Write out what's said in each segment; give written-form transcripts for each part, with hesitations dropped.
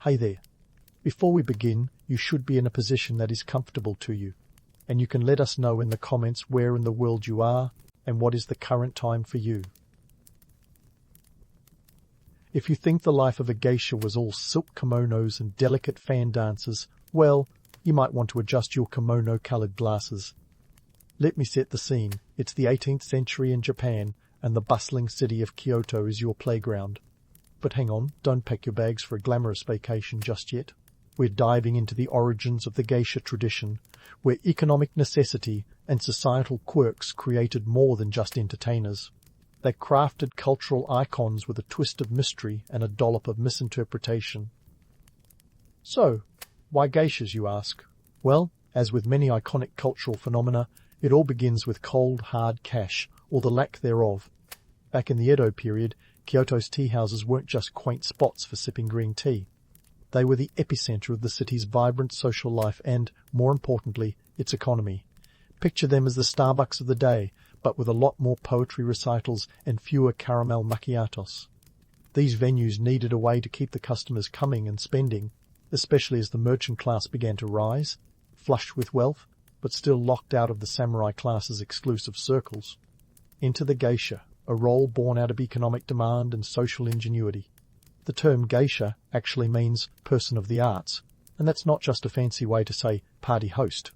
Hey there. Before we begin, you should be in a position that is comfortable to you, and you can let us know in the comments where in the world you are and what is the current time for you. If you think the life of a geisha was all silk kimonos and delicate fan dances, well, you might want to adjust your kimono-colored glasses. Let me set the scene. It's the 18th century in Japan, and the bustling city of Kyoto is your playground. But hang on, don't pack your bags for a glamorous vacation just yet. We're diving into the origins of the geisha tradition, where economic necessity and societal quirks created more than just entertainers. They crafted cultural icons with a twist of mystery and a dollop of misinterpretation. So, why geishas, you ask? Well, as with many iconic cultural phenomena, it all begins with cold, hard cash, or the lack thereof. Back in the Edo period, Kyoto's tea houses weren't just quaint spots for sipping green tea. They were the epicenter of the city's vibrant social life and, more importantly, its economy. Picture them as the Starbucks of the day, but with a lot more poetry recitals and fewer caramel macchiatos. These venues needed a way to keep the customers coming and spending, especially as the merchant class began to rise, flush with wealth, but still locked out of the samurai class's exclusive circles. Enter the geisha, a role born out of economic demand and social ingenuity. The term geisha actually means person of the arts, and that's not just a fancy way to say party host.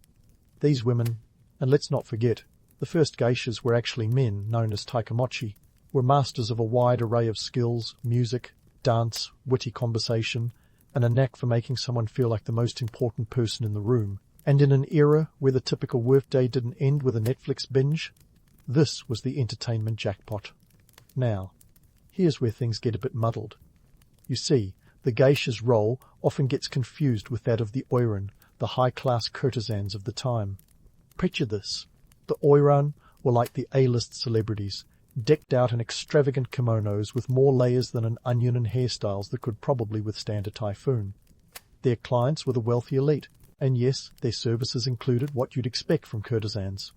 These women, and let's not forget, the first geishas were actually men, known as taikamochi, were masters of a wide array of skills, music, dance, witty conversation, and a knack for making someone feel like the most important person in the room. And in an era where the typical workday didn't end with a Netflix binge, this was the entertainment jackpot. Now, here's where things get a bit muddled. You see, the geisha's role often gets confused with that of the oiran, the high-class courtesans of the time. Picture this. The oiran were like the A-list celebrities, decked out in extravagant kimonos with more layers than an onion and hairstyles that could probably withstand a typhoon. Their clients were the wealthy elite, and yes, their services included what you'd expect from courtesans.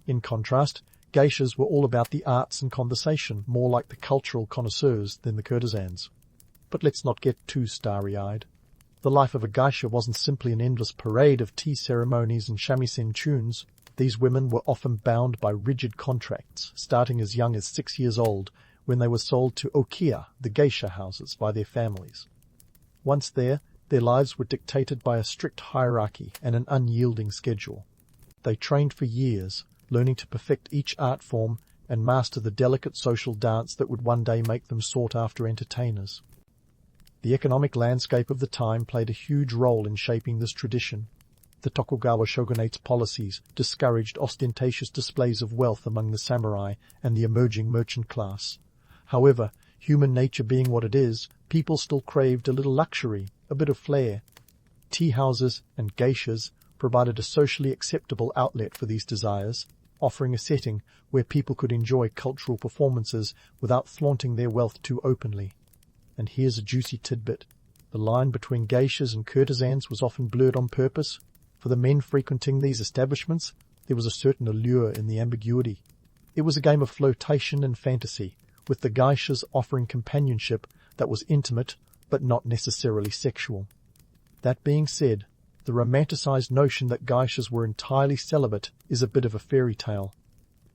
In contrast, geishas were all about the arts and conversation, more like the cultural connoisseurs than the courtesans. But let's not get too starry-eyed. The life of a geisha wasn't simply an endless parade of tea ceremonies and shamisen tunes. These women were often bound by rigid contracts, starting as young as 6 years old, when they were sold to okiya, the geisha houses, by their families. Once there, their lives were dictated by a strict hierarchy and an unyielding schedule. They trained for years, learning to perfect each art form and master the delicate social dance that would one day make them sought-after entertainers. The economic landscape of the time played a huge role in shaping this tradition. The Tokugawa shogunate's policies discouraged ostentatious displays of wealth among the samurai and the emerging merchant class. However, human nature being what it is, people still craved a little luxury, a bit of flair. Tea houses and geishas provided a socially acceptable outlet for these desires, offering a setting where people could enjoy cultural performances without flaunting their wealth too openly. And here's a juicy tidbit. The line between geishas and courtesans was often blurred on purpose. For the men frequenting these establishments, there was a certain allure in the ambiguity. It was a game of flirtation and fantasy, with the geishas offering companionship that was intimate but not necessarily sexual. That being said, the romanticized notion that geishas were entirely celibate is a bit of a fairy tale.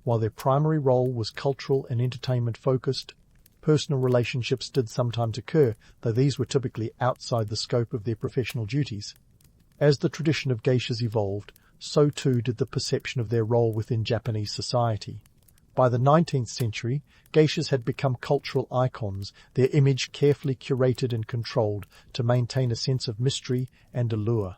While their primary role was cultural and entertainment-focused, personal relationships did sometimes occur, though these were typically outside the scope of their professional duties. As the tradition of geishas evolved, so too did the perception of their role within Japanese society. By the 19th century, geishas had become cultural icons, their image carefully curated and controlled to maintain a sense of mystery and allure.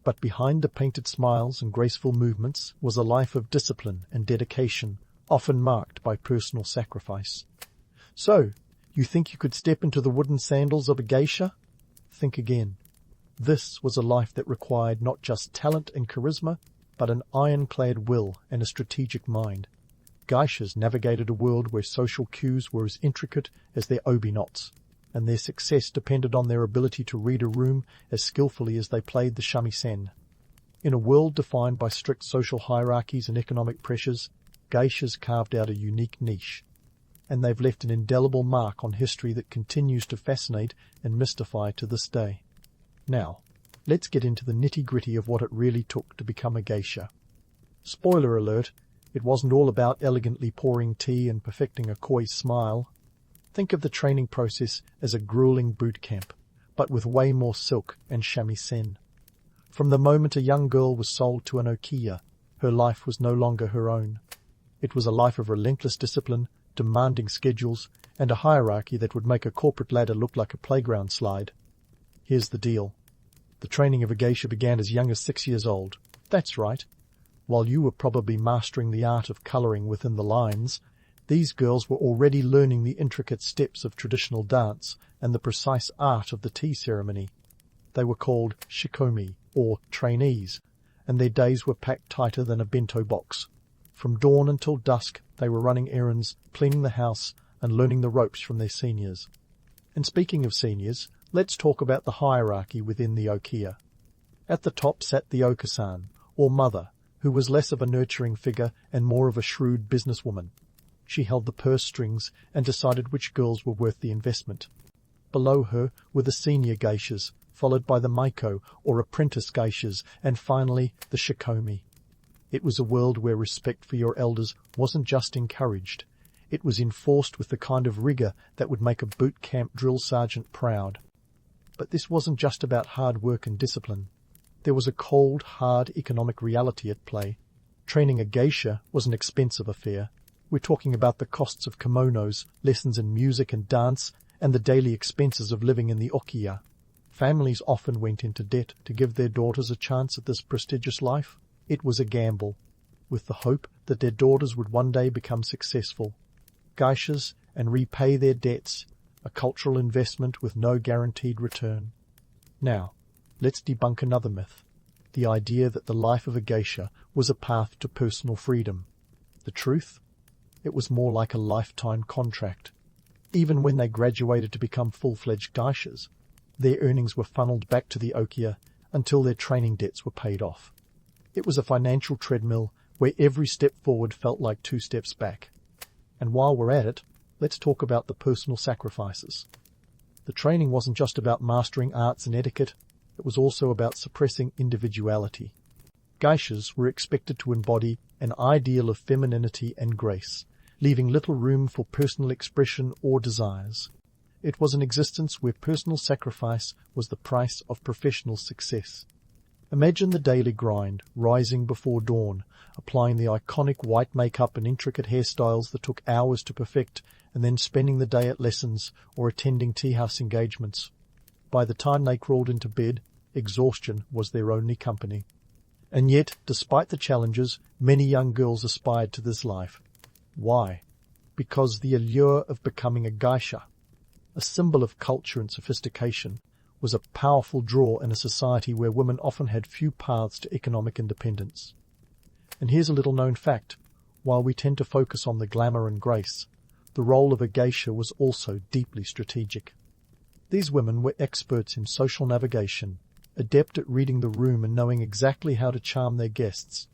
But behind the painted smiles and graceful movements was a life of discipline and dedication, often marked by personal sacrifice. So, you think you could step into the wooden sandals of a geisha? Think again. This was a life that required not just talent and charisma, but an ironclad will and a strategic mind. Geishas navigated a world where social cues were as intricate as their obi knots, and their success depended on their ability to read a room as skillfully as they played the shamisen. In a world defined by strict social hierarchies and economic pressures, geishas carved out a unique niche. and they've left an indelible mark on history that continues to fascinate and mystify to this day. Now, let's get into the nitty-gritty of what it really took to become a geisha. Spoiler alert, it wasn't all about elegantly pouring tea and perfecting a coy smile. Think of the training process as a grueling boot camp, but with way more silk and shamisen. From the moment a young girl was sold to an okiya, her life was no longer her own. It was a life of relentless discipline, demanding schedules, and a hierarchy that would make a corporate ladder look like a playground slide. Here's the deal. The training of a geisha began as young as 6 years old. That's right. While you were probably mastering the art of colouring within the lines, these girls were already learning the intricate steps of traditional dance and the precise art of the tea ceremony. They were called shikomi, or trainees, and their days were packed tighter than a bento box. From dawn until dusk, they were running errands, cleaning the house, and learning the ropes from their seniors. And speaking of seniors, let's talk about the hierarchy within the okiya. At the top sat the okasan, or mother, who was less of a nurturing figure and more of a shrewd businesswoman. She held the purse strings and decided which girls were worth the investment. Below her were the senior geishas, followed by the maiko, or apprentice geishas, and finally the shikomi. It was a world where respect for your elders wasn't just encouraged. It was enforced with the kind of rigour that would make a boot camp drill sergeant proud. But this wasn't just about hard work and discipline. There was a cold, hard economic reality at play. Training a geisha was an expensive affair. We're talking about the costs of kimonos, lessons in music and dance, and the daily expenses of living in the okiya. Families often went into debt to give their daughters a chance at this prestigious life. It was a gamble, with the hope that their daughters would one day become successful geishas and repay their debts, a cultural investment with no guaranteed return. Now, let's debunk another myth, the idea that the life of a geisha was a path to personal freedom. The truth? It was more like a lifetime contract. Even when they graduated to become full-fledged geishas, their earnings were funneled back to the okiya until their training debts were paid off. It was a financial treadmill where every step forward felt like 2 steps back. And while we're at it, let's talk about the personal sacrifices. The training wasn't just about mastering arts and etiquette, it was also about suppressing individuality. Geishas were expected to embody an ideal of femininity and grace, leaving little room for personal expression or desires. It was an existence where personal sacrifice was the price of professional success. Imagine the daily grind, rising before dawn, applying the iconic white makeup and intricate hairstyles that took hours to perfect, and then spending the day at lessons or attending tea-house engagements. By the time they crawled into bed, exhaustion was their only company. And yet, despite the challenges, many young girls aspired to this life. Why? Because the allure of becoming a geisha, a symbol of culture and sophistication, was a powerful draw in a society where women often had few paths to economic independence. And here's a little-known fact. While we tend to focus on the glamour and grace, the role of a geisha was also deeply strategic. These women were experts in social navigation, adept at reading the room and knowing exactly how to charm their guests.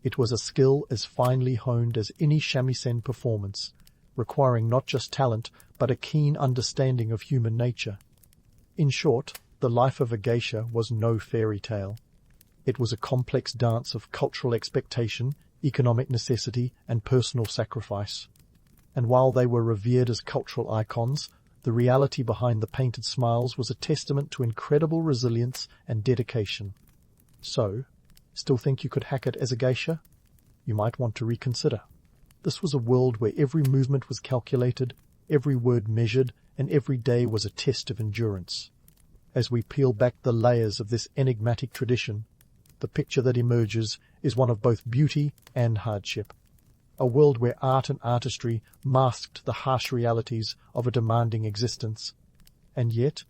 It was a skill as finely honed as any shamisen performance, requiring not just talent, but a keen understanding of human nature. In short, the life of a geisha was no fairy tale. It was a complex dance of cultural expectation, economic necessity, and personal sacrifice. And while they were revered as cultural icons, the reality behind the painted smiles was a testament to incredible resilience and dedication. So, still think you could hack it as a geisha? You might want to reconsider. This was a world where every movement was calculated, every word measured, and every day was a test of endurance. As we peel back the layers of this enigmatic tradition, the picture that emerges is one of both beauty and hardship. A world where art and artistry masked the harsh realities of a demanding existence. And yet,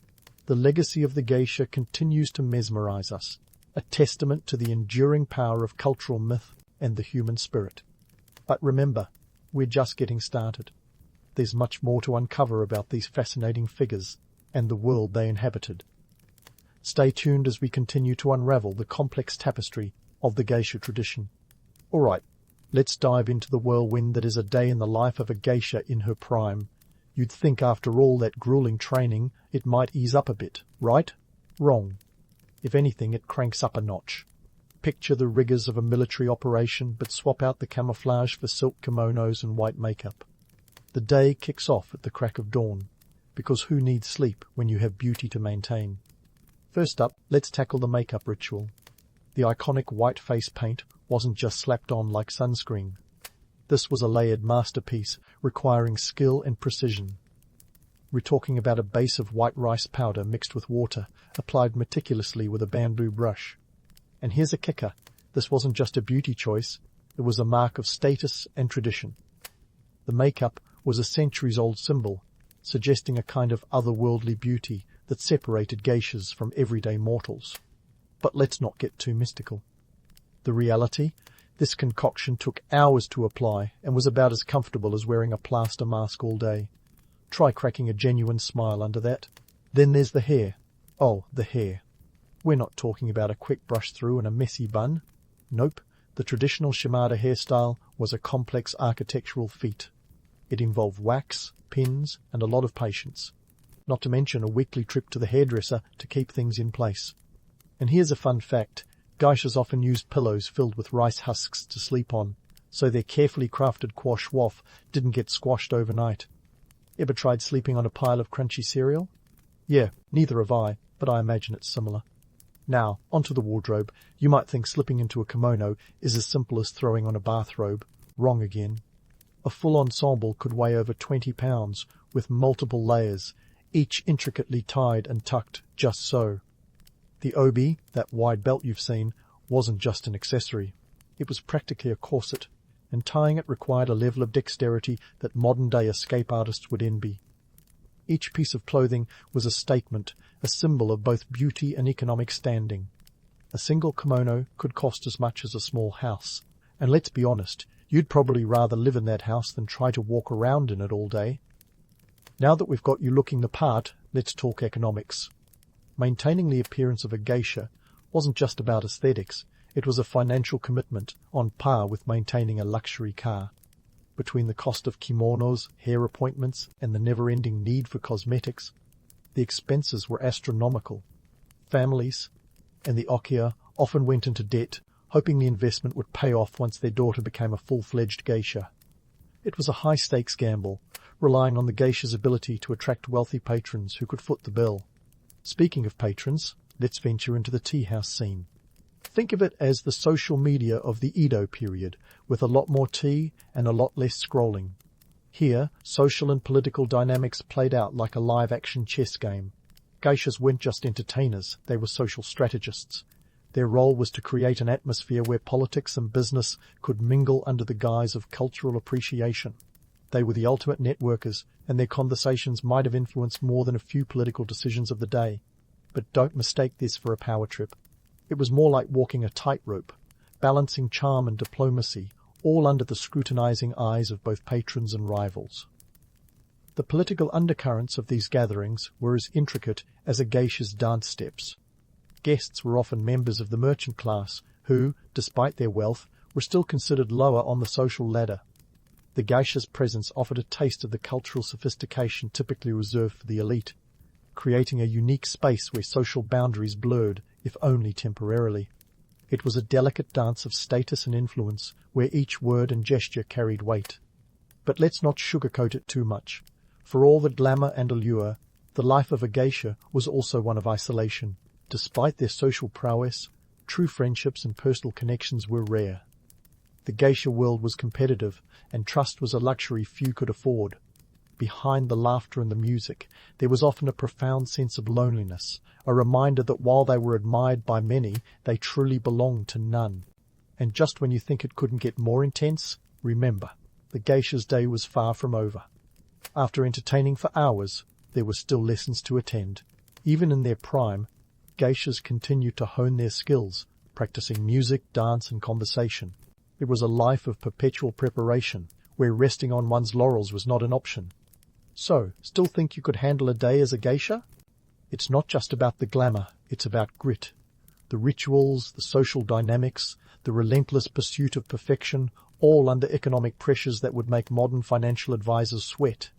the legacy of the geisha continues to mesmerize us, a testament to the enduring power of cultural myth and the human spirit. But remember, we're just getting started. There's much more to uncover about these fascinating figures and the world they inhabited. Stay tuned as we continue to unravel the complex tapestry of the geisha tradition. All right, let's dive into the whirlwind that is a day in the life of a geisha in her prime. You'd think after all that grueling training, it might ease up a bit, right? Wrong. If anything, it cranks up a notch. Picture the rigors of a military operation, but swap out the camouflage for silk kimonos and white makeup. The day kicks off at the crack of dawn, because who needs sleep when you have beauty to maintain? First up, let's tackle the makeup ritual. The iconic white face paint wasn't just slapped on like sunscreen. This was a layered masterpiece requiring skill and precision. We're talking about a base of white rice powder mixed with water, applied meticulously with a bamboo brush. And here's a kicker. This wasn't just a beauty choice, it was a mark of status and tradition. The makeup was a centuries-old symbol, suggesting a kind of otherworldly beauty that separated geishas from everyday mortals. But let's not get too mystical. The reality? This concoction took hours to apply and was about as comfortable as wearing a plaster mask all day. Try cracking a genuine smile under that. Then there's the hair. Oh, the hair. We're not talking about a quick brush through and a messy bun. Nope, the traditional Shimada hairstyle was a complex architectural feat. It involved wax, pins, and a lot of patience. Not to mention a weekly trip to the hairdresser to keep things in place. And here's a fun fact. Geishas often used pillows filled with rice husks to sleep on, so their carefully crafted quash waff didn't get squashed overnight. Ever tried sleeping on a pile of crunchy cereal? Yeah, neither have I, but I imagine it's similar. Now, onto the wardrobe. You might think slipping into a kimono is as simple as throwing on a bathrobe. Wrong again. A full ensemble could weigh over 20 pounds, with multiple layers, each intricately tied and tucked just so. The obi, that wide belt you've seen, wasn't just an accessory. It was practically a corset, and tying it required a level of dexterity that modern-day escape artists would envy. Each piece of clothing was a statement, a symbol of both beauty and economic standing. A single kimono could cost as much as a small house, and let's be honest, you'd probably rather live in that house than try to walk around in it all day. Now that we've got you looking the part, let's talk economics. Maintaining the appearance of a geisha wasn't just about aesthetics, it was a financial commitment on par with maintaining a luxury car. Between the cost of kimonos, hair appointments, and the never-ending need for cosmetics, the expenses were astronomical. Families and the okia often went into debt, hoping the investment would pay off once their daughter became a full-fledged geisha. It was a high-stakes gamble, relying on the geisha's ability to attract wealthy patrons who could foot the bill. Speaking of patrons, let's venture into the tea house scene. Think of it as the social media of the Edo period, with a lot more tea and a lot less scrolling. Here, social and political dynamics played out like a live-action chess game. Geishas weren't just entertainers, they were social strategists. Their role was to create an atmosphere where politics and business could mingle under the guise of cultural appreciation. They were the ultimate networkers, and their conversations might have influenced more than a few political decisions of the day. But don't mistake this for a power trip. It was more like walking a tightrope, balancing charm and diplomacy, all under the scrutinizing eyes of both patrons and rivals. The political undercurrents of these gatherings were as intricate as a geisha's dance steps. Guests were often members of the merchant class, who, despite their wealth, were still considered lower on the social ladder. The geisha's presence offered a taste of the cultural sophistication typically reserved for the elite, creating a unique space where social boundaries blurred, if only temporarily. It was a delicate dance of status and influence, where each word and gesture carried weight. But let's not sugarcoat it too much. For all the glamour and allure, the life of a geisha was also one of isolation. Despite their social prowess, true friendships and personal connections were rare. The geisha world was competitive, and trust was a luxury few could afford. Behind the laughter and the music, there was often a profound sense of loneliness, a reminder that while they were admired by many, they truly belonged to none. And just when you think it couldn't get more intense, remember, the geisha's day was far from over. After entertaining for hours, there were still lessons to attend. Even in their prime, geishas continued to hone their skills, practicing music, dance, and conversation. It was a life of perpetual preparation, where resting on one's laurels was not an option. So, still think you could handle a day as a geisha? It's not just about the glamour, it's about grit. The rituals, the social dynamics, the relentless pursuit of perfection, all under economic pressures that would make modern financial advisors sweat.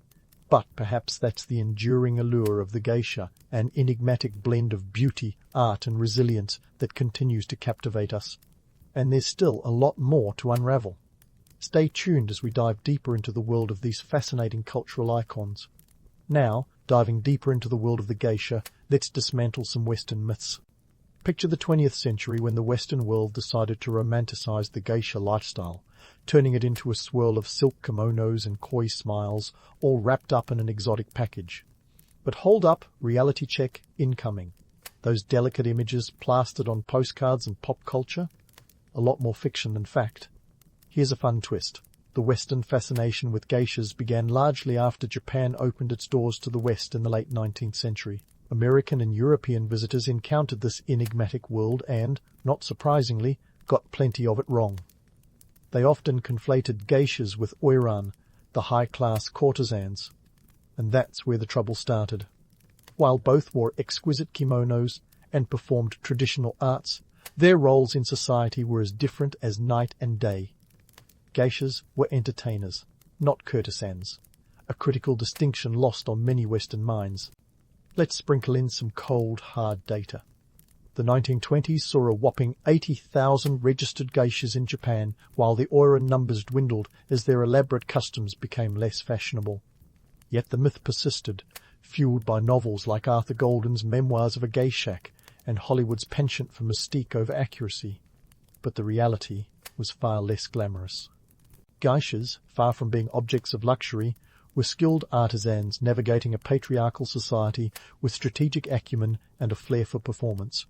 But perhaps that's the enduring allure of the geisha, an enigmatic blend of beauty, art and resilience that continues to captivate us. And there's still a lot more to unravel. Stay tuned as we dive deeper into the world of these fascinating cultural icons. Now, diving deeper into the world of the geisha, let's dismantle some Western myths. Picture the 20th century when the Western world decided to romanticize the geisha lifestyle, turning it into a swirl of silk kimonos and coy smiles, all wrapped up in an exotic package. But hold up, reality check incoming. Those delicate images plastered on postcards and pop culture? A lot more fiction than fact. Here's a fun twist. The Western fascination with geishas began largely after Japan opened its doors to the West in the late 19th century. American and European visitors encountered this enigmatic world and, not surprisingly, got plenty of it wrong. They often conflated geishas with oiran, the high-class courtesans. And that's where the trouble started. While both wore exquisite kimonos and performed traditional arts, their roles in society were as different as night and day. Geishas were entertainers, not courtesans, a critical distinction lost on many Western minds. Let's sprinkle in some cold, hard data. The 1920s saw a whopping 80,000 registered geishas in Japan, while the oiran numbers dwindled as their elaborate customs became less fashionable. Yet the myth persisted, fueled by novels like Arthur Golden's Memoirs of a Geishak and Hollywood's penchant for mystique over accuracy. But the reality was far less glamorous. Geishas, far from being objects of luxury, were skilled artisans navigating a patriarchal society with strategic acumen and a flair for performance.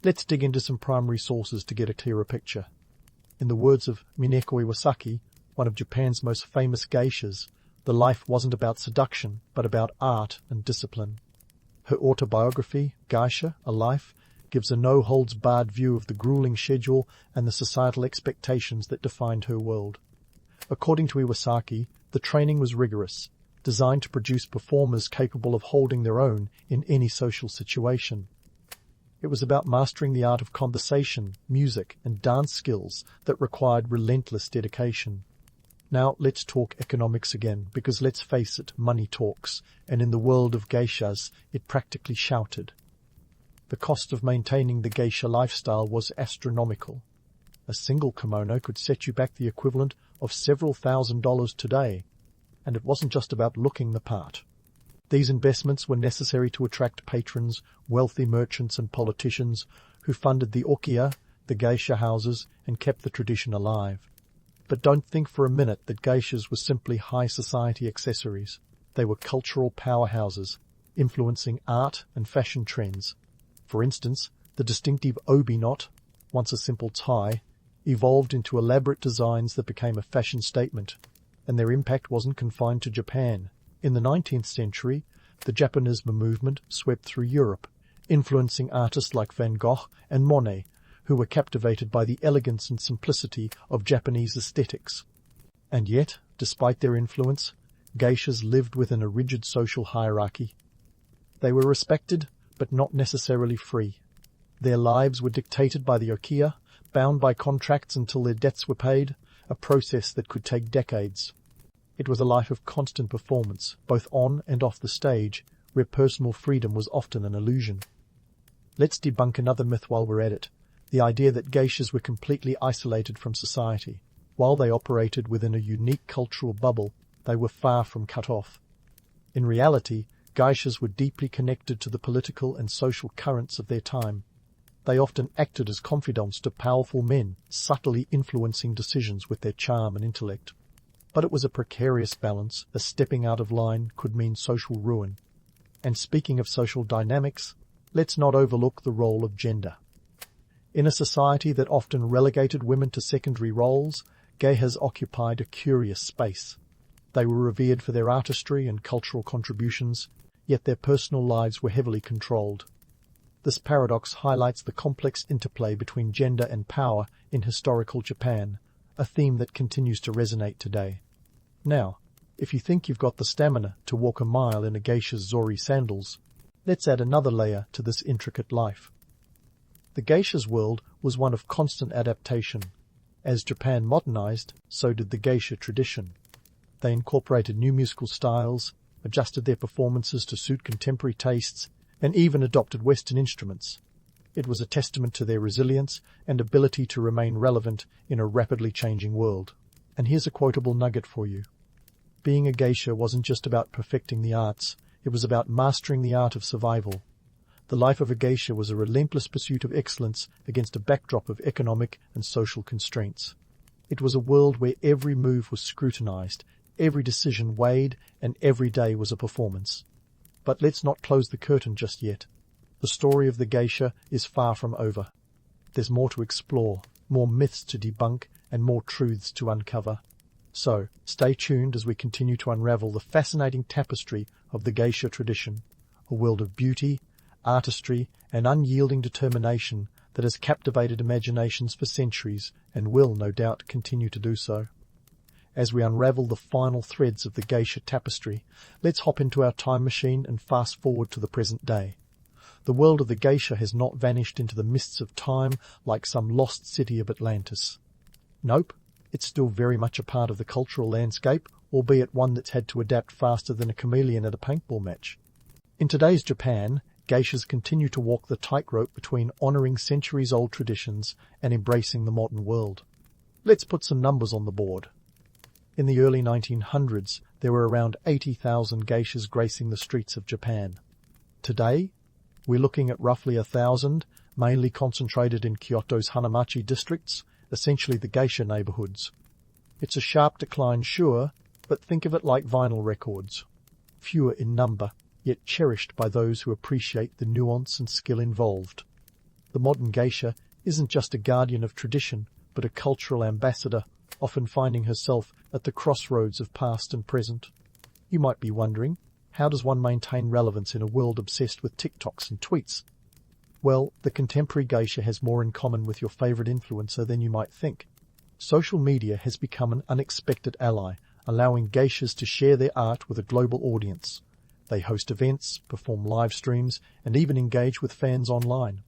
Let's dig into some primary sources to get a clearer picture. In the words of Mineko Iwasaki, one of Japan's most famous geishas, the life wasn't about seduction, but about art and discipline. Her autobiography, Geisha, A Life, gives a no-holds-barred view of the grueling schedule and the societal expectations that defined her world. According to Iwasaki, the training was rigorous, designed to produce performers capable of holding their own in any social situation. It was about mastering the art of conversation, music, and dance skills that required relentless dedication. Now let's talk economics again, because let's face it, money talks, and in the world of geishas, it practically shouted. The cost of maintaining the geisha lifestyle was astronomical. A single kimono could set you back the equivalent of several $1,000s today, and it wasn't just about looking the part. These investments were necessary to attract patrons, wealthy merchants and politicians who funded the okiya, the geisha houses, and kept the tradition alive. But don't think for a minute that geishas were simply high society accessories. They were cultural powerhouses, influencing art and fashion trends. For instance, the distinctive obi knot, once a simple tie, evolved into elaborate designs that became a fashion statement, and their impact wasn't confined to Japan. In the 19th century, the Japonisme movement swept through Europe, influencing artists like Van Gogh and Monet, who were captivated by the elegance and simplicity of Japanese aesthetics. And yet, despite their influence, geishas lived within a rigid social hierarchy. They were respected, but not necessarily free. Their lives were dictated by the okiya, bound by contracts until their debts were paid, a process that could take decades. It was a life of constant performance, both on and off the stage, where personal freedom was often an illusion. Let's debunk another myth while we're at it, the idea that geishas were completely isolated from society. While they operated within a unique cultural bubble, they were far from cut off. In reality, geishas were deeply connected to the political and social currents of their time. They often acted as confidants to powerful men, subtly influencing decisions with their charm and intellect. But it was a precarious balance. A stepping out of line could mean social ruin. And speaking of social dynamics, let's not overlook the role of gender. In a society that often relegated women to secondary roles, geishas occupied a curious space. They were revered for their artistry and cultural contributions, yet their personal lives were heavily controlled. This paradox highlights the complex interplay between gender and power in historical Japan, a theme that continues to resonate today. Now, if you think you've got the stamina to walk a mile in a geisha's zori sandals, let's add another layer to this intricate life. The geisha's world was one of constant adaptation. As Japan modernized, so did the geisha tradition. They incorporated new musical styles, adjusted their performances to suit contemporary tastes, and even adopted Western instruments. It was a testament to their resilience and ability to remain relevant in a rapidly changing world. And here's a quotable nugget for you. Being a geisha wasn't just about perfecting the arts, it was about mastering the art of survival. The life of a geisha was a relentless pursuit of excellence against a backdrop of economic and social constraints. It was a world where every move was scrutinized, every decision weighed, and every day was a performance. But let's not close the curtain just yet. The story of the geisha is far from over. There's more to explore, more myths to debunk, and more truths to uncover. So, stay tuned as we continue to unravel the fascinating tapestry of the geisha tradition, a world of beauty, artistry, and unyielding determination that has captivated imaginations for centuries and will, no doubt, continue to do so. As we unravel the final threads of the geisha tapestry, let's hop into our time machine and fast forward to the present day. The world of the geisha has not vanished into the mists of time like some lost city of Atlantis. Nope, it's still very much a part of the cultural landscape, albeit one that's had to adapt faster than a chameleon at a paintball match. In today's Japan, geishas continue to walk the tightrope between honouring centuries-old traditions and embracing the modern world. Let's put some numbers on the board. In the early 1900s, there were around 80,000 geishas gracing the streets of Japan. Today, we're looking at roughly 1,000, mainly concentrated in Kyoto's Hanamachi districts, essentially the geisha neighbourhoods. It's a sharp decline, sure, but think of it like vinyl records. Fewer in number, yet cherished by those who appreciate the nuance and skill involved. The modern geisha isn't just a guardian of tradition, but a cultural ambassador, often finding herself at the crossroads of past and present. You might be wondering, how does one maintain relevance in a world obsessed with TikToks and tweets? Well, the contemporary geisha has more in common with your favourite influencer than you might think. Social media has become an unexpected ally, allowing geishas to share their art with a global audience. They host events, perform live streams, and even engage with fans online.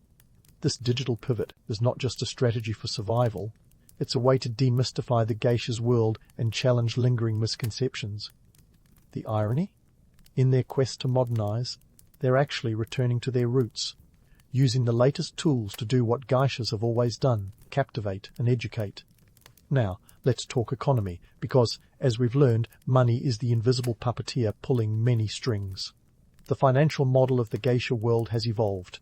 This digital pivot is not just a strategy for survival, it's a way to demystify the geisha's world and challenge lingering misconceptions. The irony? In their quest to modernize, they're actually returning to their roots, using the latest tools to do what geishas have always done, captivate and educate. Now, let's talk economy, because, as we've learned, money is the invisible puppeteer pulling many strings. The financial model of the geisha world has evolved.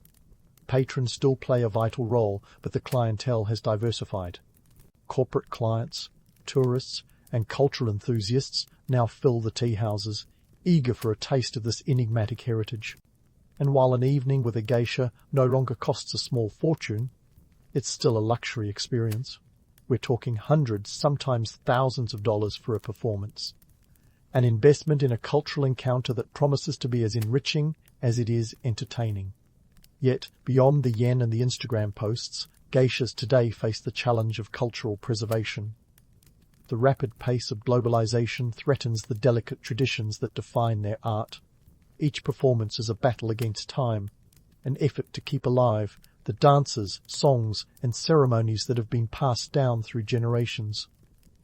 Patrons still play a vital role, but the clientele has diversified. Corporate clients, tourists, and cultural enthusiasts now fill the tea houses, eager for a taste of this enigmatic heritage. And while an evening with a geisha no longer costs a small fortune, it's still a luxury experience. We're talking hundreds, sometimes thousands of dollars for a performance. An investment in a cultural encounter that promises to be as enriching as it is entertaining. Yet, beyond the yen and the Instagram posts, geishas today face the challenge of cultural preservation. The rapid pace of globalization threatens the delicate traditions that define their art. Each performance is a battle against time, an effort to keep alive the dances, songs, and ceremonies that have been passed down through generations.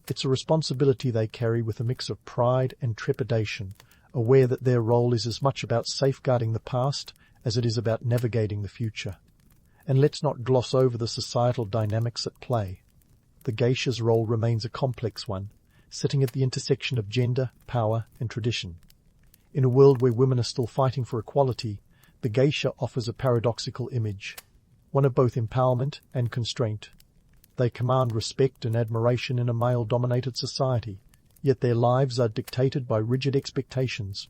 It's a responsibility they carry with a mix of pride and trepidation, aware that their role is as much about safeguarding the past as it is about navigating the future. And let's not gloss over the societal dynamics at play. The geisha's role remains a complex one, sitting at the intersection of gender, power, and tradition. In a world where women are still fighting for equality, the geisha offers a paradoxical image, one of both empowerment and constraint. They command respect and admiration in a male-dominated society, yet their lives are dictated by rigid expectations.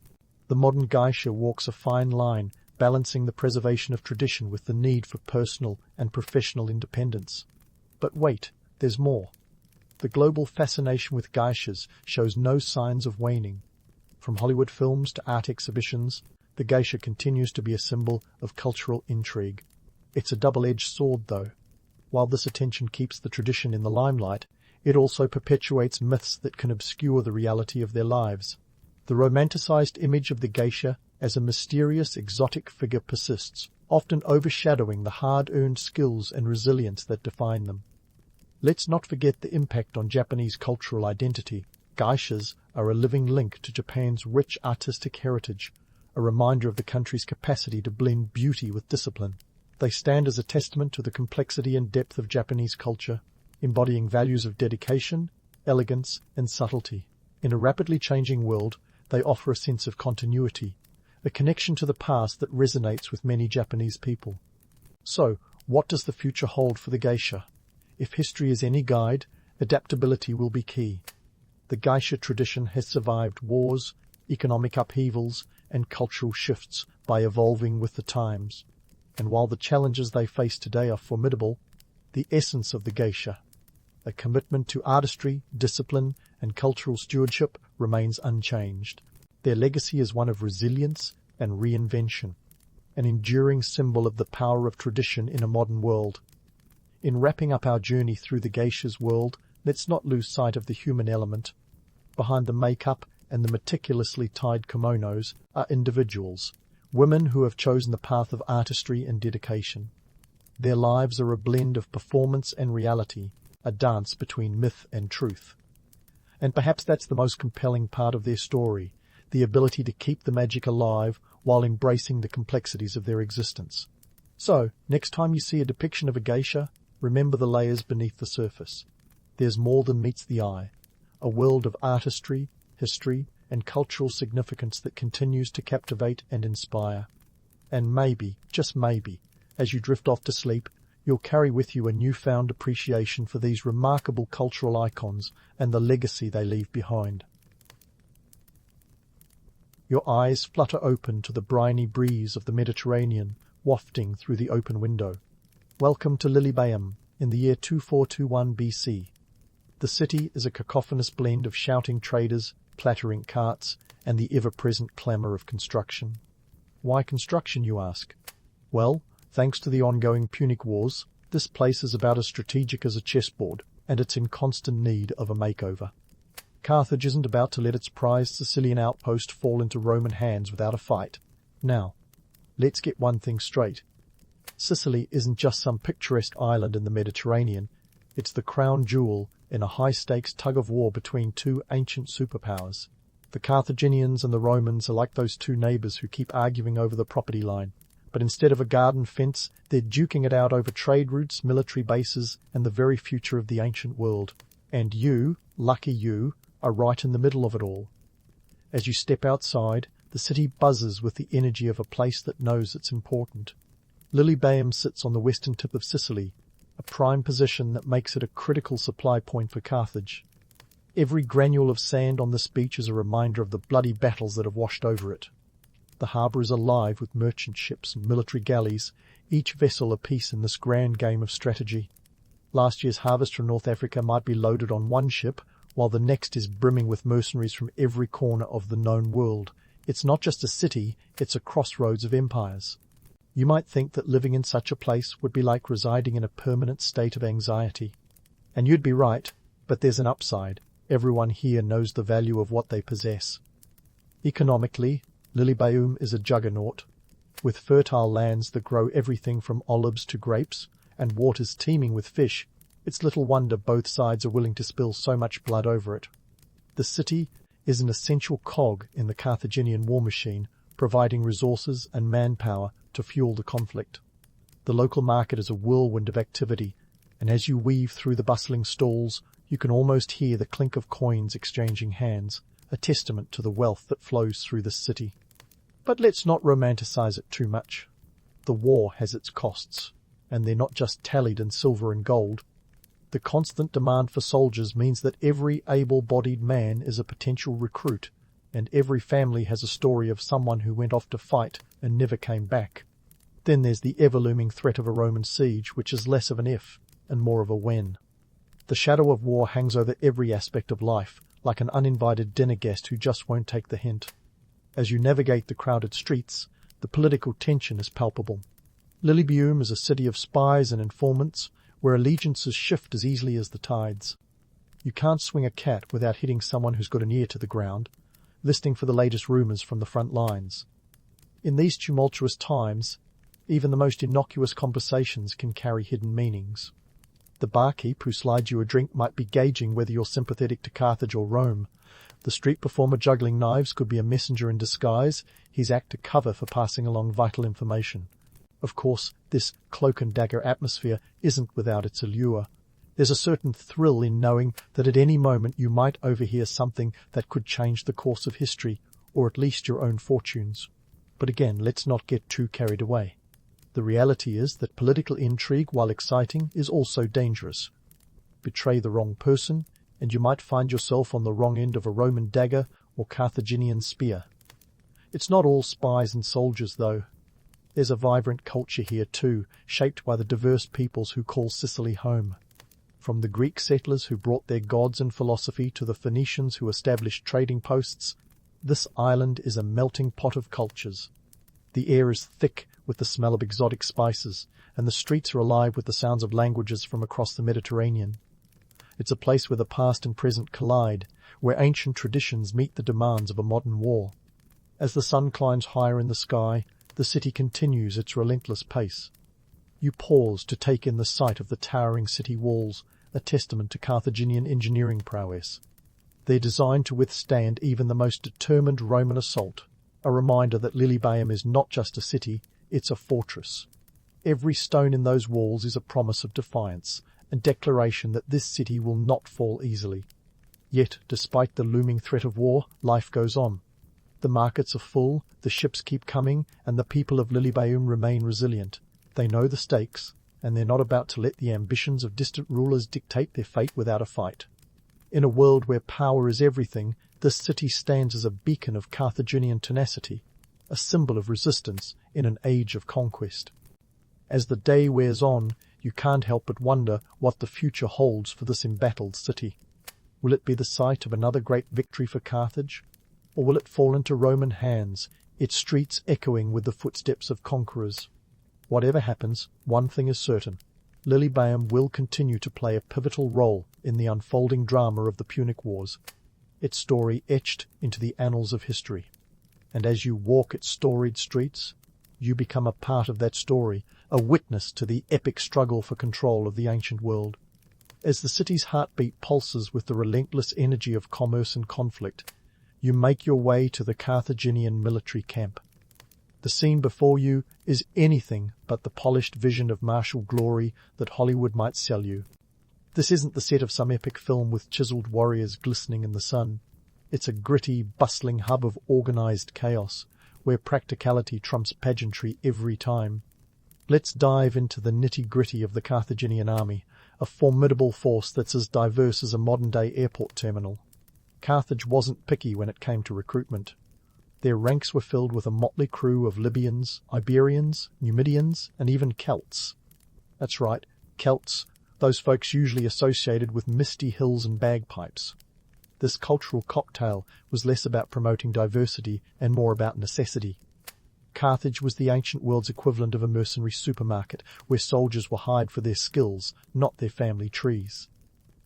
The modern geisha walks a fine line, balancing the preservation of tradition with the need for personal and professional independence. But wait, there's more. The global fascination with geishas shows no signs of waning. From Hollywood films to art exhibitions, the geisha continues to be a symbol of cultural intrigue. It's a double-edged sword, though. While this attention keeps the tradition in the limelight, it also perpetuates myths that can obscure the reality of their lives. The romanticized image of the geisha as a mysterious, exotic figure persists, often overshadowing the hard-earned skills and resilience that define them. Let's not forget the impact on Japanese cultural identity. Geishas are a living link to Japan's rich artistic heritage, a reminder of the country's capacity to blend beauty with discipline. They stand as a testament to the complexity and depth of Japanese culture, embodying values of dedication, elegance, and subtlety. In a rapidly changing world, they offer a sense of continuity, a connection to the past that resonates with many Japanese people. So, what does the future hold for the geisha? If history is any guide, adaptability will be key. The geisha tradition has survived wars, economic upheavals, and cultural shifts by evolving with the times. And while the challenges they face today are formidable, the essence of the geisha, a commitment to artistry, discipline, and cultural stewardship, remains unchanged. Their legacy is one of resilience and reinvention, an enduring symbol of the power of tradition in a modern world. In wrapping up our journey through the geisha's world, let's not lose sight of the human element. Behind the makeup and the meticulously tied kimonos are individuals, women who have chosen the path of artistry and dedication. Their lives are a blend of performance and reality, a dance between myth and truth. And perhaps that's the most compelling part of their story, the ability to keep the magic alive while embracing the complexities of their existence. So, next time you see a depiction of a geisha, remember the layers beneath the surface. There's more than meets the eye, a world of artistry, history, and cultural significance that continues to captivate and inspire. And maybe, just maybe, as you drift off to sleep, you'll carry with you a newfound appreciation for these remarkable cultural icons and the legacy they leave behind. Your eyes flutter open to the briny breeze of the Mediterranean wafting through the open window. Welcome to Lilybaeum in the year 2421 BC. The city is a cacophonous blend of shouting traders, clattering carts, and the ever-present clamour of construction. Why construction, you ask? Well, thanks to the ongoing Punic Wars, this place is about as strategic as a chessboard, and it's in constant need of a makeover. Carthage isn't about to let its prized Sicilian outpost fall into Roman hands without a fight. Now, let's get one thing straight. Sicily isn't just some picturesque island in the Mediterranean, it's the crown jewel in a high-stakes tug-of-war between two ancient superpowers. The Carthaginians and the Romans are like those two neighbours who keep arguing over the property line, but instead of a garden fence, they're duking it out over trade routes, military bases, and the very future of the ancient world. And you, lucky you, are right in the middle of it all. As you step outside, the city buzzes with the energy of a place that knows it's important. Lilybaeum sits on the western tip of Sicily, a prime position that makes it a critical supply point for Carthage. Every granule of sand on this beach is a reminder of the bloody battles that have washed over it. The harbour is alive with merchant ships and military galleys, each vessel a piece in this grand game of strategy. Last year's harvest from North Africa might be loaded on one ship, while the next is brimming with mercenaries from every corner of the known world. It's not just a city, it's a crossroads of empires. You might think that living in such a place would be like residing in a permanent state of anxiety. And you'd be right, but there's an upside. Everyone here knows the value of what they possess. Economically, Lilybaeum is a juggernaut. With fertile lands that grow everything from olives to grapes, and waters teeming with fish, it's little wonder both sides are willing to spill so much blood over it. The city is an essential cog in the Carthaginian war machine, providing resources and manpower to fuel the conflict. The local market is a whirlwind of activity, and as you weave through the bustling stalls, you can almost hear the clink of coins exchanging hands, a testament to the wealth that flows through this city. But let's not romanticize it too much. The war has its costs, and they're not just tallied in silver and gold. The constant demand for soldiers means that every able-bodied man is a potential recruit, and every family has a story of someone who went off to fight and never came back. Then there's the ever-looming threat of a Roman siege, which is less of an if and more of a when. The shadow of war hangs over every aspect of life, like an uninvited dinner guest who just won't take the hint. As you navigate the crowded streets, the political tension is palpable. Lilybaeum is a city of spies and informants, where allegiances shift as easily as the tides. You can't swing a cat without hitting someone who's got an ear to the ground, listening for the latest rumours from the front lines. In these tumultuous times, even the most innocuous conversations can carry hidden meanings. The barkeep who slides you a drink might be gauging whether you're sympathetic to Carthage or Rome. The street performer juggling knives could be a messenger in disguise, his act a cover for passing along vital information. Of course, this cloak-and-dagger atmosphere isn't without its allure. There's a certain thrill in knowing that at any moment you might overhear something that could change the course of history, or at least your own fortunes. But again, let's not get too carried away. The reality is that political intrigue, while exciting, is also dangerous. Betray the wrong person, and you might find yourself on the wrong end of a Roman dagger or Carthaginian spear. It's not all spies and soldiers, though. There's a vibrant culture here too, shaped by the diverse peoples who call Sicily home. From the Greek settlers who brought their gods and philosophy to the Phoenicians who established trading posts, this island is a melting pot of cultures. The air is thick with the smell of exotic spices, and the streets are alive with the sounds of languages from across the Mediterranean. It's a place where the past and present collide, where ancient traditions meet the demands of a modern war. As the sun climbs higher in the sky, the city continues its relentless pace. You pause to take in the sight of the towering city walls, a testament to Carthaginian engineering prowess. They're designed to withstand even the most determined Roman assault, a reminder that Lilybaeum is not just a city, it's a fortress. Every stone in those walls is a promise of defiance, a declaration that this city will not fall easily. Yet, despite the looming threat of war, life goes on. The markets are full, the ships keep coming, and the people of Lilybaeum remain resilient. They know the stakes, and they're not about to let the ambitions of distant rulers dictate their fate without a fight. In a world where power is everything, this city stands as a beacon of Carthaginian tenacity, a symbol of resistance in an age of conquest. As the day wears on, you can't help but wonder what the future holds for this embattled city. Will it be the site of another great victory for Carthage? Or will it fall into Roman hands, its streets echoing with the footsteps of conquerors? Whatever happens, one thing is certain. Lilybaeum will continue to play a pivotal role in the unfolding drama of the Punic Wars, its story etched into the annals of history. And as you walk its storied streets, you become a part of that story, a witness to the epic struggle for control of the ancient world. As the city's heartbeat pulses with the relentless energy of commerce and conflict, you make your way to the Carthaginian military camp. The scene before you is anything but the polished vision of martial glory that Hollywood might sell you. This isn't the set of some epic film with chiseled warriors glistening in the sun. It's a gritty, bustling hub of organized chaos, where practicality trumps pageantry every time. Let's dive into the nitty-gritty of the Carthaginian army, a formidable force that's as diverse as a modern-day airport terminal. Carthage wasn't picky when it came to recruitment. Their ranks were filled with a motley crew of Libyans, Iberians, Numidians, and even Celts. That's right, Celts, those folks usually associated with misty hills and bagpipes. This cultural cocktail was less about promoting diversity and more about necessity. Carthage was the ancient world's equivalent of a mercenary supermarket, where soldiers were hired for their skills, not their family trees.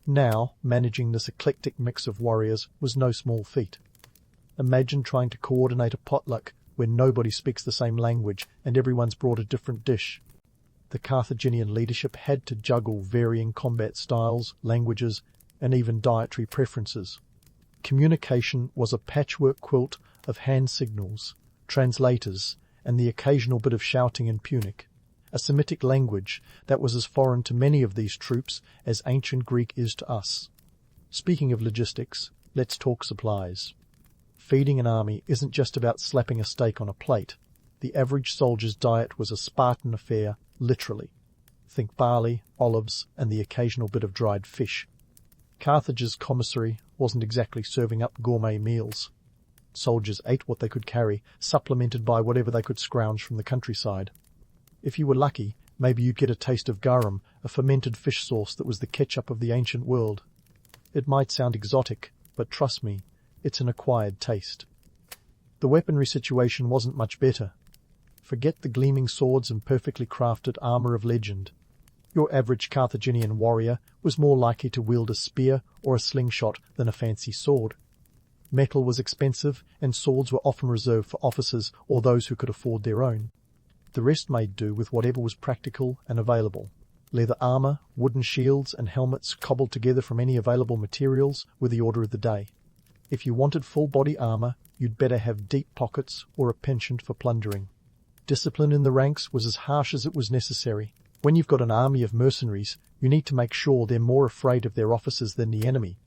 Now, managing this eclectic mix of warriors was no small feat. Imagine trying to coordinate a potluck where nobody speaks the same language and everyone's brought a different dish. The Carthaginian leadership had to juggle varying combat styles, languages, and even dietary preferences. Communication was a patchwork quilt of hand signals, translators, and the occasional bit of shouting in Punic, a Semitic language that was as foreign to many of these troops as ancient Greek is to us. Speaking of logistics, let's talk supplies. Feeding an army isn't just about slapping a steak on a plate. The average soldier's diet was a Spartan affair, literally. Think barley, olives, and the occasional bit of dried fish. Carthage's commissary wasn't exactly serving up gourmet meals. Soldiers ate what they could carry, supplemented by whatever they could scrounge from the countryside. If you were lucky, maybe you'd get a taste of garum, a fermented fish sauce that was the ketchup of the ancient world. It might sound exotic, but trust me, it's an acquired taste. The weaponry situation wasn't much better. Forget the gleaming swords and perfectly crafted armor of legend. Your average Carthaginian warrior was more likely to wield a spear or a slingshot than a fancy sword. Metal was expensive, and swords were often reserved for officers or those who could afford their own. The rest made do with whatever was practical and available. Leather armor, wooden shields, and helmets cobbled together from any available materials were the order of the day. If you wanted full-body armor, you'd better have deep pockets or a penchant for plundering. Discipline in the ranks was as harsh as it was necessary. When you've got an army of mercenaries, you need to make sure they're more afraid of their officers than the enemy.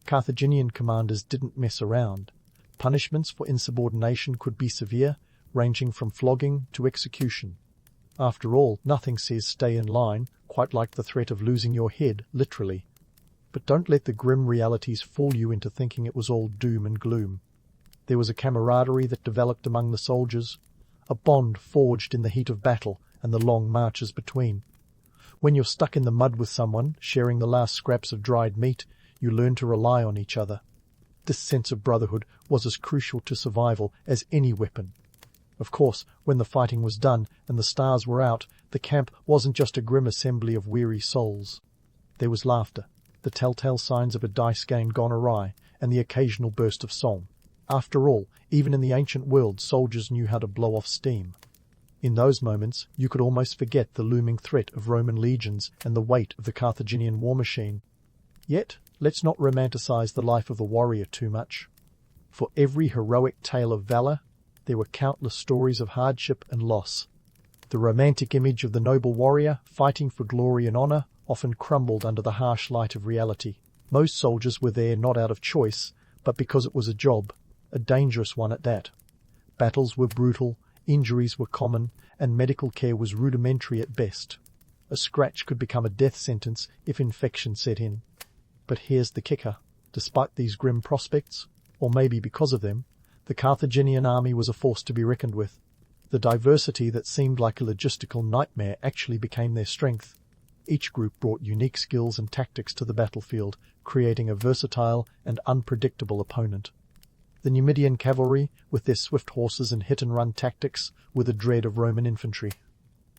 Carthaginian commanders didn't mess around. Punishments for insubordination could be severe, ranging from flogging to execution. After all, nothing says stay in line quite like the threat of losing your head, literally. But don't let the grim realities fool you into thinking it was all doom and gloom. There was a camaraderie that developed among the soldiers, a bond forged in the heat of battle and the long marches between. When you're stuck in the mud with someone, sharing the last scraps of dried meat, you learn to rely on each other. This sense of brotherhood was as crucial to survival as any weapon. Of course, when the fighting was done and the stars were out, the camp wasn't just a grim assembly of weary souls. There was laughter, the telltale signs of a dice game gone awry, and the occasional burst of song. After all, even in the ancient world, soldiers knew how to blow off steam. In those moments, you could almost forget the looming threat of Roman legions and the weight of the Carthaginian war machine. Yet, let's not romanticize the life of the warrior too much. For every heroic tale of valor, there were countless stories of hardship and loss. The romantic image of the noble warrior fighting for glory and honor often crumbled under the harsh light of reality. Most soldiers were there not out of choice, but because it was a job, a dangerous one at that. Battles were brutal, injuries were common, and medical care was rudimentary at best. A scratch could become a death sentence if infection set in. But here's the kicker. Despite these grim prospects, or maybe because of them, the Carthaginian army was a force to be reckoned with. The diversity that seemed like a logistical nightmare actually became their strength. Each group brought unique skills and tactics to the battlefield, creating a versatile and unpredictable opponent. The Numidian cavalry, with their swift horses and hit-and-run tactics, were the dread of Roman infantry.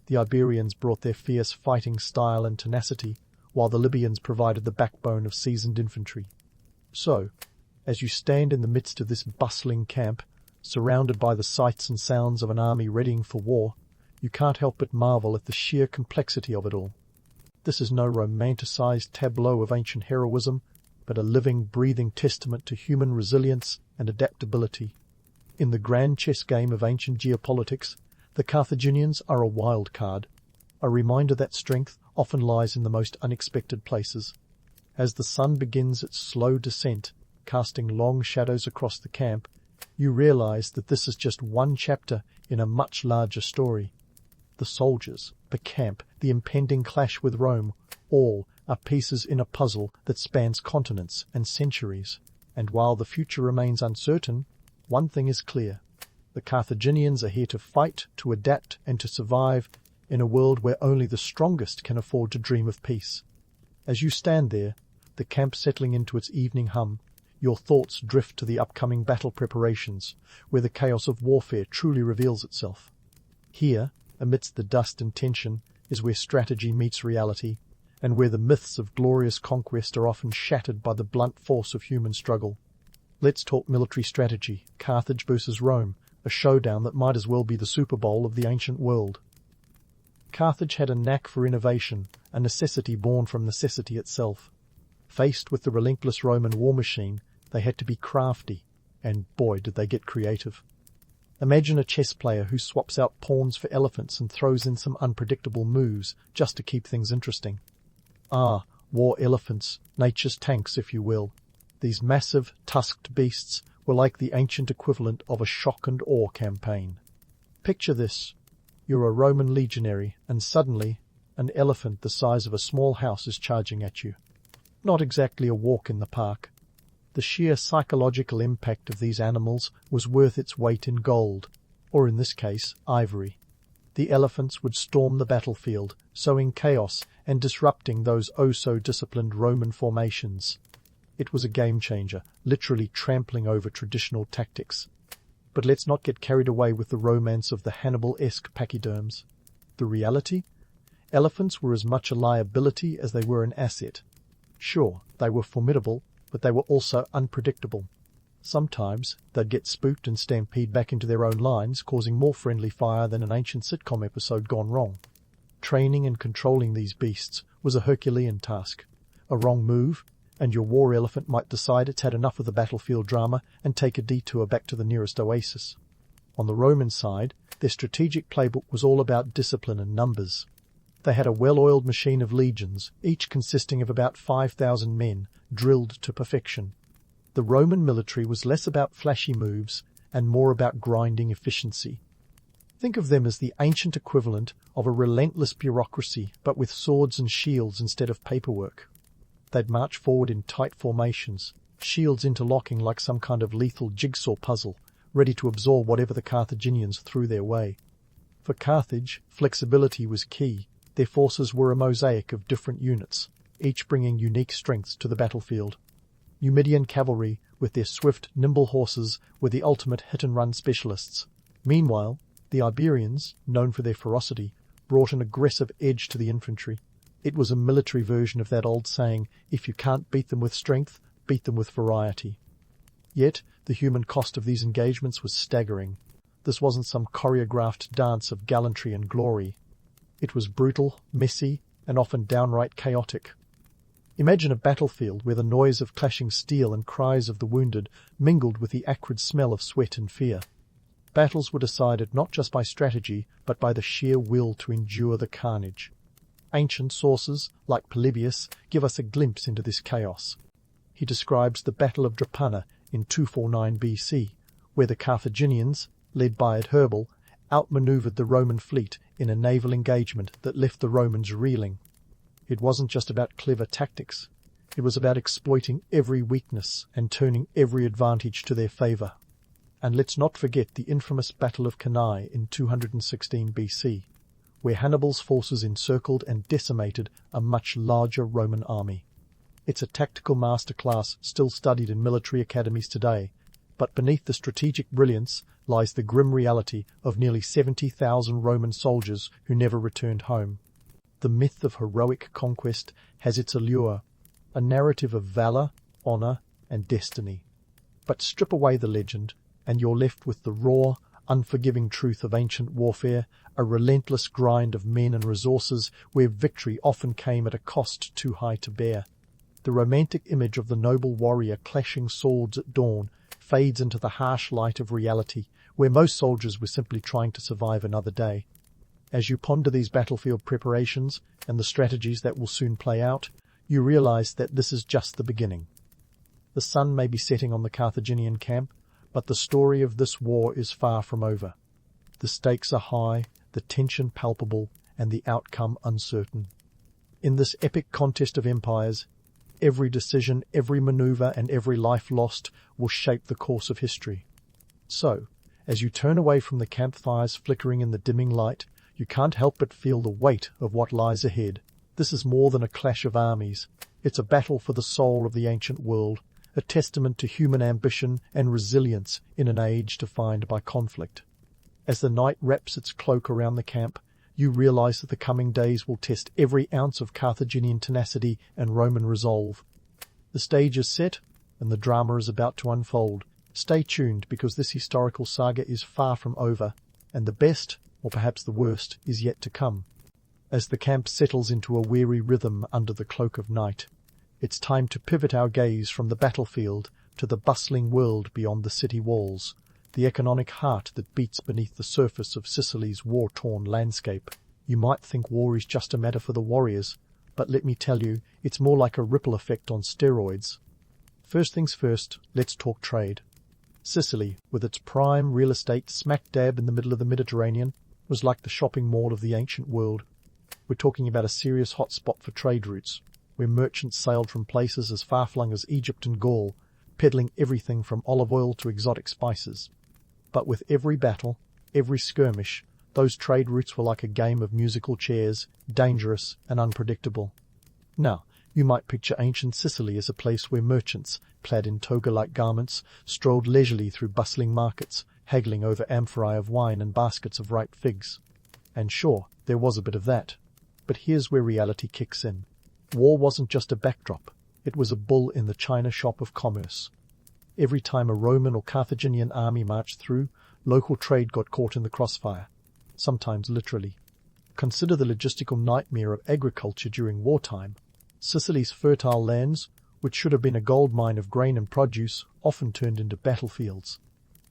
The Iberians brought their fierce fighting style and tenacity, while the Libyans provided the backbone of seasoned infantry. So, as you stand in the midst of this bustling camp, surrounded by the sights and sounds of an army readying for war, you can't help but marvel at the sheer complexity of it all. This is no romanticized tableau of ancient heroism, but a living, breathing testament to human resilience and adaptability. In the grand chess game of ancient geopolitics, the Carthaginians are a wild card, a reminder that strength often lies in the most unexpected places. As the sun begins its slow descent, casting long shadows across the camp, you realize that this is just one chapter in a much larger story. The soldiers, the camp, the impending clash with Rome, all are pieces in a puzzle that spans continents and centuries. And while the future remains uncertain, one thing is clear. The Carthaginians are here to fight, to adapt, and to survive in a world where only the strongest can afford to dream of peace. As you stand there, the camp settling into its evening hum, your thoughts drift to the upcoming battle preparations, where the chaos of warfare truly reveals itself. Here, amidst the dust and tension, is where strategy meets reality, and where the myths of glorious conquest are often shattered by the blunt force of human struggle. Let's talk military strategy, Carthage versus Rome, a showdown that might as well be the Super Bowl of the ancient world. Carthage had a knack for innovation, a necessity born from necessity itself. Faced with the relentless Roman war machine, they had to be crafty, and boy did they get creative. Imagine a chess player who swaps out pawns for elephants and throws in some unpredictable moves just to keep things interesting. Ah, war elephants, nature's tanks if you will. These massive, tusked beasts were like the ancient equivalent of a shock and awe campaign. Picture this. You're a Roman legionary, and suddenly an elephant the size of a small house is charging at you. Not exactly a walk in the park. The sheer psychological impact of these animals was worth its weight in gold, or in this case, ivory. The elephants would storm the battlefield, sowing chaos and disrupting those oh-so-disciplined Roman formations. It was a game-changer, literally trampling over traditional tactics. But let's not get carried away with the romance of the Hannibal-esque pachyderms. The reality? Elephants were as much a liability as they were an asset. Sure, they were formidable, but they were also unpredictable. Sometimes they'd get spooked and stampede back into their own lines, causing more friendly fire than an ancient sitcom episode gone wrong. Training and controlling these beasts was a Herculean task. A wrong move, and your war elephant might decide it's had enough of the battlefield drama and take a detour back to the nearest oasis. On the Roman side, their strategic playbook was all about discipline and numbers. They had a well-oiled machine of legions, each consisting of about 5,000 men, drilled to perfection. The Roman military was less about flashy moves and more about grinding efficiency. Think of them as the ancient equivalent of a relentless bureaucracy, but with swords and shields instead of paperwork. They'd march forward in tight formations, shields interlocking like some kind of lethal jigsaw puzzle, ready to absorb whatever the Carthaginians threw their way. For Carthage, flexibility was key. Their forces were a mosaic of different units, each bringing unique strengths to the battlefield. Numidian cavalry, with their swift, nimble horses, were the ultimate hit-and-run specialists. Meanwhile, the Iberians, known for their ferocity, brought an aggressive edge to the infantry. It was a military version of that old saying, if you can't beat them with strength, beat them with variety. Yet, the human cost of these engagements was staggering. This wasn't some choreographed dance of gallantry and glory. It was brutal, messy, and often downright chaotic. Imagine a battlefield where the noise of clashing steel and cries of the wounded mingled with the acrid smell of sweat and fear. Battles were decided not just by strategy, but by the sheer will to endure the carnage. Ancient sources, like Polybius, give us a glimpse into this chaos. He describes the Battle of Drepana in 249 BC, where the Carthaginians, led by Adherbal, outmaneuvered the Roman fleet in a naval engagement that left the Romans reeling. It wasn't just about clever tactics. It was about exploiting every weakness and turning every advantage to their favour. And let's not forget the infamous Battle of Cannae in 216 BC, where Hannibal's forces encircled and decimated a much larger Roman army. It's a tactical masterclass still studied in military academies today, but beneath the strategic brilliance lies the grim reality of nearly 70,000 Roman soldiers who never returned home. The myth of heroic conquest has its allure, a narrative of valour, honour, and destiny. But strip away the legend, and you're left with the raw, unforgiving truth of ancient warfare, a relentless grind of men and resources where victory often came at a cost too high to bear. The romantic image of the noble warrior clashing swords at dawn fades into the harsh light of reality, where most soldiers were simply trying to survive another day. As you ponder these battlefield preparations and the strategies that will soon play out, you realize that this is just the beginning. The sun may be setting on the Carthaginian camp, but the story of this war is far from over. The stakes are high, the tension palpable, and the outcome uncertain. In this epic contest of empires, every decision, every maneuver, and every life lost will shape the course of history. So, as you turn away from the campfires flickering in the dimming light, you can't help but feel the weight of what lies ahead. This is more than a clash of armies. It's a battle for the soul of the ancient world, a testament to human ambition and resilience in an age defined by conflict. As the night wraps its cloak around the camp, you realize that the coming days will test every ounce of Carthaginian tenacity and Roman resolve. The stage is set, and the drama is about to unfold. Stay tuned, because this historical saga is far from over, and the best, or perhaps the worst, is yet to come. As the camp settles into a weary rhythm under the cloak of night, it's time to pivot our gaze from the battlefield to the bustling world beyond the city walls, the economic heart that beats beneath the surface of Sicily's war-torn landscape. You might think war is just a matter for the warriors, but let me tell you, it's more like a ripple effect on steroids. First things first, let's talk trade. Sicily, with its prime real estate smack dab in the middle of the Mediterranean, was like the shopping mall of the ancient world. We're talking about a serious hotspot for trade routes, where merchants sailed from places as far-flung as Egypt and Gaul, peddling everything from olive oil to exotic spices. But with every battle, every skirmish, those trade routes were like a game of musical chairs, dangerous and unpredictable. Now, you might picture ancient Sicily as a place where merchants, clad in toga-like garments, strolled leisurely through bustling markets, haggling over amphorae of wine and baskets of ripe figs. And sure, there was a bit of that. But here's where reality kicks in. War wasn't just a backdrop. It was a bull in the china shop of commerce. Every time a Roman or Carthaginian army marched through, local trade got caught in the crossfire, sometimes literally. Consider the logistical nightmare of agriculture during wartime. Sicily's fertile lands, which should have been a gold mine of grain and produce, often turned into battlefields.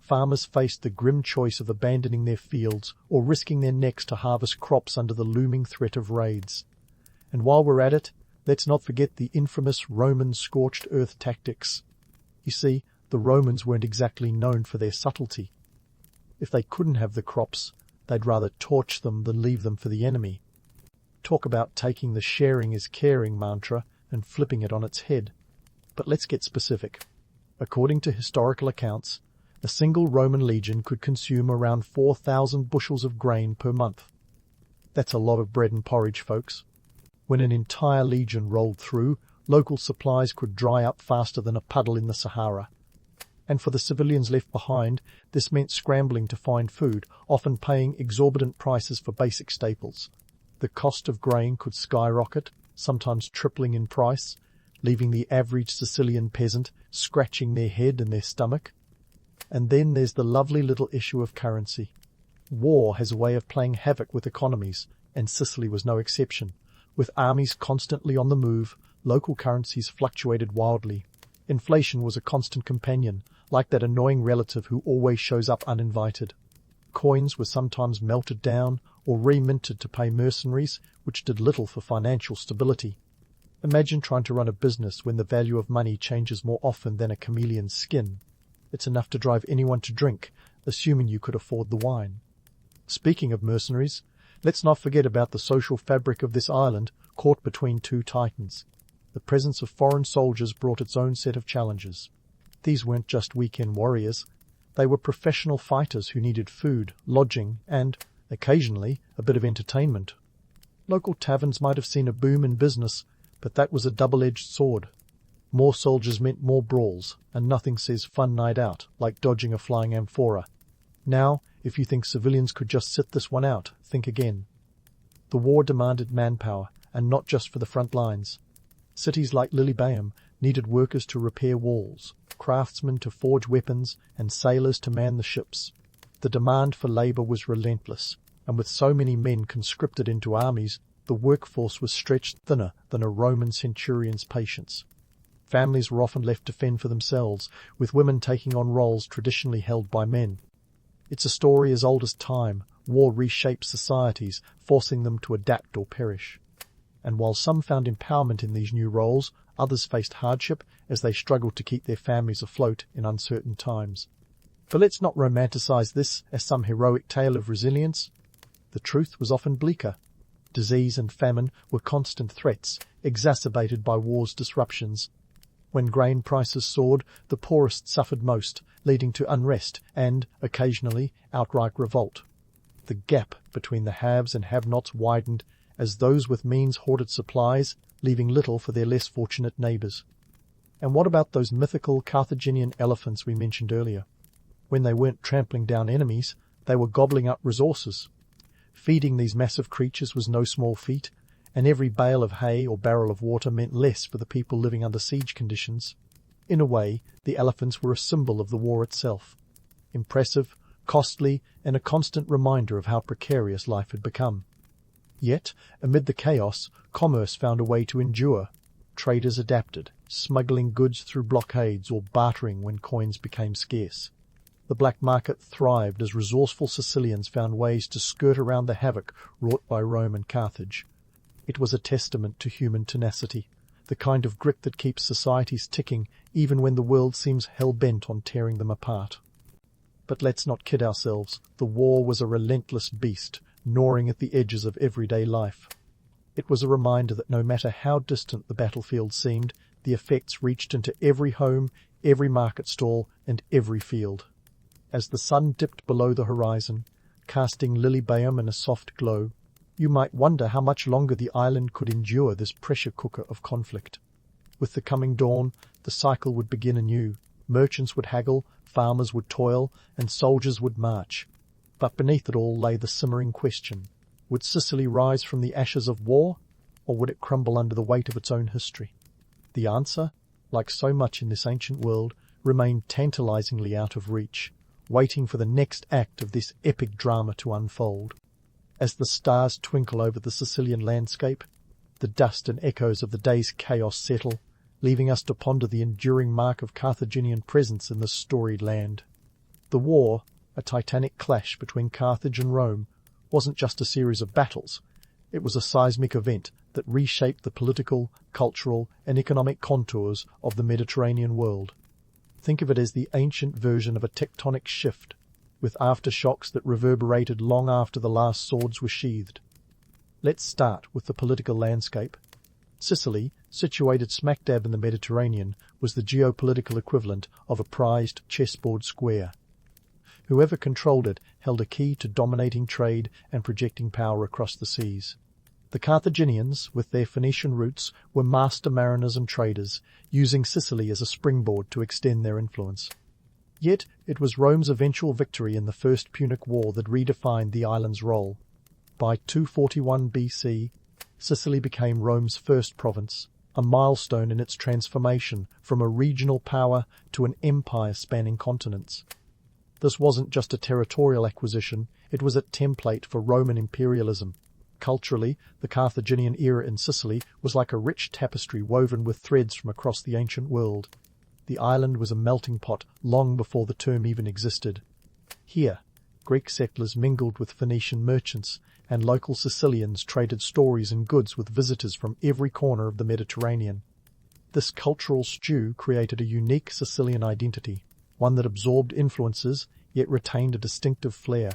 Farmers faced the grim choice of abandoning their fields or risking their necks to harvest crops under the looming threat of raids. And while we're at it, let's not forget the infamous Roman scorched earth tactics. You see, the Romans weren't exactly known for their subtlety. If they couldn't have the crops, they'd rather torch them than leave them for the enemy. Talk about taking the sharing is caring mantra and flipping it on its head. But let's get specific. According to historical accounts, a single Roman legion could consume around 4,000 bushels of grain per month. That's a lot of bread and porridge, folks. When an entire legion rolled through, local supplies could dry up faster than a puddle in the Sahara. And for the civilians left behind, this meant scrambling to find food, often paying exorbitant prices for basic staples. The cost of grain could skyrocket, sometimes tripling in price, leaving the average Sicilian peasant scratching their head and their stomach. And then there's the lovely little issue of currency. War has a way of playing havoc with economies, and Sicily was no exception. With armies constantly on the move, local currencies fluctuated wildly. Inflation was a constant companion, like that annoying relative who always shows up uninvited. Coins were sometimes melted down or reminted to pay mercenaries, which did little for financial stability. Imagine trying to run a business when the value of money changes more often than a chameleon's skin. It's enough to drive anyone to drink, assuming you could afford the wine. Speaking of mercenaries, let's not forget about the social fabric of this island, caught between two titans. The presence of foreign soldiers brought its own set of challenges. These weren't just weekend warriors. They were professional fighters who needed food, lodging, and, occasionally, a bit of entertainment. Local taverns might have seen a boom in business, but that was a double-edged sword. More soldiers meant more brawls, and nothing says fun night out like dodging a flying amphora. Now, if you think civilians could just sit this one out, think again. The war demanded manpower, and not just for the front lines. Cities like Lilybaeum needed workers to repair walls, craftsmen to forge weapons, and sailors to man the ships. The demand for labor was relentless, and with so many men conscripted into armies, the workforce was stretched thinner than a Roman centurion's patience. Families were often left to fend for themselves, with women taking on roles traditionally held by men. It's a story as old as time. War reshaped societies, forcing them to adapt or perish. And while some found empowerment in these new roles, others faced hardship as they struggled to keep their families afloat in uncertain times. But let's not romanticize this as some heroic tale of resilience. The truth was often bleaker. Disease and famine were constant threats, exacerbated by war's disruptions. When grain prices soared, the poorest suffered most, leading to unrest and, occasionally, outright revolt. The gap between the haves and have-nots widened as those with means hoarded supplies, leaving little for their less fortunate neighbours. And what about those mythical Carthaginian elephants we mentioned earlier? When they weren't trampling down enemies, they were gobbling up resources. Feeding these massive creatures was no small feat, and every bale of hay or barrel of water meant less for the people living under siege conditions. In a way, the elephants were a symbol of the war itself. Impressive, costly, and a constant reminder of how precarious life had become. Yet, amid the chaos, commerce found a way to endure. Traders adapted, smuggling goods through blockades or bartering when coins became scarce. The black market thrived as resourceful Sicilians found ways to skirt around the havoc wrought by Rome and Carthage. It was a testament to human tenacity, the kind of grit that keeps societies ticking even when the world seems hell-bent on tearing them apart. But let's not kid ourselves. The war was a relentless beast, gnawing at the edges of everyday life. It was a reminder that no matter how distant the battlefield seemed, the effects reached into every home, every market stall, and every field. As the sun dipped below the horizon, casting Lilybaeum in a soft glow, you might wonder how much longer the island could endure this pressure cooker of conflict. With the coming dawn, the cycle would begin anew. Merchants would haggle, farmers would toil, and soldiers would march. But beneath it all lay the simmering question. Would Sicily rise from the ashes of war, or would it crumble under the weight of its own history? The answer, like so much in this ancient world, remained tantalizingly out of reach, waiting for the next act of this epic drama to unfold. As the stars twinkle over the Sicilian landscape, the dust and echoes of the day's chaos settle, leaving us to ponder the enduring mark of Carthaginian presence in this storied land. The war, a titanic clash between Carthage and Rome, wasn't just a series of battles. It was a seismic event that reshaped the political, cultural, and economic contours of the Mediterranean world. Think of it as the ancient version of a tectonic shift, with aftershocks that reverberated long after the last swords were sheathed. Let's start with the political landscape. Sicily, situated smack dab in the Mediterranean, was the geopolitical equivalent of a prized chessboard square. Whoever controlled it held a key to dominating trade and projecting power across the seas. The Carthaginians, with their Phoenician roots, were master mariners and traders, using Sicily as a springboard to extend their influence. Yet it was Rome's eventual victory in the First Punic War that redefined the island's role. By 241 BC, Sicily became Rome's first province, a milestone in its transformation from a regional power to an empire spanning continents. This wasn't just a territorial acquisition, it was a template for Roman imperialism. Culturally, the Carthaginian era in Sicily was like a rich tapestry woven with threads from across the ancient world. The island was a melting pot long before the term even existed. Here, Greek settlers mingled with Phoenician merchants, and local Sicilians traded stories and goods with visitors from every corner of the Mediterranean. This cultural stew created a unique Sicilian identity, one that absorbed influences yet retained a distinctive flair.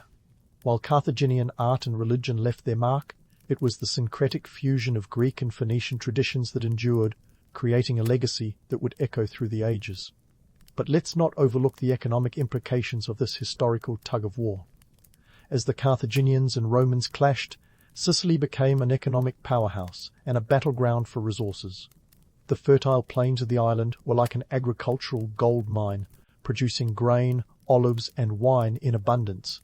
While Carthaginian art and religion left their mark, it was the syncretic fusion of Greek and Phoenician traditions that endured, creating a legacy that would echo through the ages. But let's not overlook the economic implications of this historical tug-of-war. As the Carthaginians and Romans clashed, Sicily became an economic powerhouse and a battleground for resources. The fertile plains of the island were like an agricultural gold mine, producing grain, olives, and wine in abundance.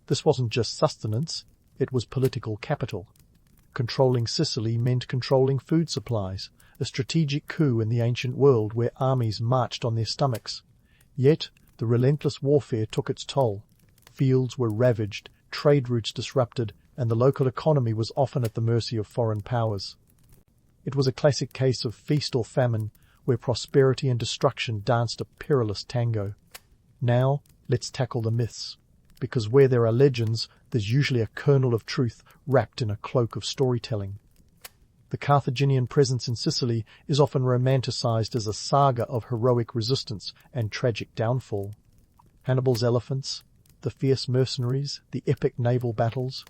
This wasn't just sustenance, it was political capital. Controlling Sicily meant controlling food supplies, a strategic coup in the ancient world where armies marched on their stomachs. Yet, the relentless warfare took its toll. Fields were ravaged, trade routes disrupted, and the local economy was often at the mercy of foreign powers. It was a classic case of feast or famine, where prosperity and destruction danced a perilous tango. Now, let's tackle the myths, because where there are legends, there's usually a kernel of truth wrapped in a cloak of storytelling. The Carthaginian presence in Sicily is often romanticized as a saga of heroic resistance and tragic downfall. Hannibal's elephants, the fierce mercenaries, the epic naval battles,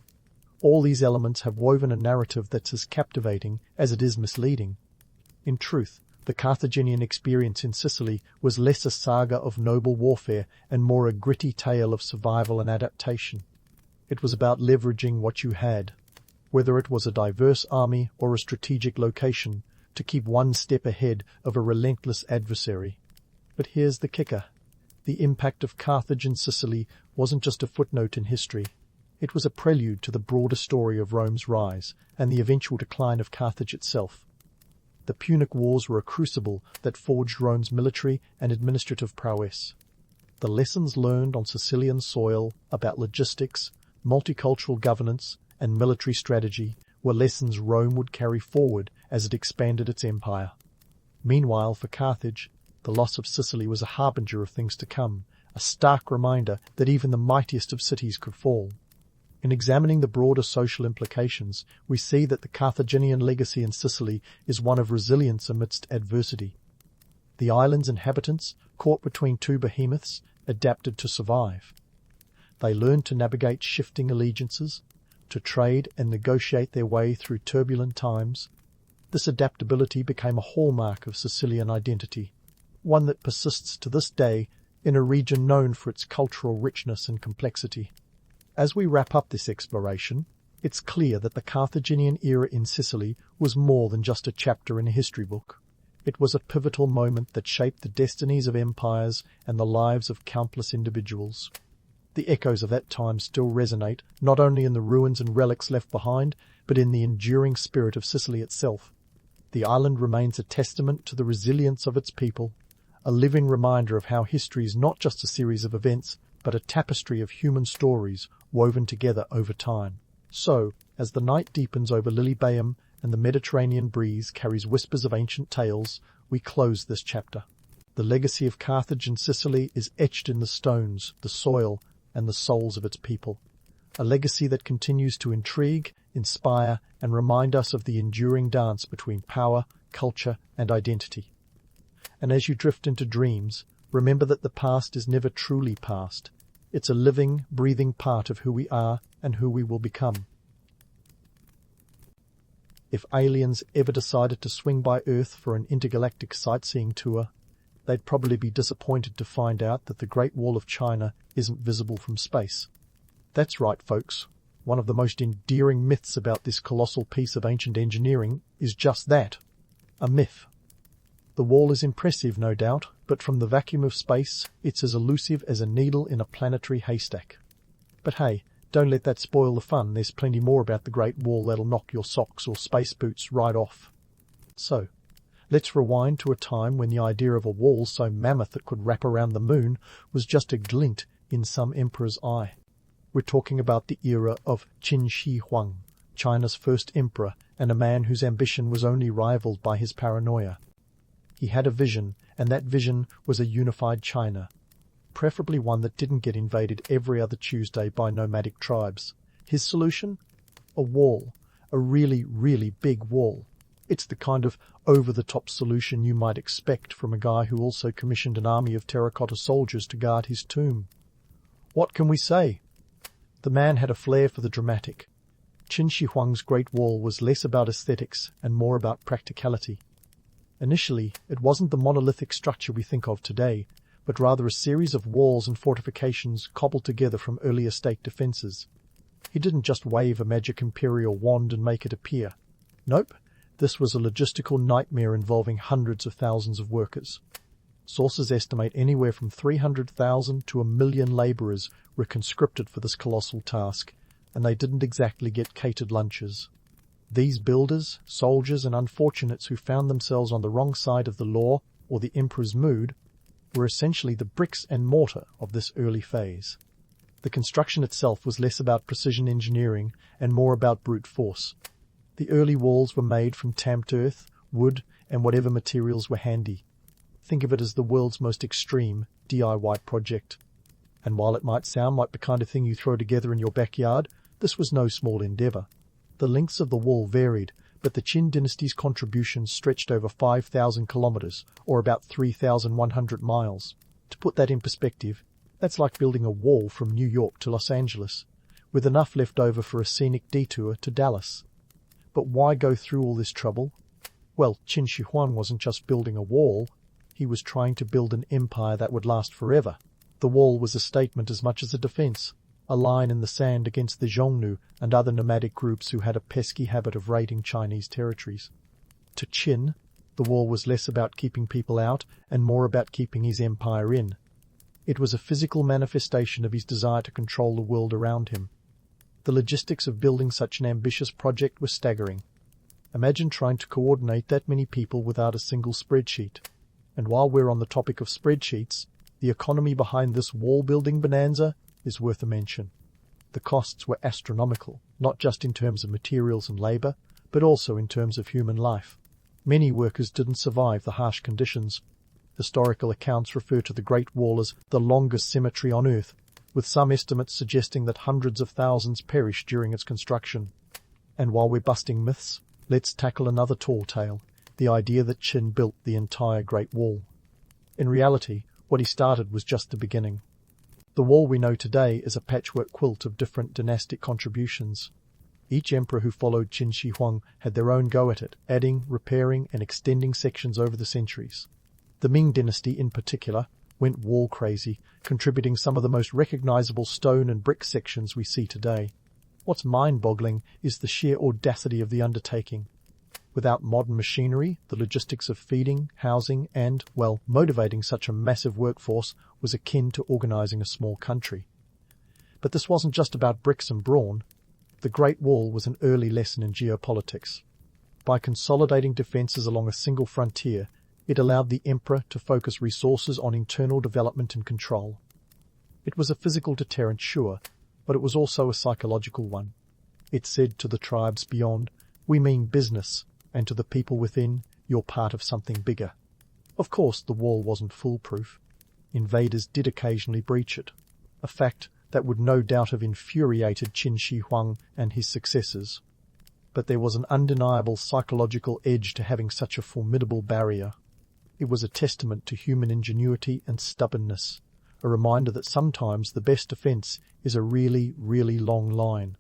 all these elements have woven a narrative that's as captivating as it is misleading. In truth, the Carthaginian experience in Sicily was less a saga of noble warfare and more a gritty tale of survival and adaptation. It was about leveraging what you had, whether it was a diverse army or a strategic location, to keep one step ahead of a relentless adversary. But here's the kicker. The impact of Carthage in Sicily wasn't just a footnote in history. It was a prelude to the broader story of Rome's rise and the eventual decline of Carthage itself. The Punic Wars were a crucible that forged Rome's military and administrative prowess. The lessons learned on Sicilian soil about logistics, multicultural governance, and military strategy were lessons Rome would carry forward as it expanded its empire. Meanwhile, for Carthage, the loss of Sicily was a harbinger of things to come, a stark reminder that even the mightiest of cities could fall. In examining the broader social implications, we see that the Carthaginian legacy in Sicily is one of resilience amidst adversity. The island's inhabitants, caught between two behemoths, adapted to survive. They learned to navigate shifting allegiances, to trade and negotiate their way through turbulent times. This adaptability became a hallmark of Sicilian identity, one that persists to this day in a region known for its cultural richness and complexity. As we wrap up this exploration, it's clear that the Carthaginian era in Sicily was more than just a chapter in a history book. It was a pivotal moment that shaped the destinies of empires and the lives of countless individuals. The echoes of that time still resonate, not only in the ruins and relics left behind, but in the enduring spirit of Sicily itself. The island remains a testament to the resilience of its people, a living reminder of how history is not just a series of events, but a tapestry of human stories woven together over time. So, as the night deepens over Lilybaeum and the Mediterranean breeze carries whispers of ancient tales, we close this chapter. The legacy of Carthage and Sicily is etched in the stones, the soil, and the souls of its people. A legacy that continues to intrigue, inspire, and remind us of the enduring dance between power, culture, and identity. And as you drift into dreams, remember that the past is never truly past. It's a living, breathing part of who we are and who we will become. If aliens ever decided to swing by Earth for an intergalactic sightseeing tour, they'd probably be disappointed to find out that the Great Wall of China isn't visible from space. That's right, folks. One of the most endearing myths about this colossal piece of ancient engineering is just that, a myth. The wall is impressive, no doubt, but from the vacuum of space, it's as elusive as a needle in a planetary haystack. But hey, don't let that spoil the fun. There's plenty more about the Great Wall that'll knock your socks or space boots right off. So, let's rewind to a time when the idea of a wall so mammoth it could wrap around the moon was just a glint in some emperor's eye. We're talking about the era of Qin Shi Huang, China's first emperor, and a man whose ambition was only rivaled by his paranoia. He had a vision, and that vision was a unified China, preferably one that didn't get invaded every other Tuesday by nomadic tribes. His solution? A wall. A really, really big wall. It's the kind of over-the-top solution you might expect from a guy who also commissioned an army of terracotta soldiers to guard his tomb. What can we say? The man had a flair for the dramatic. Qin Shi Huang's Great Wall was less about aesthetics and more about practicality. Initially, it wasn't the monolithic structure we think of today, but rather a series of walls and fortifications cobbled together from earlier state defenses. He didn't just wave a magic imperial wand and make it appear. Nope, this was a logistical nightmare involving hundreds of thousands of workers. Sources estimate anywhere from 300,000 to 1 million labourers were conscripted for this colossal task, and they didn't exactly get catered lunches. These builders, soldiers, and unfortunates who found themselves on the wrong side of the law or the emperor's mood were essentially the bricks and mortar of this early phase. The construction itself was less about precision engineering and more about brute force. The early walls were made from tamped earth, wood, and whatever materials were handy. Think of it as the world's most extreme DIY project. And while it might sound like the kind of thing you throw together in your backyard, this was no small endeavour. The lengths of the wall varied, but the Qin dynasty's contributions stretched over 5,000 kilometres, or about 3,100 miles. To put that in perspective, that's like building a wall from New York to Los Angeles, with enough left over for a scenic detour to Dallas. But why go through all this trouble? Well, Qin Shi Huang wasn't just building a wall, he was trying to build an empire that would last forever. The wall was a statement as much as a defence, a line in the sand against the Xiongnu and other nomadic groups who had a pesky habit of raiding Chinese territories. To Qin, the wall was less about keeping people out and more about keeping his empire in. It was a physical manifestation of his desire to control the world around him. The logistics of building such an ambitious project were staggering. Imagine trying to coordinate that many people without a single spreadsheet. And while we're on the topic of spreadsheets, the economy behind this wall-building bonanza is worth a mention. The costs were astronomical, not just in terms of materials and labour, but also in terms of human life. Many workers didn't survive the harsh conditions. Historical accounts refer to the Great Wall as the longest cemetery on Earth, with some estimates suggesting that hundreds of thousands perished during its construction. And while we're busting myths, let's tackle another tall tale, the idea that Qin built the entire Great Wall. In reality, what he started was just the beginning. The wall we know today is a patchwork quilt of different dynastic contributions. Each emperor who followed Qin Shi Huang had their own go at it, adding, repairing, and extending sections over the centuries. The Ming dynasty, in particular, went wall crazy, contributing some of the most recognizable stone and brick sections we see today. What's mind-boggling is the sheer audacity of the undertaking. Without modern machinery, the logistics of feeding, housing, and, well, motivating such a massive workforce was akin to organizing a small country. But this wasn't just about bricks and brawn. The Great Wall was an early lesson in geopolitics. By consolidating defenses along a single frontier, it allowed the emperor to focus resources on internal development and control. It was a physical deterrent, sure, but it was also a psychological one. It said to the tribes beyond, "We mean business," and to the people within, "You're part of something bigger." Of course, the wall wasn't foolproof. Invaders did occasionally breach it, a fact that would no doubt have infuriated Qin Shi Huang and his successors. But there was an undeniable psychological edge to having such a formidable barrier. It was a testament to human ingenuity and stubbornness, a reminder that sometimes the best defense is a really, really long line.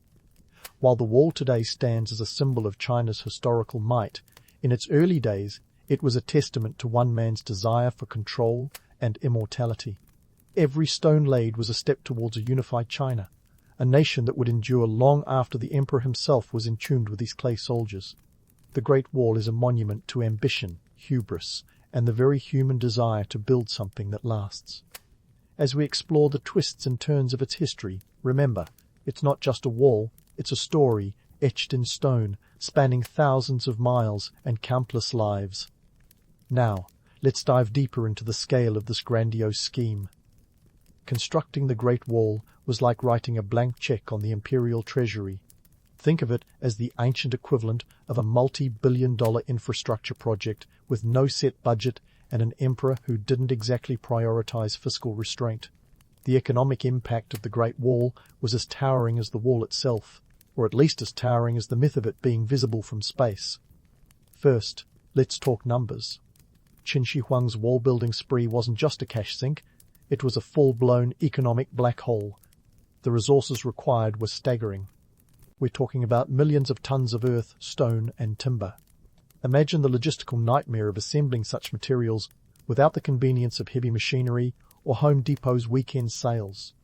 While the wall today stands as a symbol of China's historical might, in its early days it was a testament to one man's desire for control and immortality. Every stone laid was a step towards a unified China, a nation that would endure long after the emperor himself was entombed with his clay soldiers. The Great Wall is a monument to ambition, hubris, and the very human desire to build something that lasts. As we explore the twists and turns of its history, remember, it's not just a wall, it's a story, etched in stone, spanning thousands of miles and countless lives. Now, let's dive deeper into the scale of this grandiose scheme. Constructing the Great Wall was like writing a blank check on the imperial treasury. Think of it as the ancient equivalent of a multi-billion-dollar infrastructure project with no set budget and an emperor who didn't exactly prioritize fiscal restraint. The economic impact of the Great Wall was as towering as the wall itself, or at least as towering as the myth of it being visible from space. First, let's talk numbers. Qin Shi Huang's wall-building spree wasn't just a cash sink, it was a full-blown economic black hole. The resources required were staggering. We're talking about millions of tons of earth, stone, and timber. Imagine the logistical nightmare of assembling such materials without the convenience of heavy machinery or Home Depot's weekend sales.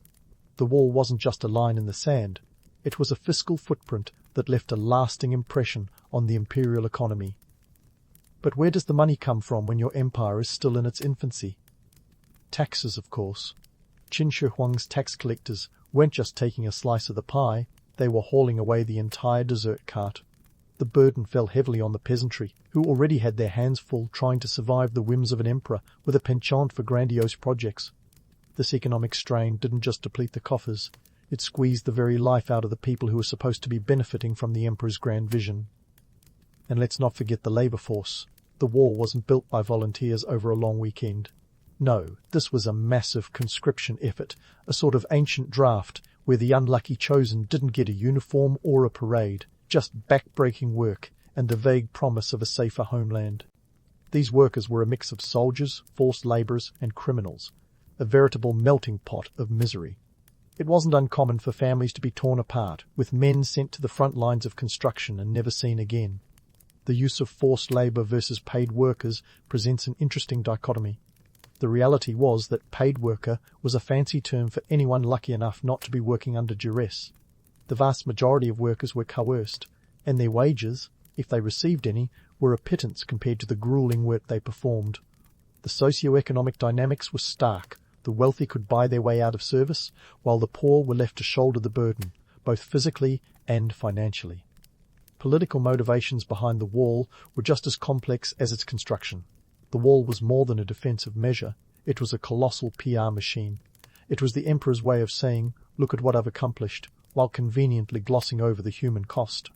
The wall wasn't just a line in the sand. It was a fiscal footprint that left a lasting impression on the imperial economy. But where does the money come from when your empire is still in its infancy? Taxes, of course. Qin Shi Huang's tax collectors weren't just taking a slice of the pie, they were hauling away the entire dessert cart. The burden fell heavily on the peasantry, who already had their hands full trying to survive the whims of an emperor with a penchant for grandiose projects. This economic strain didn't just deplete the coffers, it squeezed the very life out of the people who were supposed to be benefiting from the emperor's grand vision. And let's not forget the labor force. The wall wasn't built by volunteers over a long weekend. No, this was a massive conscription effort, a sort of ancient draft where the unlucky chosen didn't get a uniform or a parade, just back-breaking work and the vague promise of a safer homeland. These workers were a mix of soldiers, forced labourers, and criminals, a veritable melting pot of misery. It wasn't uncommon for families to be torn apart, with men sent to the front lines of construction and never seen again. The use of forced labour versus paid workers presents an interesting dichotomy. The reality was that paid worker was a fancy term for anyone lucky enough not to be working under duress. The vast majority of workers were coerced, and their wages, if they received any, were a pittance compared to the grueling work they performed. The socio-economic dynamics were stark. The wealthy could buy their way out of service, while the poor were left to shoulder the burden, both physically and financially. Political motivations behind the wall were just as complex as its construction. The wall was more than a defensive measure. It was a colossal PR machine. It was the emperor's way of saying, "Look at what I've accomplished," while conveniently glossing over the human cost.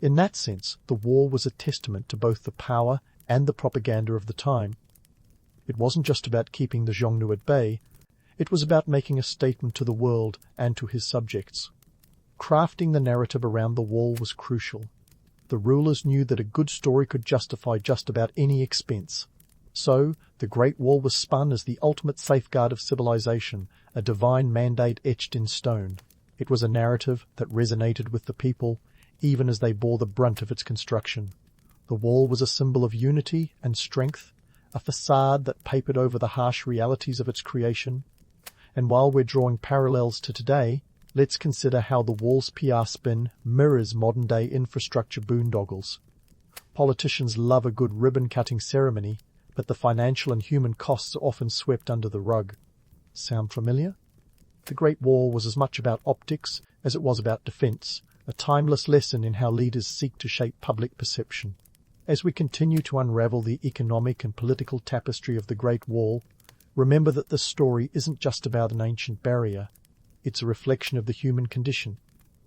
In that sense, the wall was a testament to both the power and the propaganda of the time. It wasn't just about keeping the Xiongnu at bay. It was about making a statement to the world and to his subjects. Crafting the narrative around the wall was crucial. The rulers knew that a good story could justify just about any expense. So, the Great Wall was spun as the ultimate safeguard of civilization, a divine mandate etched in stone. It was a narrative that resonated with the people, even as they bore the brunt of its construction. The wall was a symbol of unity and strength, a facade that papered over the harsh realities of its creation. And while we're drawing parallels to today, let's consider how the wall's PR spin mirrors modern-day infrastructure boondoggles. Politicians love a good ribbon-cutting ceremony, but the financial and human costs are often swept under the rug. Sound familiar? The Great Wall was as much about optics as it was about defense, a timeless lesson in how leaders seek to shape public perception. As we continue to unravel the economic and political tapestry of the Great Wall, remember that this story isn't just about an ancient barrier. It's a reflection of the human condition,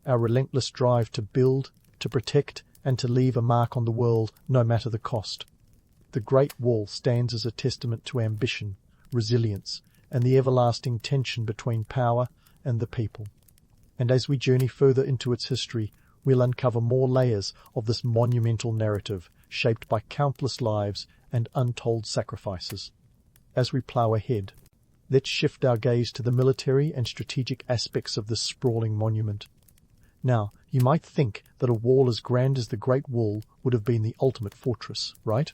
our relentless drive to build, to protect, and to leave a mark on the world, no matter the cost. The Great Wall stands as a testament to ambition, resilience, and the everlasting tension between power and the people. And as we journey further into its history, we'll uncover more layers of this monumental narrative, shaped by countless lives and untold sacrifices. As we plough ahead, let's shift our gaze to the military and strategic aspects of this sprawling monument. Now, you might think that a wall as grand as the Great Wall would have been the ultimate fortress, right?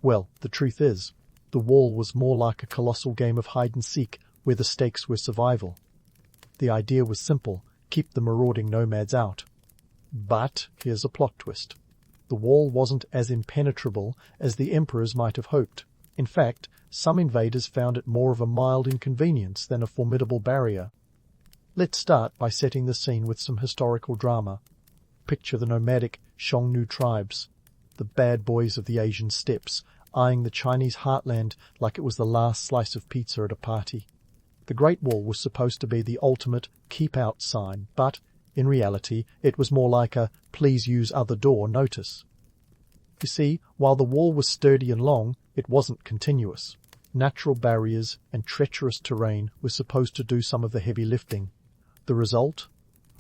Well, the truth is, the wall was more like a colossal game of hide-and-seek where the stakes were survival. The idea was simple: keep the marauding nomads out. But here's a plot twist. The wall wasn't as impenetrable as the emperors might have hoped. In fact, some invaders found it more of a mild inconvenience than a formidable barrier. Let's start by setting the scene with some historical drama. Picture the nomadic Xiongnu tribes, the bad boys of the Asian steppes, eyeing the Chinese heartland like it was the last slice of pizza at a party. The Great Wall was supposed to be the ultimate keep-out sign, but in reality it was more like a please use other door notice. You see, while the wall was sturdy and long, it wasn't continuous. Natural barriers and treacherous terrain were supposed to do some of the heavy lifting. The result?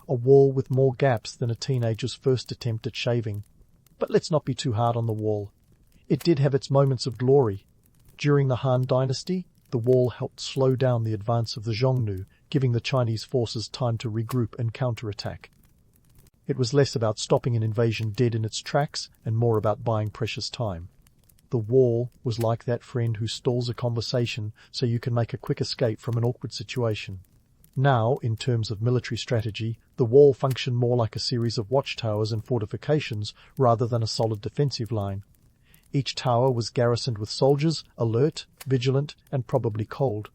A wall with more gaps than a teenager's first attempt at shaving. But let's not be too hard on the wall. It did have its moments of glory. During the Han Dynasty, the wall helped slow down the advance of the Xiongnu, giving the Chinese forces time to regroup and counterattack. It was less about stopping an invasion dead in its tracks and more about buying precious time. The wall was like that friend who stalls a conversation so you can make a quick escape from an awkward situation. Now, in terms of military strategy, the wall functioned more like a series of watchtowers and fortifications rather than a solid defensive line. Each tower was garrisoned with soldiers, alert, vigilant, and probably cold.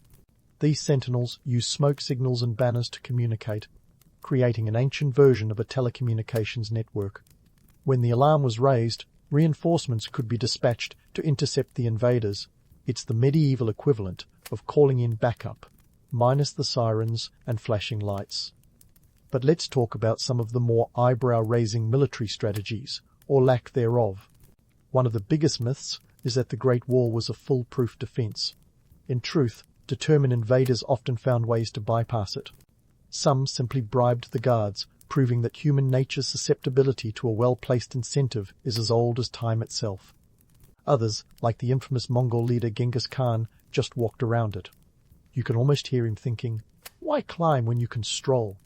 These sentinels used smoke signals and banners to communicate, creating an ancient version of a telecommunications network. When the alarm was raised, reinforcements could be dispatched to intercept the invaders. It's the medieval equivalent of calling in backup, minus the sirens and flashing lights. But let's talk about some of the more eyebrow-raising military strategies, or lack thereof. One of the biggest myths is that the Great Wall was a foolproof defense. In truth, determined invaders often found ways to bypass it. Some simply bribed the guards, proving that human nature's susceptibility to a well-placed incentive is as old as time itself. Others, like the infamous Mongol leader Genghis Khan, just walked around it. You can almost hear him thinking, "Why climb when you can stroll?"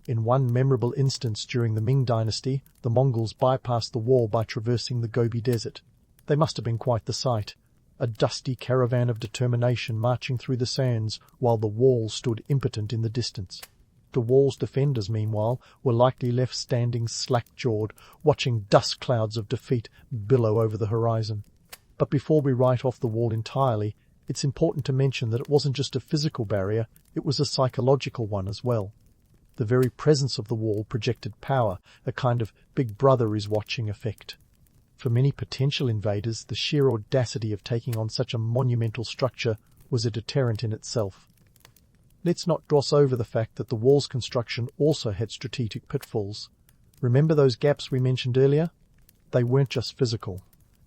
In one memorable instance during the Ming Dynasty, the Mongols bypassed the wall by traversing the Gobi Desert. They must have been quite the sight. A dusty caravan of determination marching through the sands while the wall stood impotent in the distance. The wall's defenders, meanwhile, were likely left standing slack-jawed, watching dust clouds of defeat billow over the horizon. But before we write off the wall entirely, it's important to mention that it wasn't just a physical barrier, it was a psychological one as well. The very presence of the wall projected power, a kind of Big Brother is watching effect. For many potential invaders, the sheer audacity of taking on such a monumental structure was a deterrent in itself. Let's not gloss over the fact that the wall's construction also had strategic pitfalls. Remember those gaps we mentioned earlier? They weren't just physical.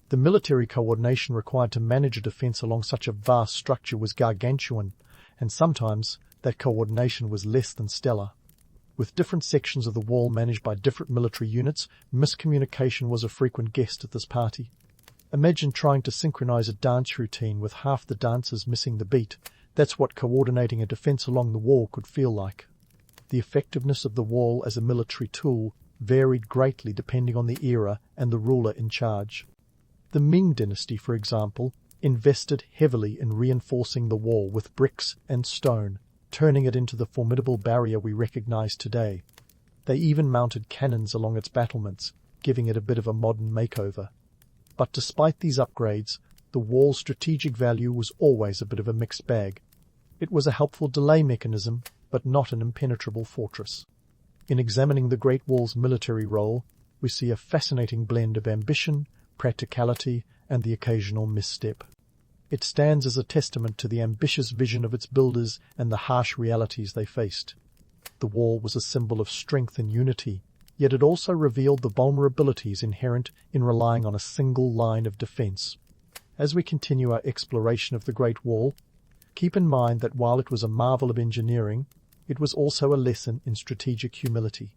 The military coordination required to manage a defense along such a vast structure was gargantuan, and sometimes that coordination was less than stellar. With different sections of the wall managed by different military units, miscommunication was a frequent guest at this party. Imagine trying to synchronize a dance routine with half the dancers missing the beat. That's what coordinating a defense along the wall could feel like. The effectiveness of the wall as a military tool varied greatly depending on the era and the ruler in charge. The Ming dynasty, for example, invested heavily in reinforcing the wall with bricks and stone, turning it into the formidable barrier we recognize today. They even mounted cannons along its battlements, giving it a bit of a modern makeover. But despite these upgrades, the wall's strategic value was always a bit of a mixed bag. It was a helpful delay mechanism, but not an impenetrable fortress. In examining the Great Wall's military role, we see a fascinating blend of ambition, practicality, and the occasional misstep. It stands as a testament to the ambitious vision of its builders and the harsh realities they faced. The wall was a symbol of strength and unity, yet it also revealed the vulnerabilities inherent in relying on a single line of defense. As we continue our exploration of the Great Wall, keep in mind that while it was a marvel of engineering, it was also a lesson in strategic humility.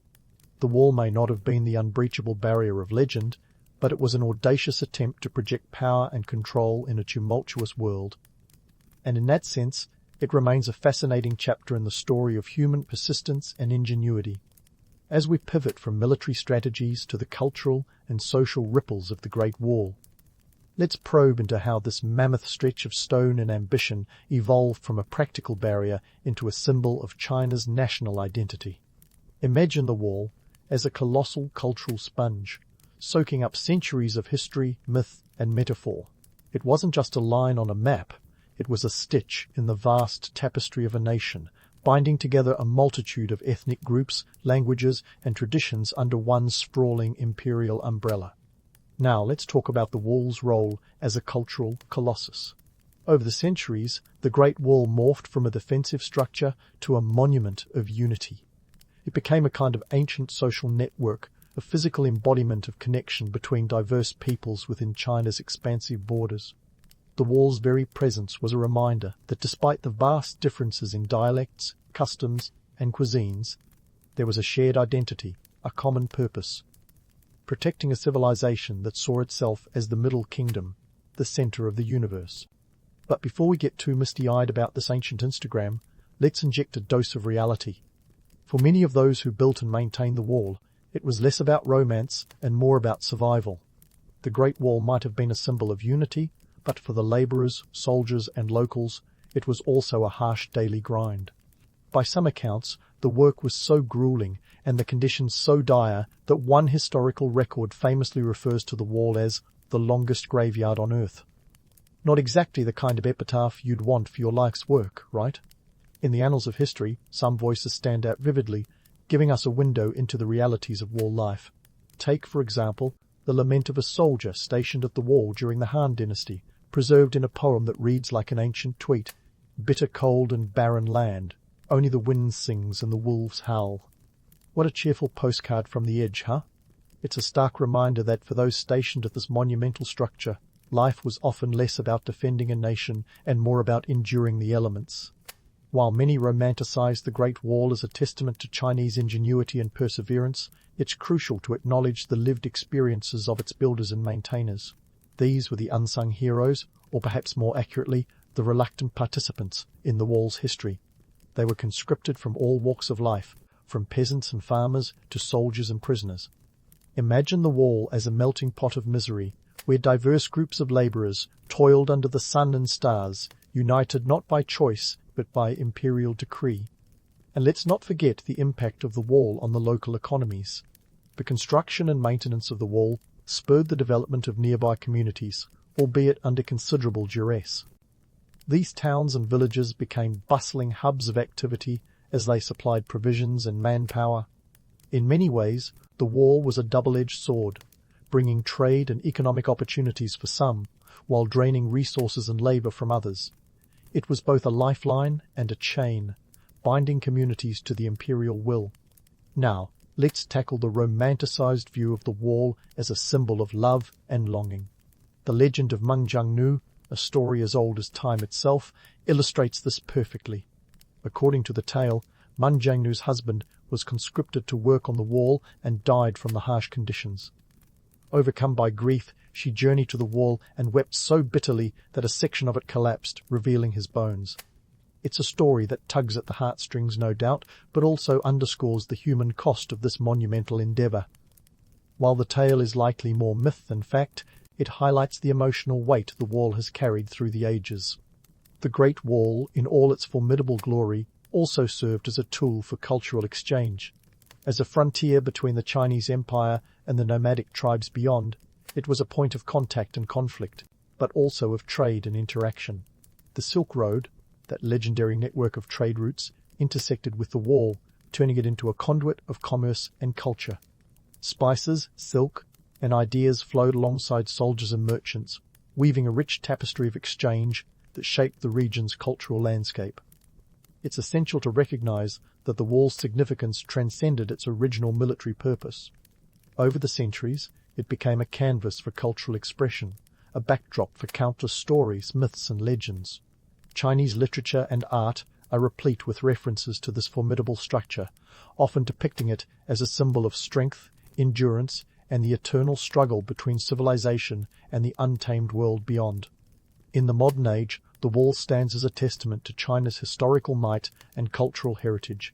The wall may not have been the unbreachable barrier of legend, but it was an audacious attempt to project power and control in a tumultuous world. And in that sense, it remains a fascinating chapter in the story of human persistence and ingenuity. As we pivot from military strategies to the cultural and social ripples of the Great Wall, let's probe into how this mammoth stretch of stone and ambition evolved from a practical barrier into a symbol of China's national identity. Imagine the wall as a colossal cultural sponge, soaking up centuries of history, myth, and metaphor. It wasn't just a line on a map, it was a stitch in the vast tapestry of a nation, binding together a multitude of ethnic groups, languages, and traditions under one sprawling imperial umbrella. Now let's talk about the wall's role as a cultural colossus. Over the centuries, the Great Wall morphed from a defensive structure to a monument of unity. It became a kind of ancient social network, a physical embodiment of connection between diverse peoples within China's expansive borders. The wall's very presence was a reminder that despite the vast differences in dialects, customs, and cuisines, there was a shared identity, a common purpose, protecting a civilization that saw itself as the Middle Kingdom, the center of the universe. But before we get too misty-eyed about this ancient Instagram, let's inject a dose of reality. For many of those who built and maintained the wall, it was less about romance and more about survival. The Great Wall might have been a symbol of unity, but for the labourers, soldiers, and locals, it was also a harsh daily grind. By some accounts, the work was so grueling and the conditions so dire that one historical record famously refers to the wall as the longest graveyard on earth. Not exactly the kind of epitaph you'd want for your life's work, right? In the annals of history, some voices stand out vividly, giving us a window into the realities of wall life. Take, for example, the lament of a soldier stationed at the wall during the Han Dynasty, preserved in a poem that reads like an ancient tweet: "Bitter cold and barren land, only the wind sings and the wolves howl." What a cheerful postcard from the edge, huh? It's a stark reminder that for those stationed at this monumental structure, life was often less about defending a nation and more about enduring the elements. While many romanticize the Great Wall as a testament to Chinese ingenuity and perseverance, it's crucial to acknowledge the lived experiences of its builders and maintainers. These were the unsung heroes, or perhaps more accurately, the reluctant participants in the wall's history. They were conscripted from all walks of life, from peasants and farmers to soldiers and prisoners. Imagine the wall as a melting pot of misery, where diverse groups of labourers toiled under the sun and stars, united not by choice but by imperial decree. And let's not forget the impact of the wall on the local economies. The construction and maintenance of the wall spurred the development of nearby communities, albeit under considerable duress. These towns and villages became bustling hubs of activity as they supplied provisions and manpower. In many ways, the wall was a double-edged sword, bringing trade and economic opportunities for some, while draining resources and labour from others. It was both a lifeline and a chain, binding communities to the imperial will. Now, let's tackle the romanticized view of the wall as a symbol of love and longing. The legend of Meng Jiangnu, a story as old as time itself, illustrates this perfectly. According to the tale, Meng Jiangnu's husband was conscripted to work on the wall and died from the harsh conditions. Overcome by grief, she journeyed to the wall and wept so bitterly that a section of it collapsed, revealing his bones. It's a story that tugs at the heartstrings, no doubt, but also underscores the human cost of this monumental endeavour. While the tale is likely more myth than fact, it highlights the emotional weight the wall has carried through the ages. The Great Wall, in all its formidable glory, also served as a tool for cultural exchange. As a frontier between the Chinese Empire and the nomadic tribes beyond, it was a point of contact and conflict, but also of trade and interaction. The Silk Road, that legendary network of trade routes, intersected with the wall, turning it into a conduit of commerce and culture. Spices, silk, and ideas flowed alongside soldiers and merchants, weaving a rich tapestry of exchange that shaped the region's cultural landscape. It's essential to recognize that the wall's significance transcended its original military purpose. Over the centuries, it became a canvas for cultural expression, a backdrop for countless stories, myths, and legends. Chinese literature and art are replete with references to this formidable structure, often depicting it as a symbol of strength, endurance, and the eternal struggle between civilization and the untamed world beyond. In the modern age, the wall stands as a testament to China's historical might and cultural heritage.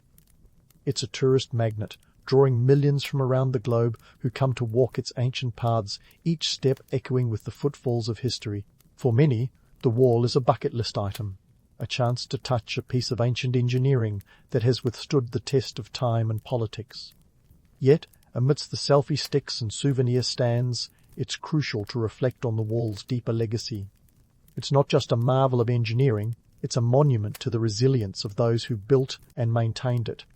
It's a tourist magnet, drawing millions from around the globe who come to walk its ancient paths, each step echoing with the footfalls of history. For many, the wall is a bucket list item, a chance to touch a piece of ancient engineering that has withstood the test of time and politics. Yet, amidst the selfie sticks and souvenir stands, it's crucial to reflect on the wall's deeper legacy. It's not just a marvel of engineering, it's a monument to the resilience of those who built and maintained it,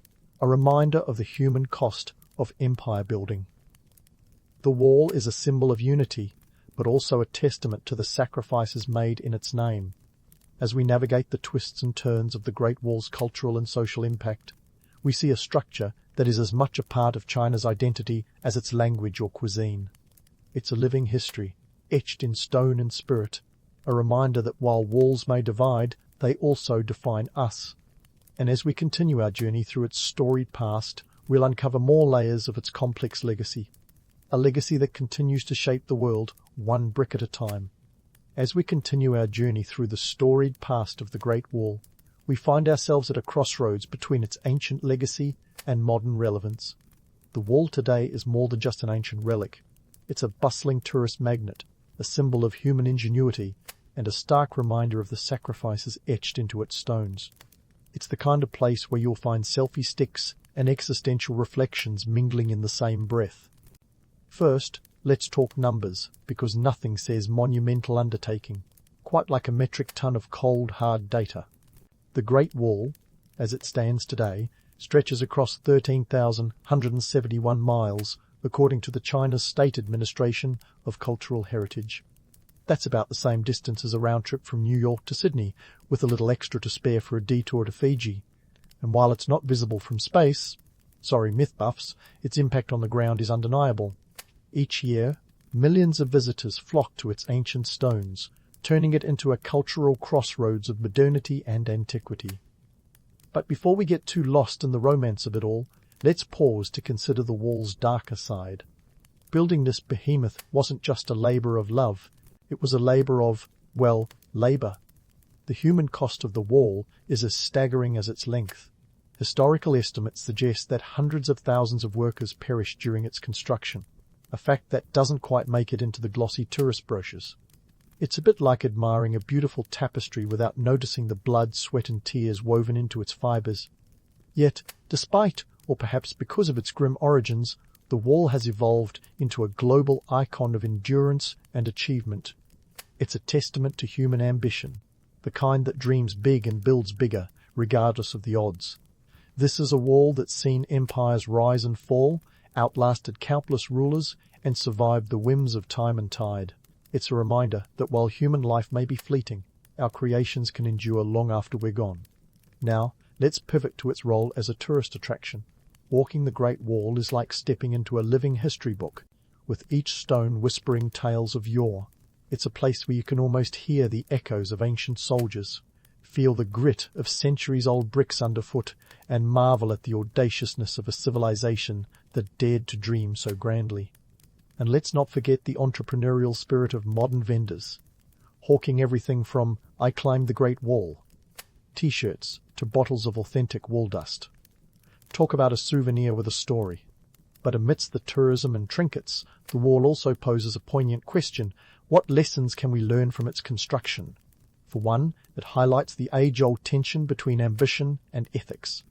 a reminder of the human cost of empire building. The wall is a symbol of unity, but also a testament to the sacrifices made in its name. As we navigate the twists and turns of the Great Wall's cultural and social impact, we see a structure that is as much a part of China's identity as its language or cuisine. It's a living history, etched in stone and spirit, a reminder that while walls may divide, they also define us. And as we continue our journey through its storied past, we'll uncover more layers of its complex legacy, a legacy that continues to shape the world one brick at a time. As we continue our journey through the storied past of the Great Wall, we find ourselves at a crossroads between its ancient legacy and modern relevance. The wall today is more than just an ancient relic. It's a bustling tourist magnet, a symbol of human ingenuity, and a stark reminder of the sacrifices etched into its stones. It's the kind of place where you'll find selfie sticks and existential reflections mingling in the same breath. First, let's talk numbers, because nothing says monumental undertaking, quite like a metric ton of cold, hard data. The Great Wall, as it stands today, stretches across 13,171 miles, according to the China's State Administration of Cultural Heritage. That's about the same distance as a round trip from New York to Sydney, with a little extra to spare for a detour to Fiji. And while it's not visible from space, sorry myth buffs, its impact on the ground is undeniable. Each year, millions of visitors flock to its ancient stones, turning it into a cultural crossroads of modernity and antiquity. But before we get too lost in the romance of it all, let's pause to consider the wall's darker side. Building this behemoth wasn't just a labour of love. It was a labour of, well, labour. The human cost of the wall is as staggering as its length. Historical estimates suggest that hundreds of thousands of workers perished during its construction, a fact that doesn't quite make it into the glossy tourist brochures. It's a bit like admiring a beautiful tapestry without noticing the blood, sweat and tears woven into its fibres. Yet, despite, or perhaps because of its grim origins, the wall has evolved into a global icon of endurance and achievement. It's a testament to human ambition, the kind that dreams big and builds bigger, regardless of the odds. This is a wall that's seen empires rise and fall, outlasted countless rulers, and survived the whims of time and tide. It's a reminder that while human life may be fleeting, our creations can endure long after we're gone. Now, let's pivot to its role as a tourist attraction. Walking the Great Wall is like stepping into a living history book, with each stone whispering tales of yore. It's a place where you can almost hear the echoes of ancient soldiers, feel the grit of centuries-old bricks underfoot, and marvel at the audaciousness of a civilization that dared to dream so grandly. And let's not forget the entrepreneurial spirit of modern vendors, hawking everything from "I climbed the Great Wall" T-shirts to bottles of authentic wall dust. Talk about a souvenir with a story. But amidst the tourism and trinkets, the wall also poses a poignant question: what lessons can we learn from its construction? For one, it highlights the age-old tension between ambition and ethics.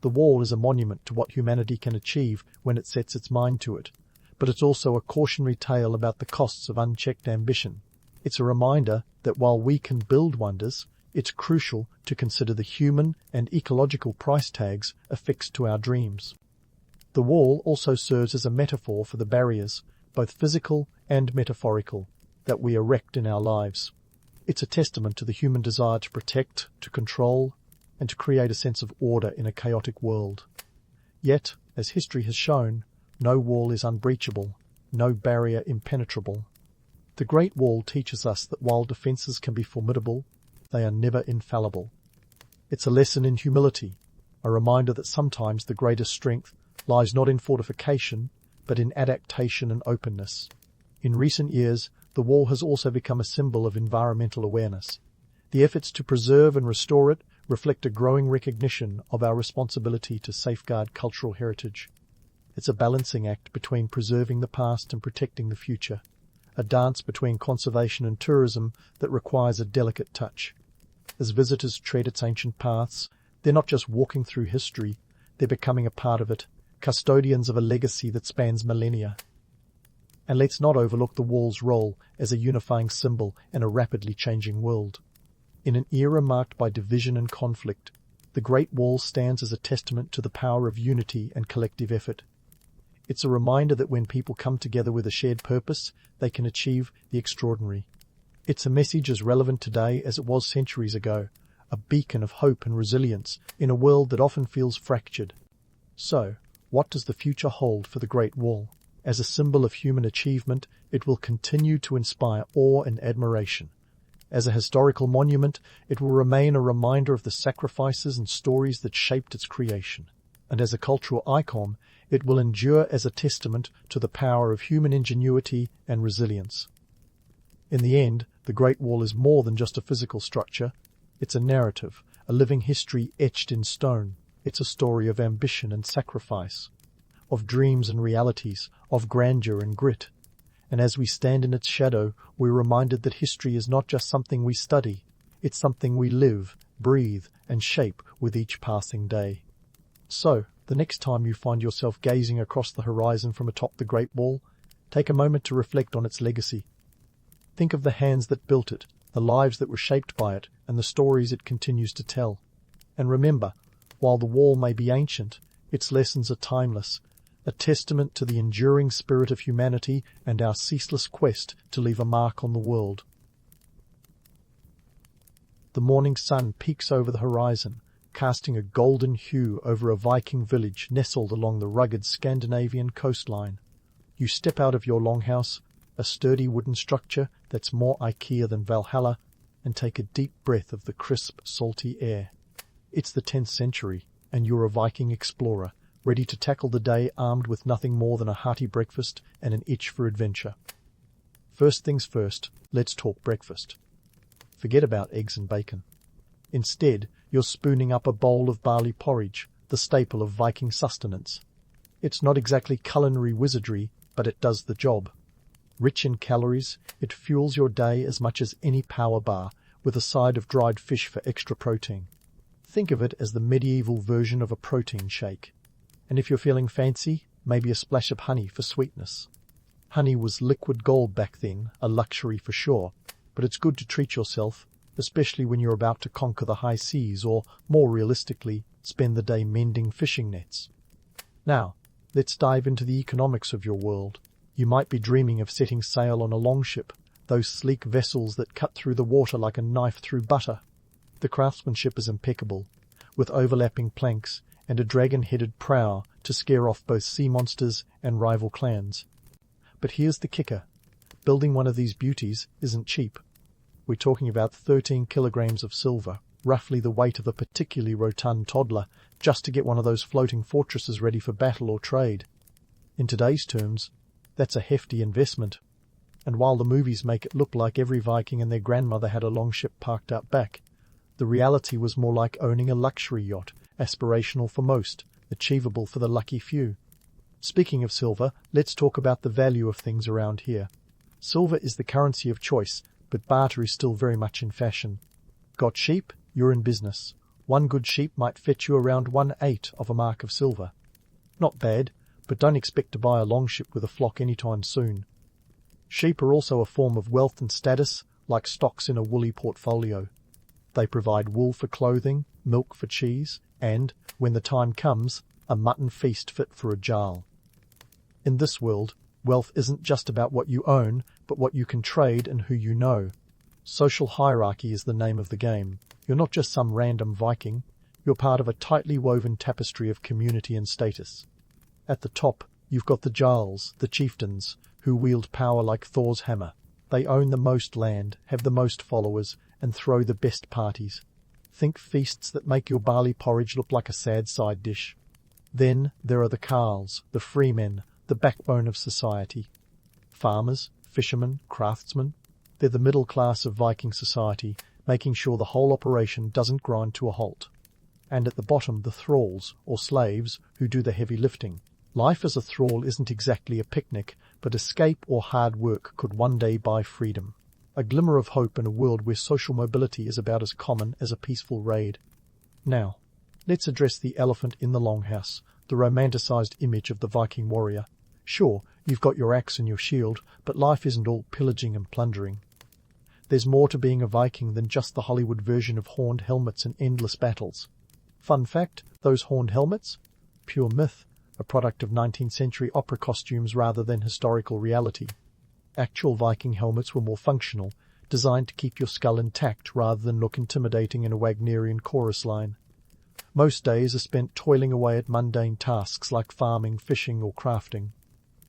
The wall is a monument to what humanity can achieve when it sets its mind to it, but it's also a cautionary tale about the costs of unchecked ambition. It's a reminder that while we can build wonders, it's crucial to consider the human and ecological price tags affixed to our dreams. The wall also serves as a metaphor for the barriers, both physical and metaphorical, that we erect in our lives. It's a testament to the human desire to protect, to control, and to create a sense of order in a chaotic world. Yet, as history has shown, no wall is unbreachable, no barrier impenetrable. The Great Wall teaches us that while defences can be formidable, they are never infallible. It's a lesson in humility, a reminder that sometimes the greatest strength lies not in fortification, but in adaptation and openness. In recent years, the wall has also become a symbol of environmental awareness. The efforts to preserve and restore it reflect a growing recognition of our responsibility to safeguard cultural heritage. It's a balancing act between preserving the past and protecting the future, a dance between conservation and tourism that requires a delicate touch. As visitors tread its ancient paths, they're not just walking through history, they're becoming a part of it, custodians of a legacy that spans millennia. And let's not overlook the wall's role as a unifying symbol in a rapidly changing world. In an era marked by division and conflict, the Great Wall stands as a testament to the power of unity and collective effort. It's a reminder that when people come together with a shared purpose, they can achieve the extraordinary. It's a message as relevant today as it was centuries ago, a beacon of hope and resilience in a world that often feels fractured. So, what does the future hold for the Great Wall? As a symbol of human achievement, it will continue to inspire awe and admiration. As a historical monument, it will remain a reminder of the sacrifices and stories that shaped its creation. And as a cultural icon, it will endure as a testament to the power of human ingenuity and resilience. In the end, the Great Wall is more than just a physical structure. It's a narrative, a living history etched in stone. It's a story of ambition and sacrifice, of dreams and realities, of grandeur and grit. And as we stand in its shadow, we're reminded that history is not just something we study, it's something we live, breathe, and shape with each passing day. So, the next time you find yourself gazing across the horizon from atop the Great Wall, take a moment to reflect on its legacy. Think of the hands that built it, the lives that were shaped by it, and the stories it continues to tell. And remember, while the wall may be ancient, its lessons are timeless, a testament to the enduring spirit of humanity and our ceaseless quest to leave a mark on the world. The morning sun peeks over the horizon, casting a golden hue over a Viking village nestled along the rugged Scandinavian coastline. You step out of your longhouse, a sturdy wooden structure that's more IKEA than Valhalla, and take a deep breath of the crisp, salty air. It's the 10th century, and you're a Viking explorer, ready to tackle the day armed with nothing more than a hearty breakfast and an itch for adventure. First things first, let's talk breakfast. Forget about eggs and bacon. Instead, you're spooning up a bowl of barley porridge, the staple of Viking sustenance. It's not exactly culinary wizardry, but it does the job. Rich in calories, it fuels your day as much as any power bar, with a side of dried fish for extra protein. Think of it as the medieval version of a protein shake. And if you're feeling fancy, maybe a splash of honey for sweetness. Honey was liquid gold back then, a luxury for sure, but it's good to treat yourself, especially when you're about to conquer the high seas or, more realistically, spend the day mending fishing nets. Now, let's dive into the economics of your world. You might be dreaming of setting sail on a longship, those sleek vessels that cut through the water like a knife through butter. The craftsmanship is impeccable, with overlapping planks and a dragon-headed prow to scare off both sea monsters and rival clans. But here's the kicker. Building one of these beauties isn't cheap. We're talking about 13 kilograms of silver, roughly the weight of a particularly rotund toddler, just to get one of those floating fortresses ready for battle or trade. In today's terms, that's a hefty investment. And while the movies make it look like every Viking and their grandmother had a longship parked out back, the reality was more like owning a luxury yacht, aspirational for most, achievable for the lucky few. Speaking of silver, let's talk about the value of things around here. Silver is the currency of choice, but barter is still very much in fashion. Got sheep? You're in business. One good sheep might fetch you around 1/8 of a mark of silver. Not bad, but don't expect to buy a longship with a flock anytime soon. Sheep are also a form of wealth and status, like stocks in a woolly portfolio. They provide wool for clothing, milk for cheese, and, when the time comes, a mutton feast fit for a jarl. In this world, wealth isn't just about what you own, but what you can trade and who you know. Social hierarchy is the name of the game. You're not just some random Viking. You're part of a tightly woven tapestry of community and status. At the top, you've got the Jarls, the chieftains, who wield power like Thor's hammer. They own the most land, have the most followers, and throw the best parties. Think feasts that make your barley porridge look like a sad side dish. Then there are the carls, the freemen, the backbone of society. Farmers, fishermen, craftsmen. They're the middle class of Viking society, making sure the whole operation doesn't grind to a halt. And at the bottom, the thralls, or slaves, who do the heavy lifting. Life as a thrall isn't exactly a picnic, but escape or hard work could one day buy freedom. A glimmer of hope in a world where social mobility is about as common as a peaceful raid. Now, let's address the elephant in the longhouse, the romanticized image of the Viking warrior. Sure, you've got your axe and your shield, but life isn't all pillaging and plundering. There's more to being a Viking than just the Hollywood version of horned helmets and endless battles. Fun fact, those horned helmets? Pure myth, a product of 19th century opera costumes rather than historical reality. Actual Viking helmets were more functional, designed to keep your skull intact rather than look intimidating in a Wagnerian chorus line. Most days are spent toiling away at mundane tasks like farming, fishing, or crafting.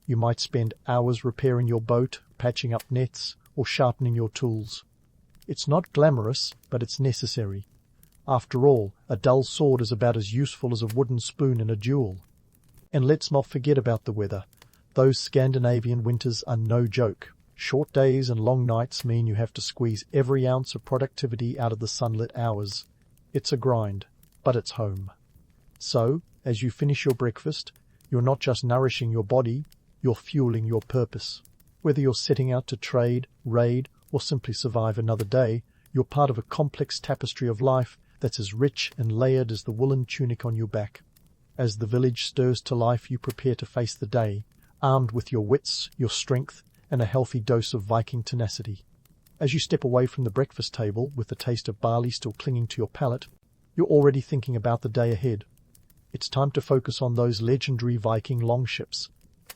You might spend hours repairing your boat, patching up nets, or sharpening your tools. It's not glamorous, but it's necessary. After all, a dull sword is about as useful as a wooden spoon in a duel. And let's not forget about the weather. Those Scandinavian winters are no joke. Short days and long nights mean you have to squeeze every ounce of productivity out of the sunlit hours. It's a grind, but it's home. So, as you finish your breakfast, you're not just nourishing your body, you're fueling your purpose. Whether you're setting out to trade, raid, or simply survive another day, you're part of a complex tapestry of life that's as rich and layered as the woolen tunic on your back. As the village stirs to life, you prepare to face the day, armed with your wits, your strength, and a healthy dose of Viking tenacity. As you step away from the breakfast table, with the taste of barley still clinging to your palate, you're already thinking about the day ahead. It's time to focus on those legendary Viking longships.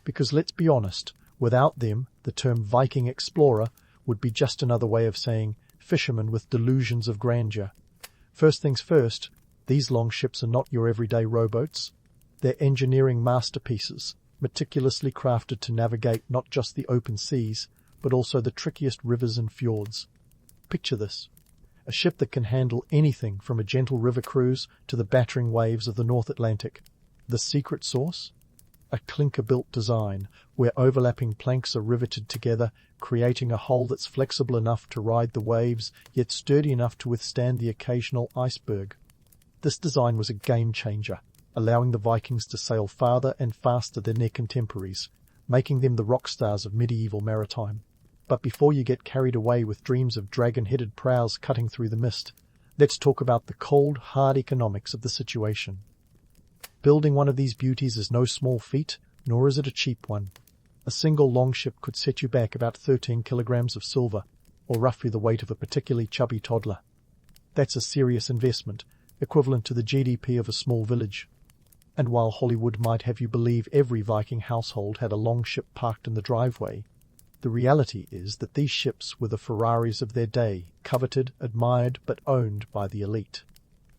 Because let's be honest, without them, the term Viking explorer would be just another way of saying fisherman with delusions of grandeur. First things first, these longships are not your everyday rowboats. They're engineering masterpieces, meticulously crafted to navigate not just the open seas, but also the trickiest rivers and fjords. Picture this. A ship that can handle anything from a gentle river cruise to the battering waves of the North Atlantic. The secret sauce? A clinker-built design, where overlapping planks are riveted together, creating a hull that's flexible enough to ride the waves, yet sturdy enough to withstand the occasional iceberg. This design was a game-changer, allowing the Vikings to sail farther and faster than their contemporaries, making them the rock stars of medieval maritime. But before you get carried away with dreams of dragon-headed prows cutting through the mist, let's talk about the cold, hard economics of the situation. Building one of these beauties is no small feat, nor is it a cheap one. A single longship could set you back about 13 kilograms of silver, or roughly the weight of a particularly chubby toddler. That's a serious investment, equivalent to the GDP of a small village. And while Hollywood might have you believe every Viking household had a longship parked in the driveway, the reality is that these ships were the Ferraris of their day, coveted, admired, but owned by the elite.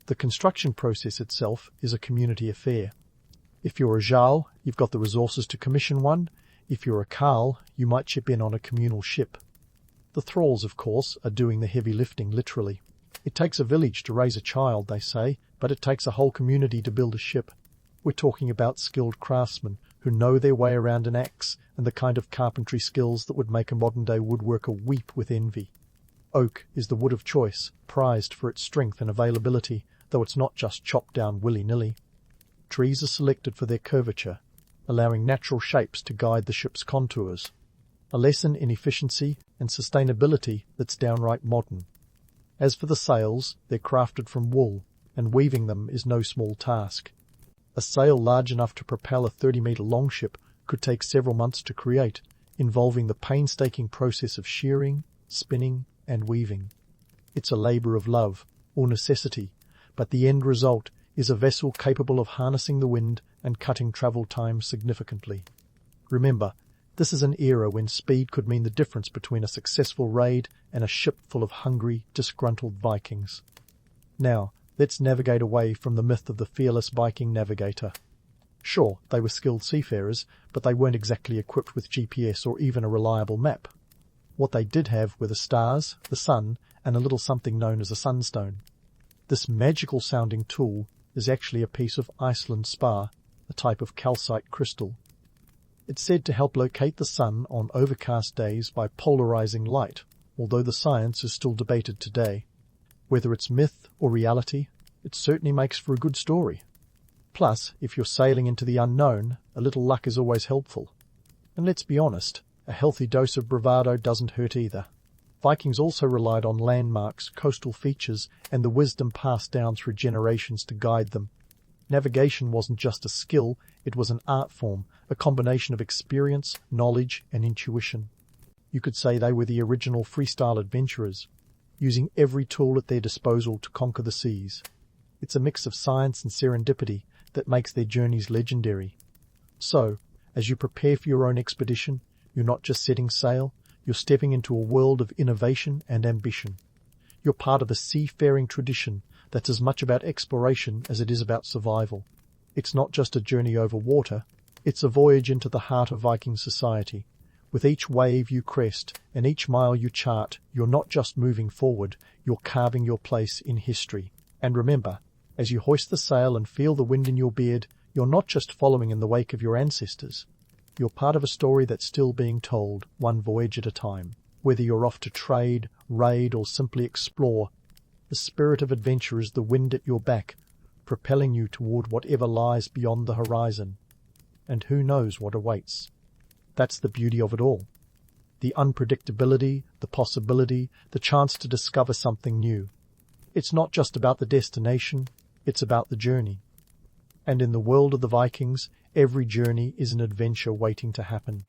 The construction process itself is a community affair. If you're a Jarl, you've got the resources to commission one. If you're a Carl, you might chip in on a communal ship. The thralls, of course, are doing the heavy lifting literally. It takes a village to raise a child, they say, but it takes a whole community to build a ship. We're talking about skilled craftsmen who know their way around an axe and the kind of carpentry skills that would make a modern-day woodworker weep with envy. Oak is the wood of choice, prized for its strength and availability, though it's not just chopped down willy-nilly. Trees are selected for their curvature, allowing natural shapes to guide the ship's contours. A lesson in efficiency and sustainability that's downright modern. As for the sails, they're crafted from wool, and weaving them is no small task. A sail large enough to propel a 30-metre longship could take several months to create, involving the painstaking process of shearing, spinning, and weaving. It's a labour of love, or necessity, but the end result is a vessel capable of harnessing the wind and cutting travel time significantly. Remember, this is an era when speed could mean the difference between a successful raid and a ship full of hungry, disgruntled Vikings. Now, Let's navigate away from the myth of the fearless Viking navigator. Sure, they were skilled seafarers, but they weren't exactly equipped with GPS or even a reliable map. What they did have were the stars, the sun, and a little something known as a sunstone. This magical-sounding tool is actually a piece of Iceland spar, a type of calcite crystal. It's said to help locate the sun on overcast days by polarizing light, although the science is still debated today. Whether it's myth or reality, it certainly makes for a good story. Plus, if you're sailing into the unknown, a little luck is always helpful. And let's be honest, a healthy dose of bravado doesn't hurt either. Vikings also relied on landmarks, coastal features, and the wisdom passed down through generations to guide them. Navigation wasn't just a skill, it was an art form, a combination of experience, knowledge, and intuition. You could say they were the original freestyle adventurers, using every tool at their disposal to conquer the seas. It's a mix of science and serendipity that makes their journeys legendary. So, as you prepare for your own expedition, you're not just setting sail, you're stepping into a world of innovation and ambition. You're part of a seafaring tradition that's as much about exploration as it is about survival. It's not just a journey over water, it's a voyage into the heart of Viking society. With each wave you crest and each mile you chart, you're not just moving forward, you're carving your place in history. And remember, as you hoist the sail and feel the wind in your beard, you're not just following in the wake of your ancestors. You're part of a story that's still being told, one voyage at a time. Whether you're off to trade, raid, or simply explore, the spirit of adventure is the wind at your back, propelling you toward whatever lies beyond the horizon. And who knows what awaits. That's the beauty of it all. The unpredictability, the possibility, the chance to discover something new. It's not just about the destination, it's about the journey. And in the world of the Vikings, every journey is an adventure waiting to happen.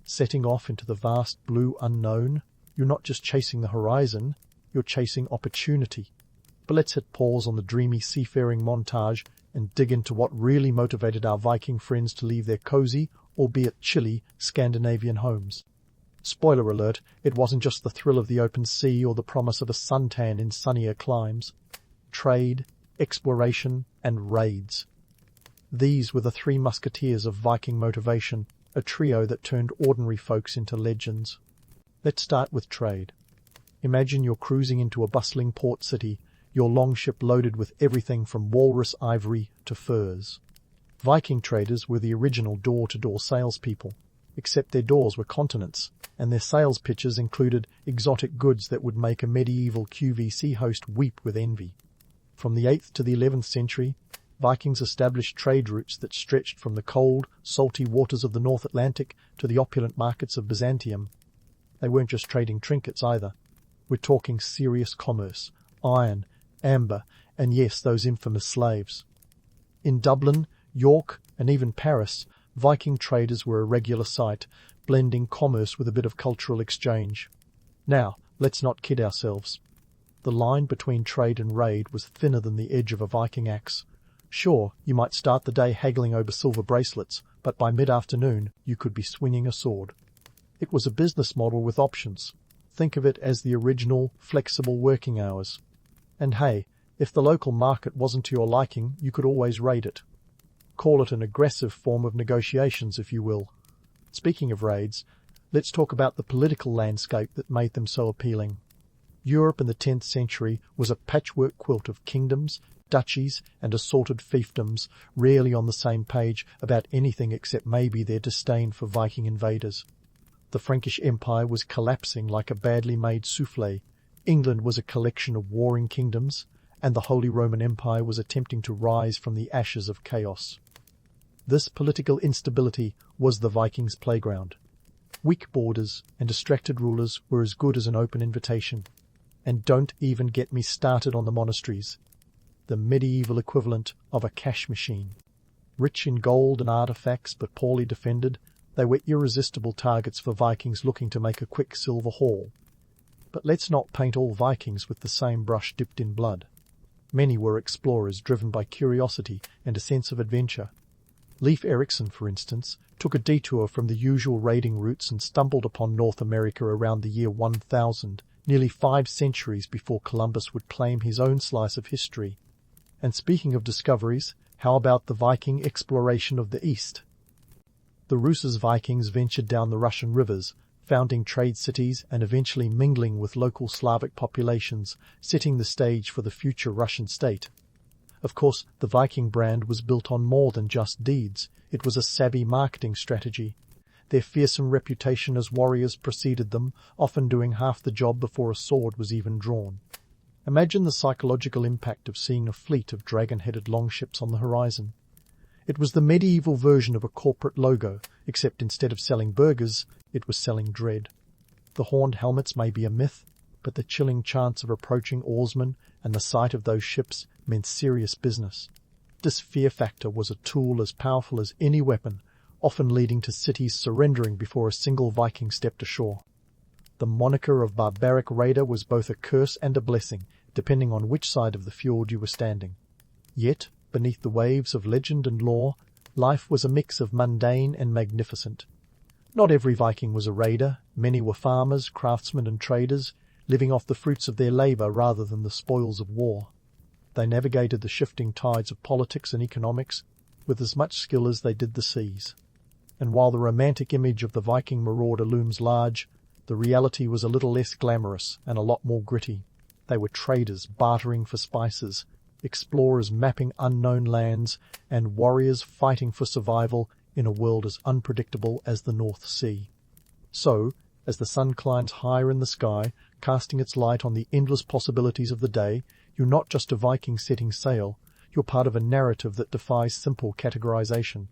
Setting off into the vast blue unknown, you're not just chasing the horizon, you're chasing opportunity. But let's hit pause on the dreamy seafaring montage and dig into what really motivated our Viking friends to leave their cozy, albeit chilly, Scandinavian homes. Spoiler alert, it wasn't just the thrill of the open sea or the promise of a suntan in sunnier climes. Trade, exploration, and raids. These were the three musketeers of Viking motivation, a trio that turned ordinary folks into legends. Let's start with trade. Imagine you're cruising into a bustling port city, your longship loaded with everything from walrus ivory to furs. Viking traders were the original door-to-door salespeople, except their doors were continents, and their sales pitches included exotic goods that would make a medieval QVC host weep with envy. From the 8th to the 11th century, Vikings established trade routes that stretched from the cold, salty waters of the North Atlantic to the opulent markets of Byzantium. They weren't just trading trinkets either. We're talking serious commerce, iron, amber, and yes, those infamous slaves. In Dublin, York, and even Paris, Viking traders were a regular sight, blending commerce with a bit of cultural exchange. Now, let's not kid ourselves. The line between trade and raid was thinner than the edge of a Viking axe. Sure, you might start the day haggling over silver bracelets, but by mid-afternoon you could be swinging a sword. It was a business model with options. Think of it as the original, flexible working hours. And hey, if the local market wasn't to your liking, you could always raid it. Call it an aggressive form of negotiations, if you will. Speaking of raids, let's talk about the political landscape that made them so appealing. Europe in the 10th century was a patchwork quilt of kingdoms, duchies, and assorted fiefdoms, rarely on the same page about anything except maybe their disdain for Viking invaders. The Frankish Empire was collapsing like a badly made soufflé. England was a collection of warring kingdoms, and the Holy Roman Empire was attempting to rise from the ashes of chaos. This political instability was the Vikings' playground. Weak borders and distracted rulers were as good as an open invitation. And don't even get me started on the monasteries, the medieval equivalent of a cash machine. Rich in gold and artifacts but poorly defended, they were irresistible targets for Vikings looking to make a quick silver haul. But let's not paint all Vikings with the same brush dipped in blood. Many were explorers driven by curiosity and a sense of adventure. Leif Erikson, for instance, took a detour from the usual raiding routes and stumbled upon North America around the year 1000, nearly 5 centuries before Columbus would claim his own slice of history. And speaking of discoveries, how about the Viking exploration of the East? The Rus's Vikings ventured down the Russian rivers, founding trade cities and eventually mingling with local Slavic populations, setting the stage for the future Russian state. Of course, the Viking brand was built on more than just deeds. It was a savvy marketing strategy. Their fearsome reputation as warriors preceded them, often doing half the job before a sword was even drawn. Imagine the psychological impact of seeing a fleet of dragon-headed longships on the horizon. It was the medieval version of a corporate logo, except instead of selling burgers, it was selling dread. The horned helmets may be a myth, but the chilling chance of approaching oarsmen and the sight of those ships meant serious business. This fear factor was a tool as powerful as any weapon, often leading to cities surrendering before a single Viking stepped ashore. The moniker of barbaric raider was both a curse and a blessing, depending on which side of the fjord you were standing. Yet, beneath the waves of legend and lore, life was a mix of mundane and magnificent. Not every Viking was a raider. Many were farmers, craftsmen and traders, living off the fruits of their labour rather than the spoils of war. They navigated the shifting tides of politics and economics with as much skill as they did the seas. And while the romantic image of the Viking marauder looms large, the reality was a little less glamorous and a lot more gritty. They were traders bartering for spices, explorers mapping unknown lands, and warriors fighting for survival in a world as unpredictable as the North Sea. So, as the sun climbs higher in the sky, casting its light on the endless possibilities of the day, you're not just a Viking setting sail, you're part of a narrative that defies simple categorization.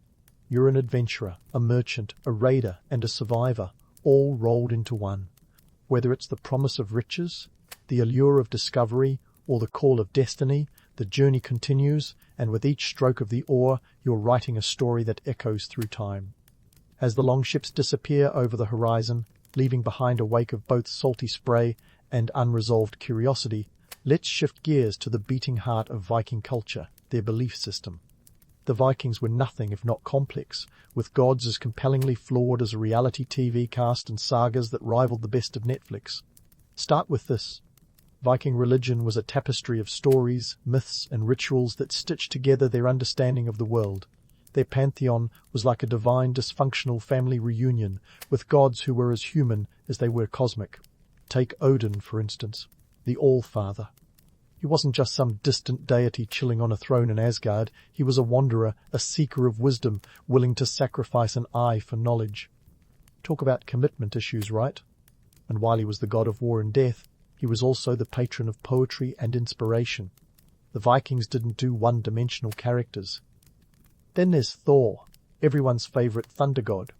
You're an adventurer, a merchant, a raider, and a survivor, all rolled into one. Whether it's the promise of riches, the allure of discovery, or the call of destiny, the journey continues, and with each stroke of the oar, you're writing a story that echoes through time. As the longships disappear over the horizon, leaving behind a wake of both salty spray and unresolved curiosity, let's shift gears to the beating heart of Viking culture, their belief system. The Vikings were nothing if not complex, with gods as compellingly flawed as a reality TV cast and sagas that rivaled the best of Netflix. Start with this. Viking religion was a tapestry of stories, myths, and rituals that stitched together their understanding of the world. Their pantheon was like a divine dysfunctional family reunion, with gods who were as human as they were cosmic. Take Odin, for instance, the All-Father. He wasn't just some distant deity chilling on a throne in Asgard. He was a wanderer, a seeker of wisdom, willing to sacrifice an eye for knowledge. Talk about commitment issues, right? And while he was the god of war and death, he was also the patron of poetry and inspiration. The Vikings didn't do one-dimensional characters. Then there's Thor, everyone's favourite thunder god.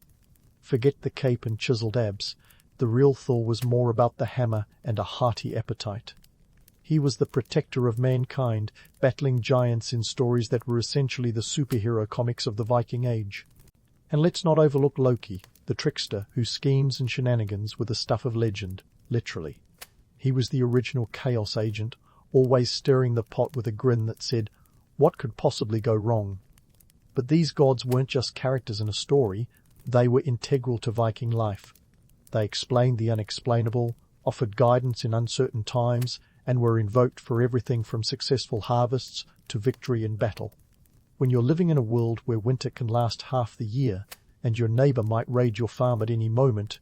Forget the cape and chiselled abs. The real Thor was more about the hammer and a hearty appetite. He was the protector of mankind, battling giants in stories that were essentially the superhero comics of the Viking Age. And let's not overlook Loki, the trickster whose schemes and shenanigans were the stuff of legend, literally. He was the original chaos agent, always stirring the pot with a grin that said, "What could possibly go wrong?" But these gods weren't just characters in a story, they were integral to Viking life. They explained the unexplainable, offered guidance in uncertain times, and were invoked for everything from successful harvests to victory in battle. When you're living in a world where winter can last half the year, and your neighbour might raid your farm at any moment,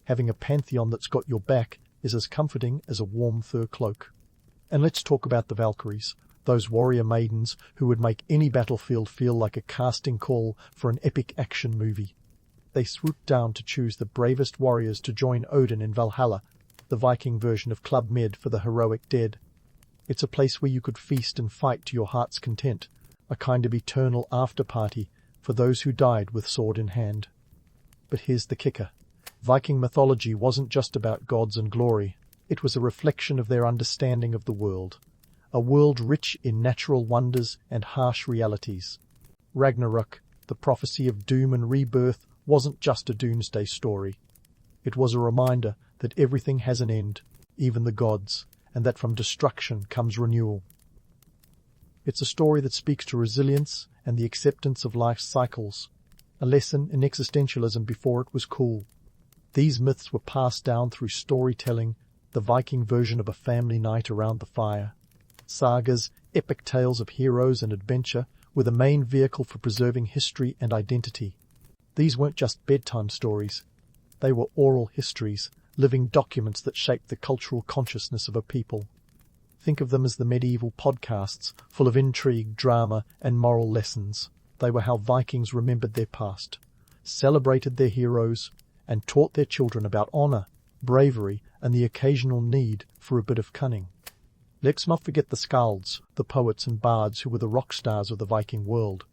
having a pantheon that's got your back is as comforting as a warm fur cloak. And let's talk about the Valkyries, those warrior maidens who would make any battlefield feel like a casting call for an epic action movie. They swooped down to choose the bravest warriors to join Odin in Valhalla, the Viking version of Club Med for the heroic dead. It's a place where you could feast and fight to your heart's content, a kind of eternal after-party for those who died with sword in hand. But here's the kicker. Viking mythology wasn't just about gods and glory. It was a reflection of their understanding of the world. A world rich in natural wonders and harsh realities. Ragnarok, the prophecy of doom and rebirth, wasn't just a doomsday story. It was a reminder that everything has an end, even the gods, and that from destruction comes renewal. It's a story that speaks to resilience and the acceptance of life's cycles, a lesson in existentialism before it was cool. These myths were passed down through storytelling, the Viking version of a family night around the fire. sagas, epic tales of heroes and adventure were the main vehicle for preserving history and identity. These weren't just bedtime stories. They were oral histories, living documents that shaped the cultural consciousness of a people. Think of them as the medieval podcasts, full of intrigue, drama, and moral lessons. They were how Vikings remembered their past, celebrated their heroes, and taught their children about honor, bravery, and the occasional need for a bit of cunning. Let's not forget the skalds, the poets and bards who were the rock stars of the Viking world.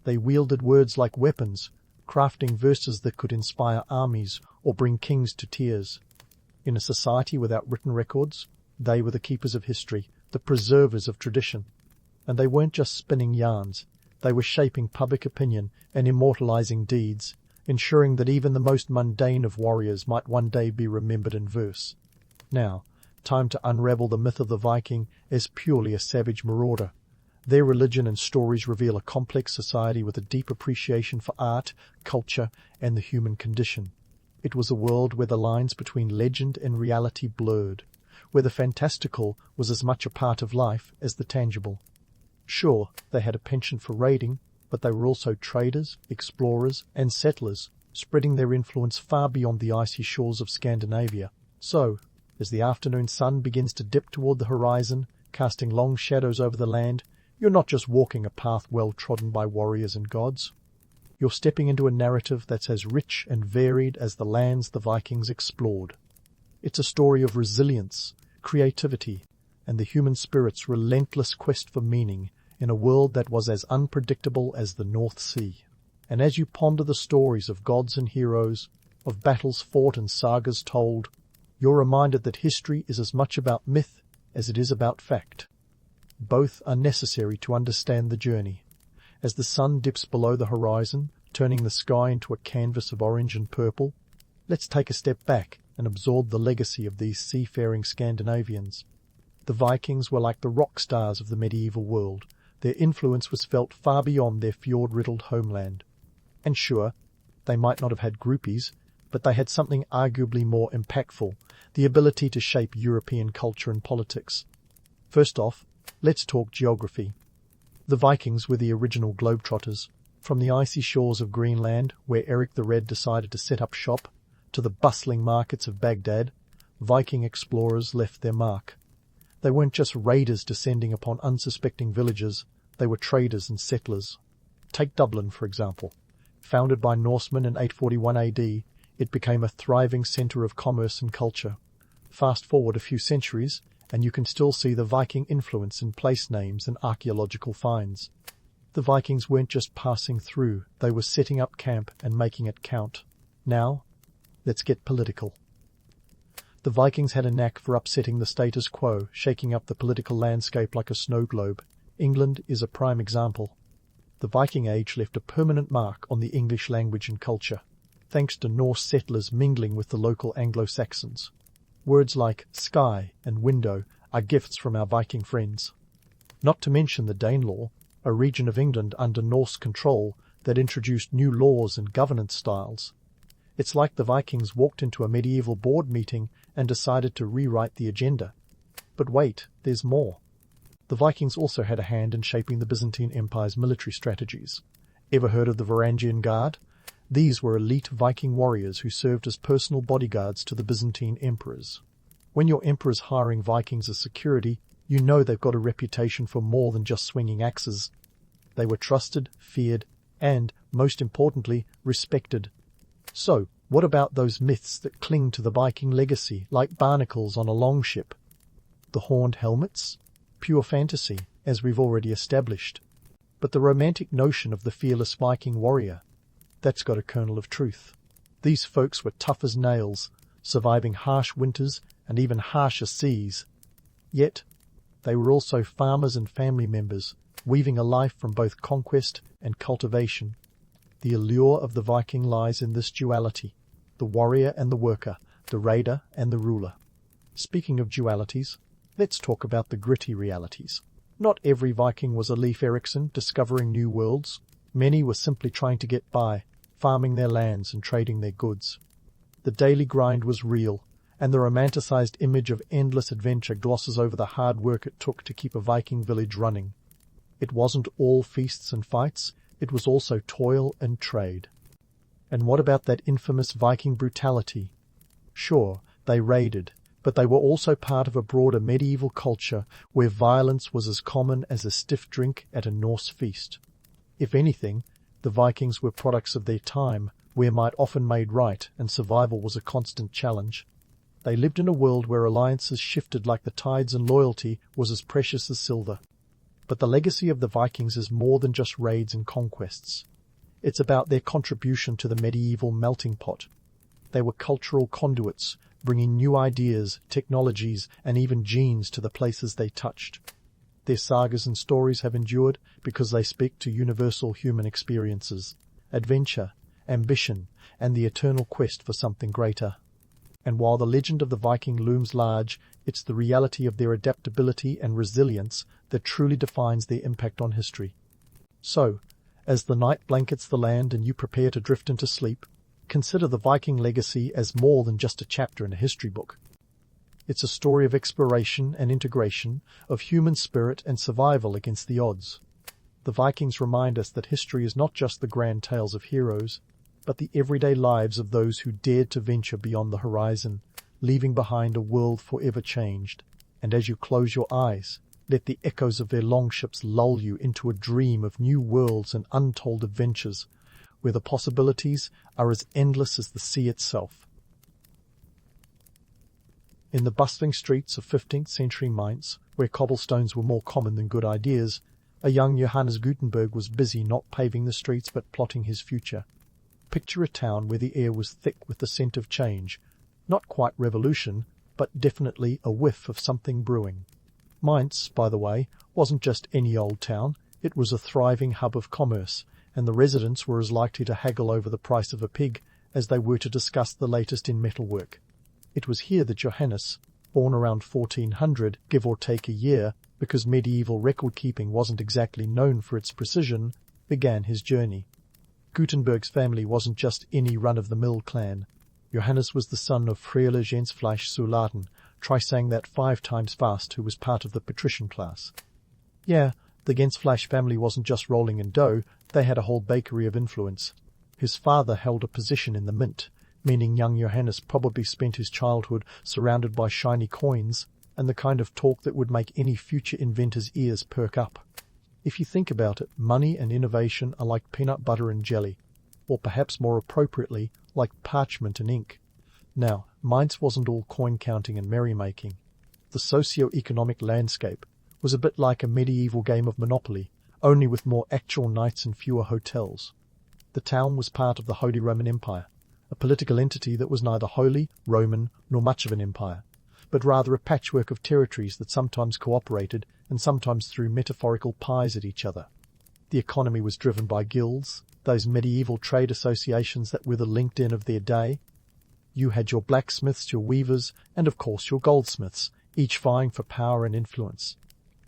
They wielded words like weapons, crafting verses that could inspire armies or bring kings to tears. In a society without written records, they were the keepers of history, the preservers of tradition. And they weren't just spinning yarns. They were shaping public opinion and immortalizing deeds, ensuring that even the most mundane of warriors might one day be remembered in verse. Now, time to unravel the myth of the Viking as purely a savage marauder. Their religion and stories reveal a complex society with a deep appreciation for art, culture, and the human condition. It was a world where the lines between legend and reality blurred, where the fantastical was as much a part of life as the tangible. Sure, they had a penchant for raiding, but they were also traders, explorers, and settlers, spreading their influence far beyond the icy shores of Scandinavia. So, as the afternoon sun begins to dip toward the horizon, casting long shadows over the land, you're not just walking a path well trodden by warriors and gods. You're stepping into a narrative that's as rich and varied as the lands the Vikings explored. It's a story of resilience, creativity, and the human spirit's relentless quest for meaning in a world that was as unpredictable as the North Sea. And as you ponder the stories of gods and heroes, of battles fought and sagas told, you're reminded that history is as much about myth as it is about fact. Both are necessary to understand the journey. As the sun dips below the horizon, turning the sky into a canvas of orange and purple, let's take a step back and absorb the legacy of these seafaring Scandinavians. The Vikings were like the rock stars of the medieval world. Their influence was felt far beyond their fjord-riddled homeland. And sure, they might not have had groupies, but they had something arguably more impactful, the ability to shape European culture and politics. First off, let's talk geography. The Vikings were the original globetrotters. From the icy shores of Greenland, where Eric the Red decided to set up shop, to the bustling markets of Baghdad, Viking explorers left their mark. They weren't just raiders descending upon unsuspecting villages, they were traders and settlers. Take Dublin, for example. Founded by Norsemen in 841 AD, it became a thriving centre of commerce and culture. Fast forward a few centuries, and you can still see the Viking influence in place names and archaeological finds. The Vikings weren't just passing through, they were setting up camp and making it count. Now, let's get political. The Vikings had a knack for upsetting the status quo, shaking up the political landscape like a snow globe. England is a prime example. The Viking Age left a permanent mark on the English language and culture, thanks to Norse settlers mingling with the local Anglo-Saxons. Words like sky and window are gifts from our Viking friends. Not to mention the Danelaw, a region of England under Norse control that introduced new laws and governance styles. It's like the Vikings walked into a medieval board meeting and decided to rewrite the agenda. But wait, there's more. The Vikings also had a hand in shaping the Byzantine Empire's military strategies. Ever heard of the Varangian Guard? These were elite Viking warriors who served as personal bodyguards to the Byzantine emperors. When your emperor's hiring Vikings as security, you know they've got a reputation for more than just swinging axes. They were trusted, feared, and, most importantly, respected. So, what about those myths that cling to the Viking legacy, like barnacles on a longship? The horned helmets? Pure fantasy, as we've already established. But the romantic notion of the fearless Viking warrior, that's got a kernel of truth. These folks were tough as nails, surviving harsh winters and even harsher seas. Yet, they were also farmers and family members, weaving a life from both conquest and cultivation. The allure of the Viking lies in this duality, the warrior and the worker, the raider and the ruler. Speaking of dualities, let's talk about the gritty realities. Not every Viking was a Leif Erikson discovering new worlds. Many were simply trying to get by, farming their lands and trading their goods. The daily grind was real, and the romanticized image of endless adventure glosses over the hard work it took to keep a Viking village running. It wasn't all feasts and fights, it was also toil and trade. And what about that infamous Viking brutality? Sure, they raided, but they were also part of a broader medieval culture where violence was as common as a stiff drink at a Norse feast. If anything, the Vikings were products of their time, where might often made right and survival was a constant challenge. They lived in a world where alliances shifted like the tides and loyalty was as precious as silver. But the legacy of the Vikings is more than just raids and conquests. It's about their contribution to the medieval melting pot. They were cultural conduits, bringing new ideas, technologies, and even genes to the places they touched. Their sagas and stories have endured because they speak to universal human experiences, adventure, ambition, and the eternal quest for something greater. And while the legend of the Viking looms large, it's the reality of their adaptability and resilience that truly defines their impact on history. So, as the night blankets the land and you prepare to drift into sleep, consider the Viking legacy as more than just a chapter in a history book. It's a story of exploration and integration, of human spirit and survival against the odds. The Vikings remind us that history is not just the grand tales of heroes, but the everyday lives of those who dared to venture beyond the horizon, leaving behind a world forever changed. And as you close your eyes, let the echoes of their longships lull you into a dream of new worlds and untold adventures, where the possibilities are as endless as the sea itself. In the bustling streets of 15th century Mainz, where cobblestones were more common than good ideas, a young Johannes Gutenberg was busy not paving the streets but plotting his future. Picture a town where the air was thick with the scent of change, not quite revolution, but definitely a whiff of something brewing. Mainz, by the way, wasn't just any old town, it was a thriving hub of commerce, and the residents were as likely to haggle over the price of a pig as they were to discuss the latest in metalwork. It was here that Johannes, born around 1400, give or take a year, because medieval record-keeping wasn't exactly known for its precision, began his journey. Gutenberg's family wasn't just any run-of-the-mill clan. Johannes was the son of Freile Gensfleisch zu Laden, try saying that 5 times fast, who was part of the patrician class. Yeah, the Gensfleisch family wasn't just rolling in dough, they had a whole bakery of influence. His father held a position in the mint, meaning young Johannes probably spent his childhood surrounded by shiny coins and the kind of talk that would make any future inventor's ears perk up. If you think about it, money and innovation are like peanut butter and jelly, or perhaps more appropriately, like parchment and ink. Now, Mainz wasn't all coin counting and merrymaking. The socio-economic landscape was a bit like a medieval game of Monopoly, only with more actual knights and fewer hotels. The town was part of the Holy Roman Empire, a political entity that was neither holy, Roman, nor much of an empire, but rather a patchwork of territories that sometimes cooperated and sometimes threw metaphorical pies at each other. The economy was driven by guilds, those medieval trade associations that were the LinkedIn of their day. You had your blacksmiths, your weavers, and of course your goldsmiths, each vying for power and influence.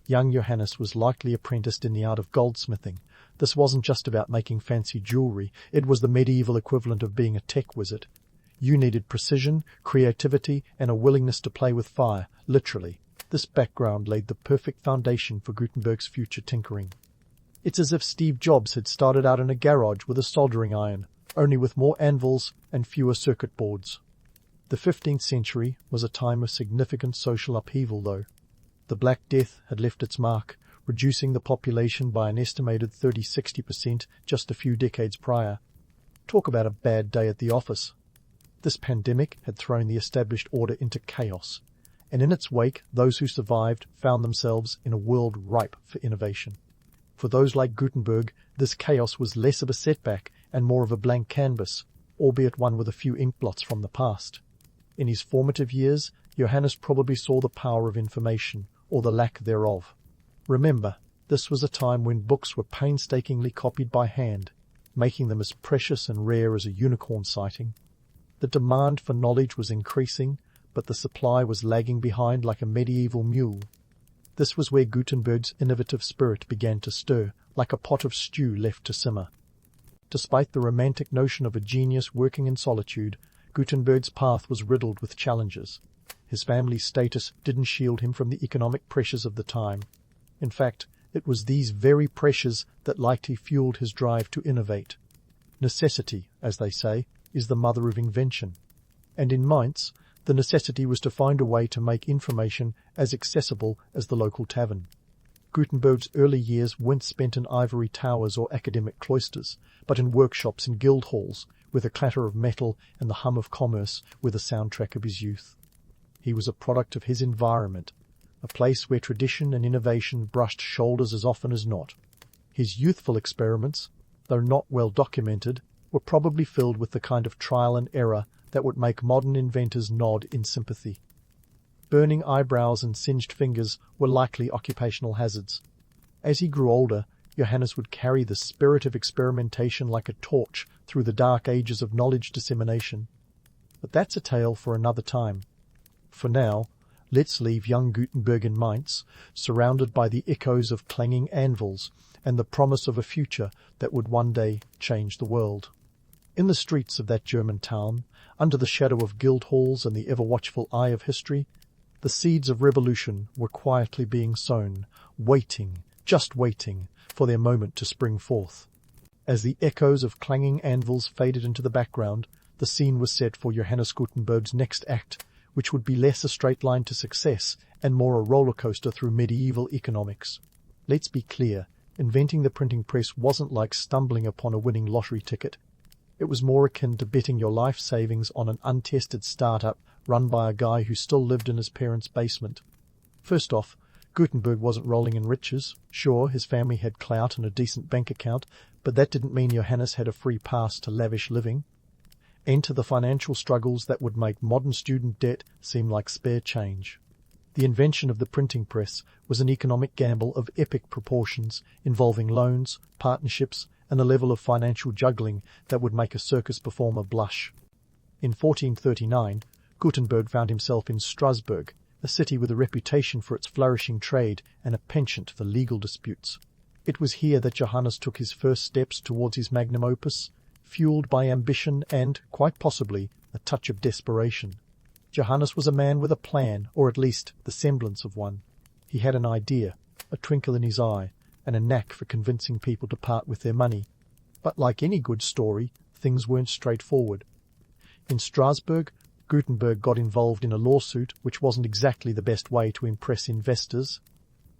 Young Johannes was likely apprenticed in the art of goldsmithing. This wasn't just about making fancy jewelry, it was the medieval equivalent of being a tech wizard. You needed precision, creativity, and a willingness to play with fire, literally. This background laid the perfect foundation for Gutenberg's future tinkering. It's as if Steve Jobs had started out in a garage with a soldering iron, only with more anvils and fewer circuit boards. The 15th century was a time of significant social upheaval, though. The Black Death had left its mark, reducing the population by an estimated 30–60% just a few decades prior. Talk about a bad day at the office. This pandemic had thrown the established order into chaos, and in its wake, those who survived found themselves in a world ripe for innovation. For those like Gutenberg, this chaos was less of a setback and more of a blank canvas, albeit one with a few ink blots from the past. In his formative years, Johannes probably saw the power of information, or the lack thereof. Remember, this was a time when books were painstakingly copied by hand, making them as precious and rare as a unicorn sighting. The demand for knowledge was increasing, but the supply was lagging behind like a medieval mule. This was where Gutenberg's innovative spirit began to stir, like a pot of stew left to simmer. Despite the romantic notion of a genius working in solitude, Gutenberg's path was riddled with challenges. His family's status didn't shield him from the economic pressures of the time. In fact, it was these very pressures that likely fueled his drive to innovate. Necessity, as they say, is the mother of invention. And in Mainz, the necessity was to find a way to make information as accessible as the local tavern. Gutenberg's early years weren't spent in ivory towers or academic cloisters, but in workshops and guild halls, where the clatter of metal and the hum of commerce were the soundtrack of his youth. He was a product of his environment, a place where tradition and innovation brushed shoulders as often as not. His youthful experiments, though not well documented, were probably filled with the kind of trial and error that would make modern inventors nod in sympathy. Burning eyebrows and singed fingers were likely occupational hazards. As he grew older, Johannes would carry the spirit of experimentation like a torch through the dark ages of knowledge dissemination. But that's a tale for another time. For now, let's leave young Gutenberg in Mainz, surrounded by the echoes of clanging anvils and the promise of a future that would one day change the world. In the streets of that German town, under the shadow of guild halls and the ever-watchful eye of history, the seeds of revolution were quietly being sown, waiting, just waiting, for their moment to spring forth. As the echoes of clanging anvils faded into the background, the scene was set for Johannes Gutenberg's next act, which would be less a straight line to success and more a roller coaster through medieval economics. Let's be clear, inventing the printing press wasn't like stumbling upon a winning lottery ticket. It was more akin to betting your life savings on an untested startup run by a guy who still lived in his parents' basement. First off, Gutenberg wasn't rolling in riches. Sure, his family had clout and a decent bank account, but that didn't mean Johannes had a free pass to lavish living. Enter the financial struggles that would make modern student debt seem like spare change. The invention of the printing press was an economic gamble of epic proportions, involving loans, partnerships, and a level of financial juggling that would make a circus performer blush. In 1439, Gutenberg found himself in Strasbourg, a city with a reputation for its flourishing trade and a penchant for legal disputes. It was here that Johannes took his first steps towards his magnum opus, fueled by ambition and, quite possibly, a touch of desperation. Johannes was a man with a plan, or at least the semblance of one. He had an idea, a twinkle in his eye, and a knack for convincing people to part with their money. But like any good story, things weren't straightforward. In Strasbourg, Gutenberg got involved in a lawsuit which wasn't exactly the best way to impress investors.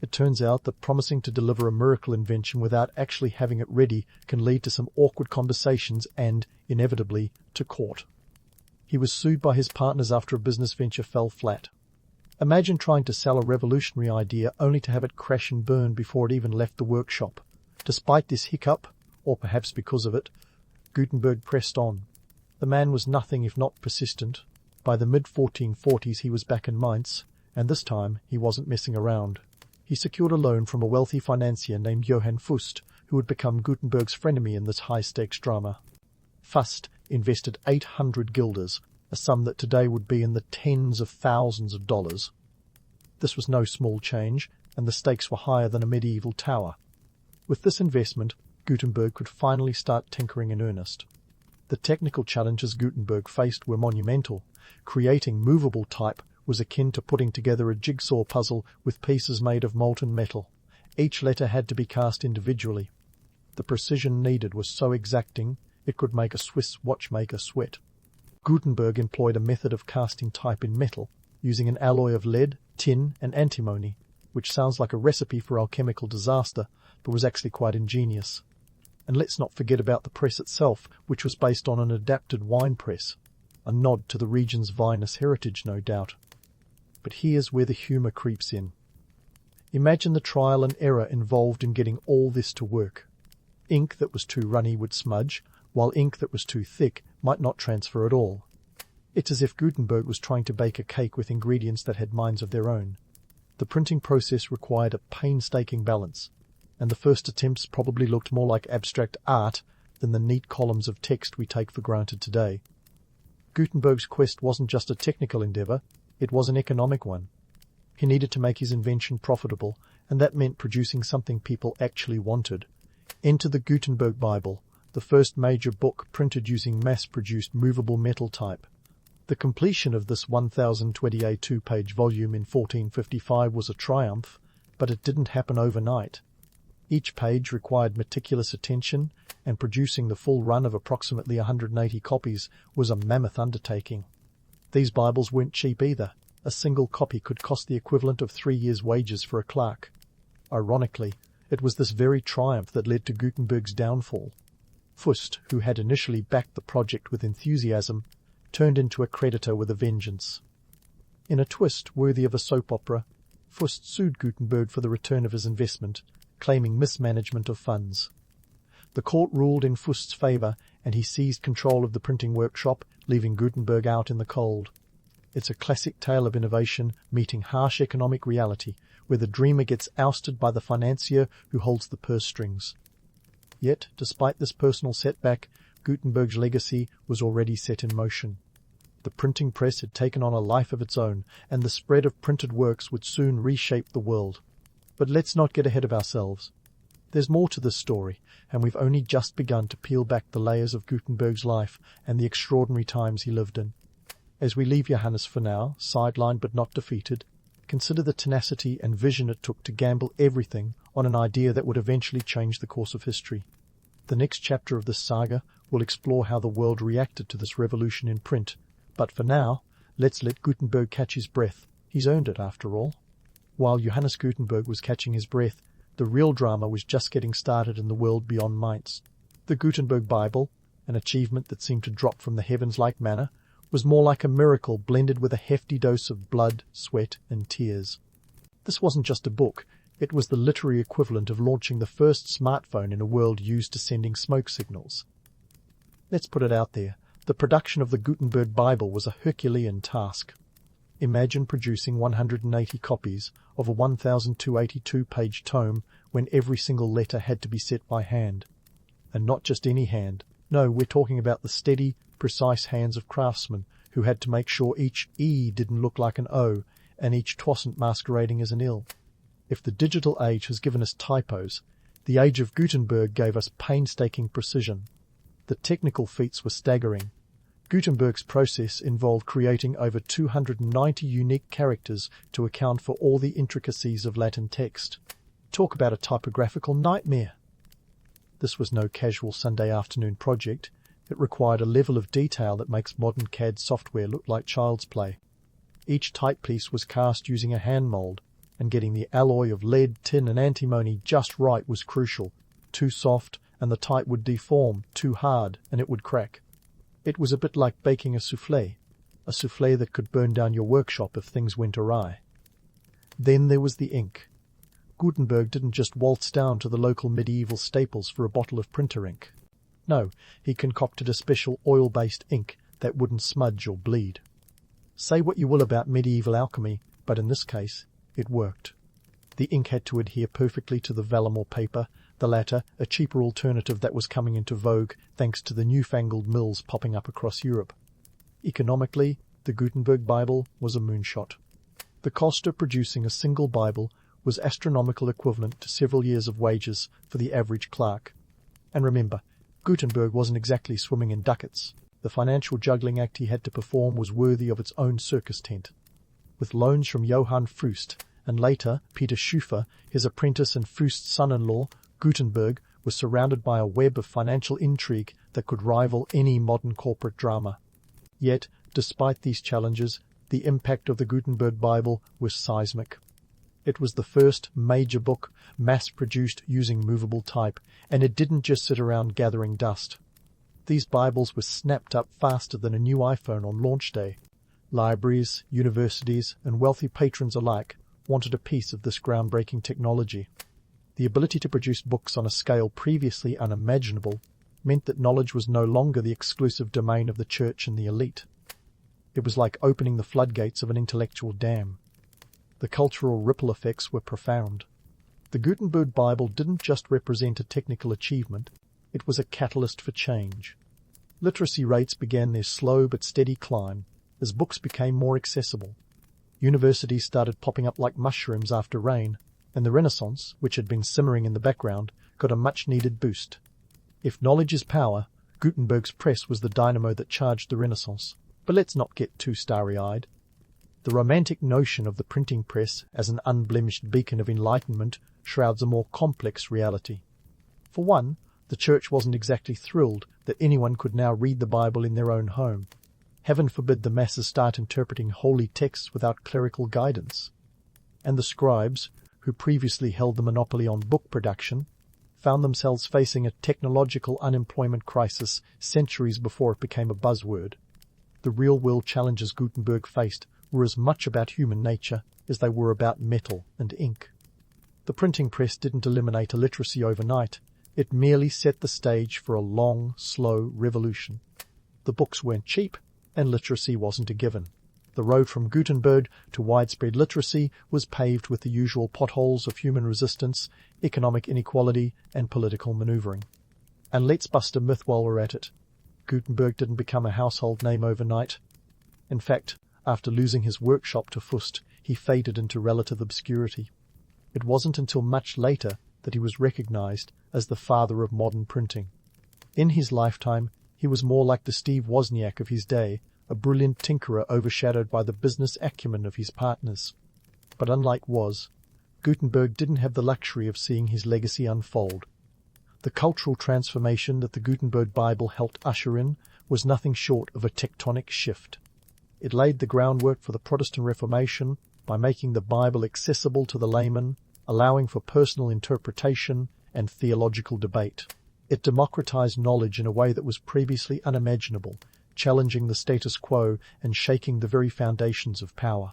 It turns out that promising to deliver a miracle invention without actually having it ready can lead to some awkward conversations and, inevitably, to court. He was sued by his partners after a business venture fell flat. Imagine trying to sell a revolutionary idea only to have it crash and burn before it even left the workshop. Despite this hiccup, or perhaps because of it, Gutenberg pressed on. The man was nothing if not persistent. By the mid-1440s he was back in Mainz, and this time he wasn't messing around. He secured a loan from a wealthy financier named Johann Fust, who would become Gutenberg's frenemy in this high-stakes drama. Fust invested 800 guilders, a sum that today would be in the tens of thousands of dollars. This was no small change, and the stakes were higher than a medieval tower. With this investment, Gutenberg could finally start tinkering in earnest. The technical challenges Gutenberg faced were monumental. Creating movable type was akin to putting together a jigsaw puzzle with pieces made of molten metal. Each letter had to be cast individually. The precision needed was so exacting it could make a Swiss watchmaker sweat. Gutenberg employed a method of casting type in metal, using an alloy of lead, tin, and antimony, which sounds like a recipe for alchemical disaster, but was actually quite ingenious. And let's not forget about the press itself, which was based on an adapted wine press, a nod to the region's vinous heritage, no doubt. But here's where the humour creeps in. Imagine the trial and error involved in getting all this to work. Ink that was too runny would smudge, while ink that was too thick might not transfer at all. It's as if Gutenberg was trying to bake a cake with ingredients that had minds of their own. The printing process required a painstaking balance, and the first attempts probably looked more like abstract art than the neat columns of text we take for granted today. Gutenberg's quest wasn't just a technical endeavour, it was an economic one. He needed to make his invention profitable, and that meant producing something people actually wanted. Enter the Gutenberg Bible, the first major book printed using mass-produced movable metal type. The completion of this 1028 two-page volume in 1455 was a triumph, but it didn't happen overnight. Each page required meticulous attention, and producing the full run of approximately 180 copies was a mammoth undertaking. These Bibles weren't cheap either. A single copy could cost the equivalent of 3 years' wages for a clerk. Ironically, it was this very triumph that led to Gutenberg's downfall. Fust, who had initially backed the project with enthusiasm, turned into a creditor with a vengeance. In a twist worthy of a soap opera, Fust sued Gutenberg for the return of his investment, claiming mismanagement of funds. The court ruled in Fust's favor, and he seized control of the printing workshop, leaving Gutenberg out in the cold. It's a classic tale of innovation meeting harsh economic reality, where the dreamer gets ousted by the financier who holds the purse strings. Yet, despite this personal setback, Gutenberg's legacy was already set in motion. The printing press had taken on a life of its own, and the spread of printed works would soon reshape the world. But let's not get ahead of ourselves. There's more to this story, and we've only just begun to peel back the layers of Gutenberg's life and the extraordinary times he lived in. As we leave Johannes for now, sidelined but not defeated, consider the tenacity and vision it took to gamble everything on an idea that would eventually change the course of history. The next chapter of this saga will explore how the world reacted to this revolution in print, but for now, let's let Gutenberg catch his breath. He's earned it, after all. While Johannes Gutenberg was catching his breath, the real drama was just getting started in the world beyond Mainz. The Gutenberg Bible, an achievement that seemed to drop from the heavens like manna, was more like a miracle blended with a hefty dose of blood, sweat, and tears. This wasn't just a book, it was the literary equivalent of launching the first smartphone in a world used to sending smoke signals. Let's put it out there, the production of the Gutenberg Bible was a Herculean task. Imagine producing 180 copies of a 1,282-page tome when every single letter had to be set by hand. And not just any hand. No, we're talking about the steady, precise hands of craftsmen who had to make sure each E didn't look like an O and each twasn't masquerading as an ill. If the digital age has given us typos, the age of Gutenberg gave us painstaking precision. The technical feats were staggering. Gutenberg's process involved creating over 290 unique characters to account for all the intricacies of Latin text. Talk about a typographical nightmare. This was no casual Sunday afternoon project. It required a level of detail that makes modern CAD software look like child's play. Each typepiece was cast using a hand mold, and getting the alloy of lead, tin and antimony just right was crucial. Too soft, and the type would deform; too hard, and it would crack. It was a bit like baking a soufflé that could burn down your workshop if things went awry. Then there was the ink. Gutenberg didn't just waltz down to the local medieval Staples for a bottle of printer ink. No, he concocted a special oil-based ink that wouldn't smudge or bleed. Say what you will about medieval alchemy, but in this case, it worked. The ink had to adhere perfectly to the vellum or paper, the latter a cheaper alternative that was coming into vogue thanks to the newfangled mills popping up across Europe. Economically, the Gutenberg Bible was a moonshot. The cost of producing a single Bible was astronomical, equivalent to several years of wages for the average clerk. And remember, Gutenberg wasn't exactly swimming in ducats. The financial juggling act he had to perform was worthy of its own circus tent. With loans from Johann Fust and later Peter Schoeffer, his apprentice and Fust's son-in-law, Gutenberg was surrounded by a web of financial intrigue that could rival any modern corporate drama. Yet, despite these challenges, the impact of the Gutenberg Bible was seismic. It was the first major book mass-produced using movable type, and it didn't just sit around gathering dust. These Bibles were snapped up faster than a new iPhone on launch day. Libraries, universities, and wealthy patrons alike wanted a piece of this groundbreaking technology. The ability to produce books on a scale previously unimaginable meant that knowledge was no longer the exclusive domain of the church and the elite. It was like opening the floodgates of an intellectual dam. The cultural ripple effects were profound. The Gutenberg Bible didn't just represent a technical achievement, it was a catalyst for change. Literacy rates began their slow but steady climb as books became more accessible. Universities started popping up like mushrooms after rain, and the Renaissance, which had been simmering in the background, got a much-needed boost. If knowledge is power, Gutenberg's press was the dynamo that charged the Renaissance. But let's not get too starry-eyed. The romantic notion of the printing press as an unblemished beacon of enlightenment shrouds a more complex reality. For one, the church wasn't exactly thrilled that anyone could now read the Bible in their own home. Heaven forbid the masses start interpreting holy texts without clerical guidance. And the scribes, who previously held the monopoly on book production, found themselves facing a technological unemployment crisis centuries before it became a buzzword. The real-world challenges Gutenberg faced were as much about human nature as they were about metal and ink. The printing press didn't eliminate illiteracy overnight. It merely set the stage for a long, slow revolution. The books weren't cheap, and literacy wasn't a given. The road from Gutenberg to widespread literacy was paved with the usual potholes of human resistance, economic inequality, and political maneuvering. And let's bust a myth while we're at it. Gutenberg didn't become a household name overnight. In fact, after losing his workshop to Fust, he faded into relative obscurity. It wasn't until much later that he was recognized as the father of modern printing. In his lifetime, he was more like the Steve Wozniak of his day, a brilliant tinkerer overshadowed by the business acumen of his partners. But unlike Woz, Gutenberg didn't have the luxury of seeing his legacy unfold. The cultural transformation that the Gutenberg Bible helped usher in was nothing short of a tectonic shift. It laid the groundwork for the Protestant Reformation by making the Bible accessible to the layman, allowing for personal interpretation and theological debate. It democratized knowledge in a way that was previously unimaginable, challenging the status quo and shaking the very foundations of power.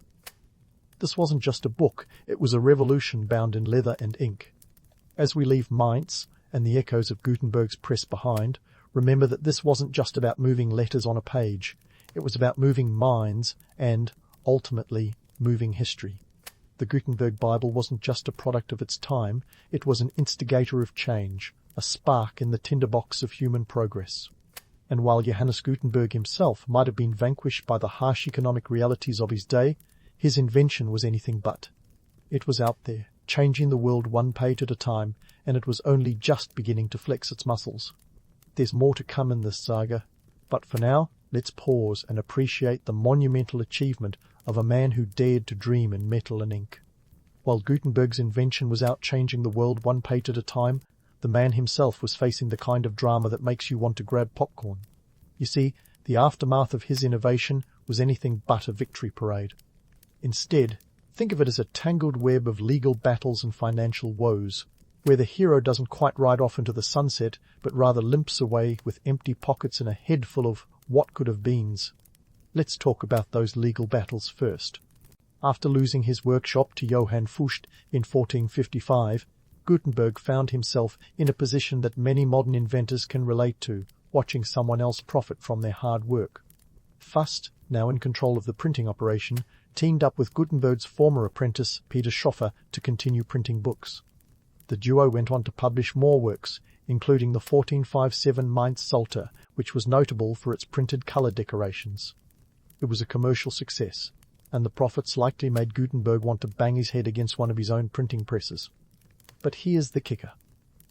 This wasn't just a book, it was a revolution bound in leather and ink. As we leave Mainz and the echoes of Gutenberg's press behind, remember that this wasn't just about moving letters on a page. It was about moving minds and, ultimately, moving history. The Gutenberg Bible wasn't just a product of its time, it was an instigator of change, a spark in the tinderbox of human progress. And while Johannes Gutenberg himself might have been vanquished by the harsh economic realities of his day, his invention was anything but. It was out there, changing the world one page at a time, and it was only just beginning to flex its muscles. There's more to come in this saga, but for now, let's pause and appreciate the monumental achievement of a man who dared to dream in metal and ink. While Gutenberg's invention was out changing the world one page at a time, the man himself was facing the kind of drama that makes you want to grab popcorn. You see, the aftermath of his innovation was anything but a victory parade. Instead, think of it as a tangled web of legal battles and financial woes, where the hero doesn't quite ride off into the sunset, but rather limps away with empty pockets and a head full of what could have beens. Let's talk about those legal battles first. After losing his workshop to Johann Fust in 1455, Gutenberg found himself in a position that many modern inventors can relate to, watching someone else profit from their hard work. Fust, now in control of the printing operation, teamed up with Gutenberg's former apprentice, Peter Schoeffer, to continue printing books. The duo went on to publish more works, including the 1457 Mainz Psalter, which was notable for its printed color decorations. It was a commercial success, and the profits likely made Gutenberg want to bang his head against one of his own printing presses. But here's the kicker.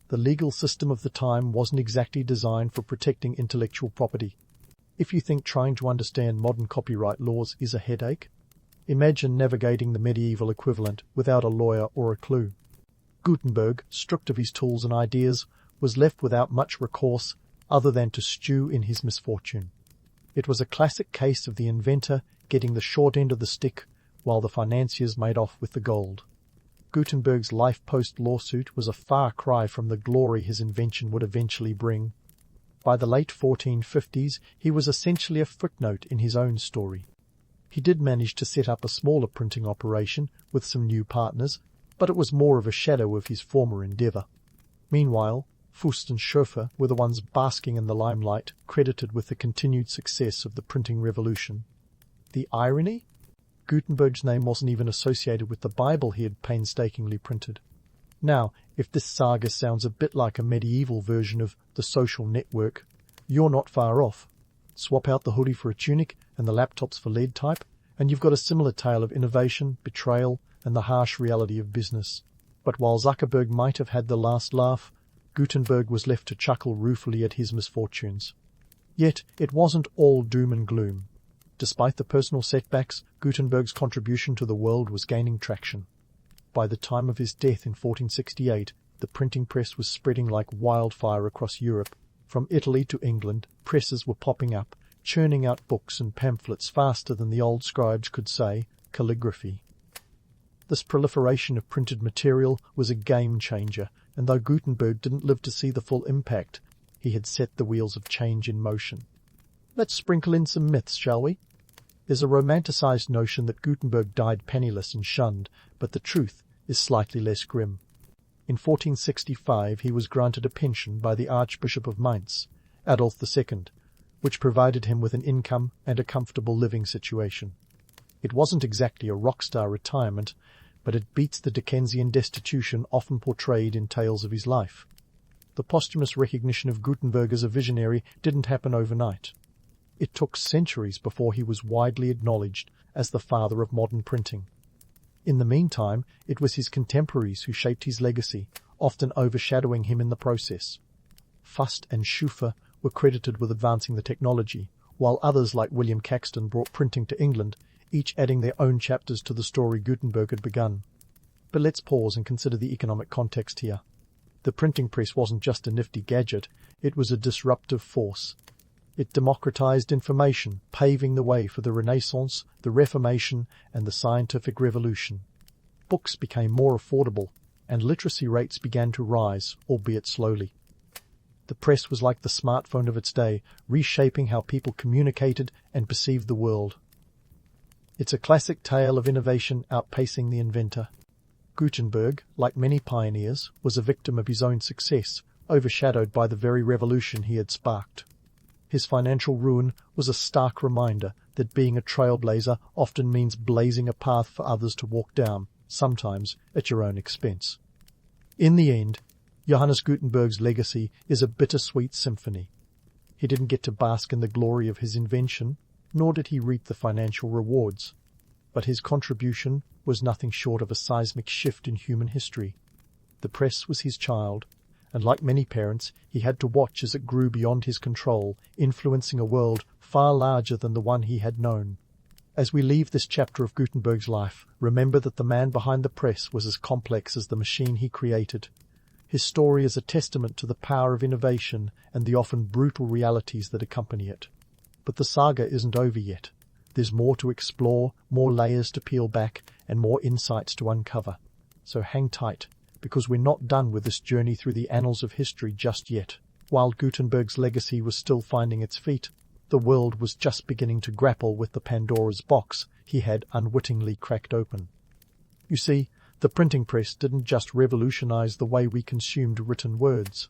The legal system of the time wasn't exactly designed for protecting intellectual property. If you think trying to understand modern copyright laws is a headache, imagine navigating the medieval equivalent without a lawyer or a clue. Gutenberg, stripped of his tools and ideas, was left without much recourse other than to stew in his misfortune. It was a classic case of the inventor getting the short end of the stick while the financiers made off with the gold. Gutenberg's life post-lawsuit was a far cry from the glory his invention would eventually bring. By the late 1450s, he was essentially a footnote in his own story. He did manage to set up a smaller printing operation with some new partners, but it was more of a shadow of his former endeavour. Meanwhile, Fust and Schoeffer were the ones basking in the limelight, credited with the continued success of the printing revolution. The irony? Gutenberg's name wasn't even associated with the Bible he had painstakingly printed. Now, if this saga sounds a bit like a medieval version of The Social Network, you're not far off. Swap out the hoodie for a tunic and the laptops for lead type, and you've got a similar tale of innovation, betrayal, and the harsh reality of business. But while Zuckerberg might have had the last laugh, Gutenberg was left to chuckle ruefully at his misfortunes. Yet it wasn't all doom and gloom. Despite the personal setbacks, Gutenberg's contribution to the world was gaining traction. By the time of his death in 1468, the printing press was spreading like wildfire across Europe. From Italy to England, presses were popping up, churning out books and pamphlets faster than the old scribes could say calligraphy. This proliferation of printed material was a game-changer, and though Gutenberg didn't live to see the full impact, he had set the wheels of change in motion. Let's sprinkle in some myths, shall we? There's a romanticized notion that Gutenberg died penniless and shunned, but the truth is slightly less grim. In 1465 he was granted a pension by the Archbishop of Mainz, Adolf II, which provided him with an income and a comfortable living situation. It wasn't exactly a rock star retirement, but it beats the Dickensian destitution often portrayed in tales of his life. The posthumous recognition of Gutenberg as a visionary didn't happen overnight. It took centuries before he was widely acknowledged as the father of modern printing. In the meantime, it was his contemporaries who shaped his legacy, often overshadowing him in the process. Fust and Schoeffer were credited with advancing the technology, while others like William Caxton brought printing to England, each adding their own chapters to the story Gutenberg had begun. But let's pause and consider the economic context here. The printing press wasn't just a nifty gadget, it was a disruptive force. It democratized information, paving the way for the Renaissance, the Reformation, and the scientific revolution. Books became more affordable, and literacy rates began to rise, albeit slowly. The press was like the smartphone of its day, reshaping how people communicated and perceived the world. It's a classic tale of innovation outpacing the inventor. Gutenberg, like many pioneers, was a victim of his own success, overshadowed by the very revolution he had sparked. His financial ruin was a stark reminder that being a trailblazer often means blazing a path for others to walk down, sometimes at your own expense. In the end, Johannes Gutenberg's legacy is a bittersweet symphony. He didn't get to bask in the glory of his invention, nor did he reap the financial rewards. But his contribution was nothing short of a seismic shift in human history. The press was his child, and like many parents, he had to watch as it grew beyond his control, influencing a world far larger than the one he had known. As we leave this chapter of Gutenberg's life, remember that the man behind the press was as complex as the machine he created. His story is a testament to the power of innovation and the often brutal realities that accompany it. But the saga isn't over yet. There's more to explore, more layers to peel back, and more insights to uncover. So hang tight, because we're not done with this journey through the annals of history just yet. While Gutenberg's legacy was still finding its feet, the world was just beginning to grapple with the Pandora's box he had unwittingly cracked open. You see, the printing press didn't just revolutionize the way we consumed written words.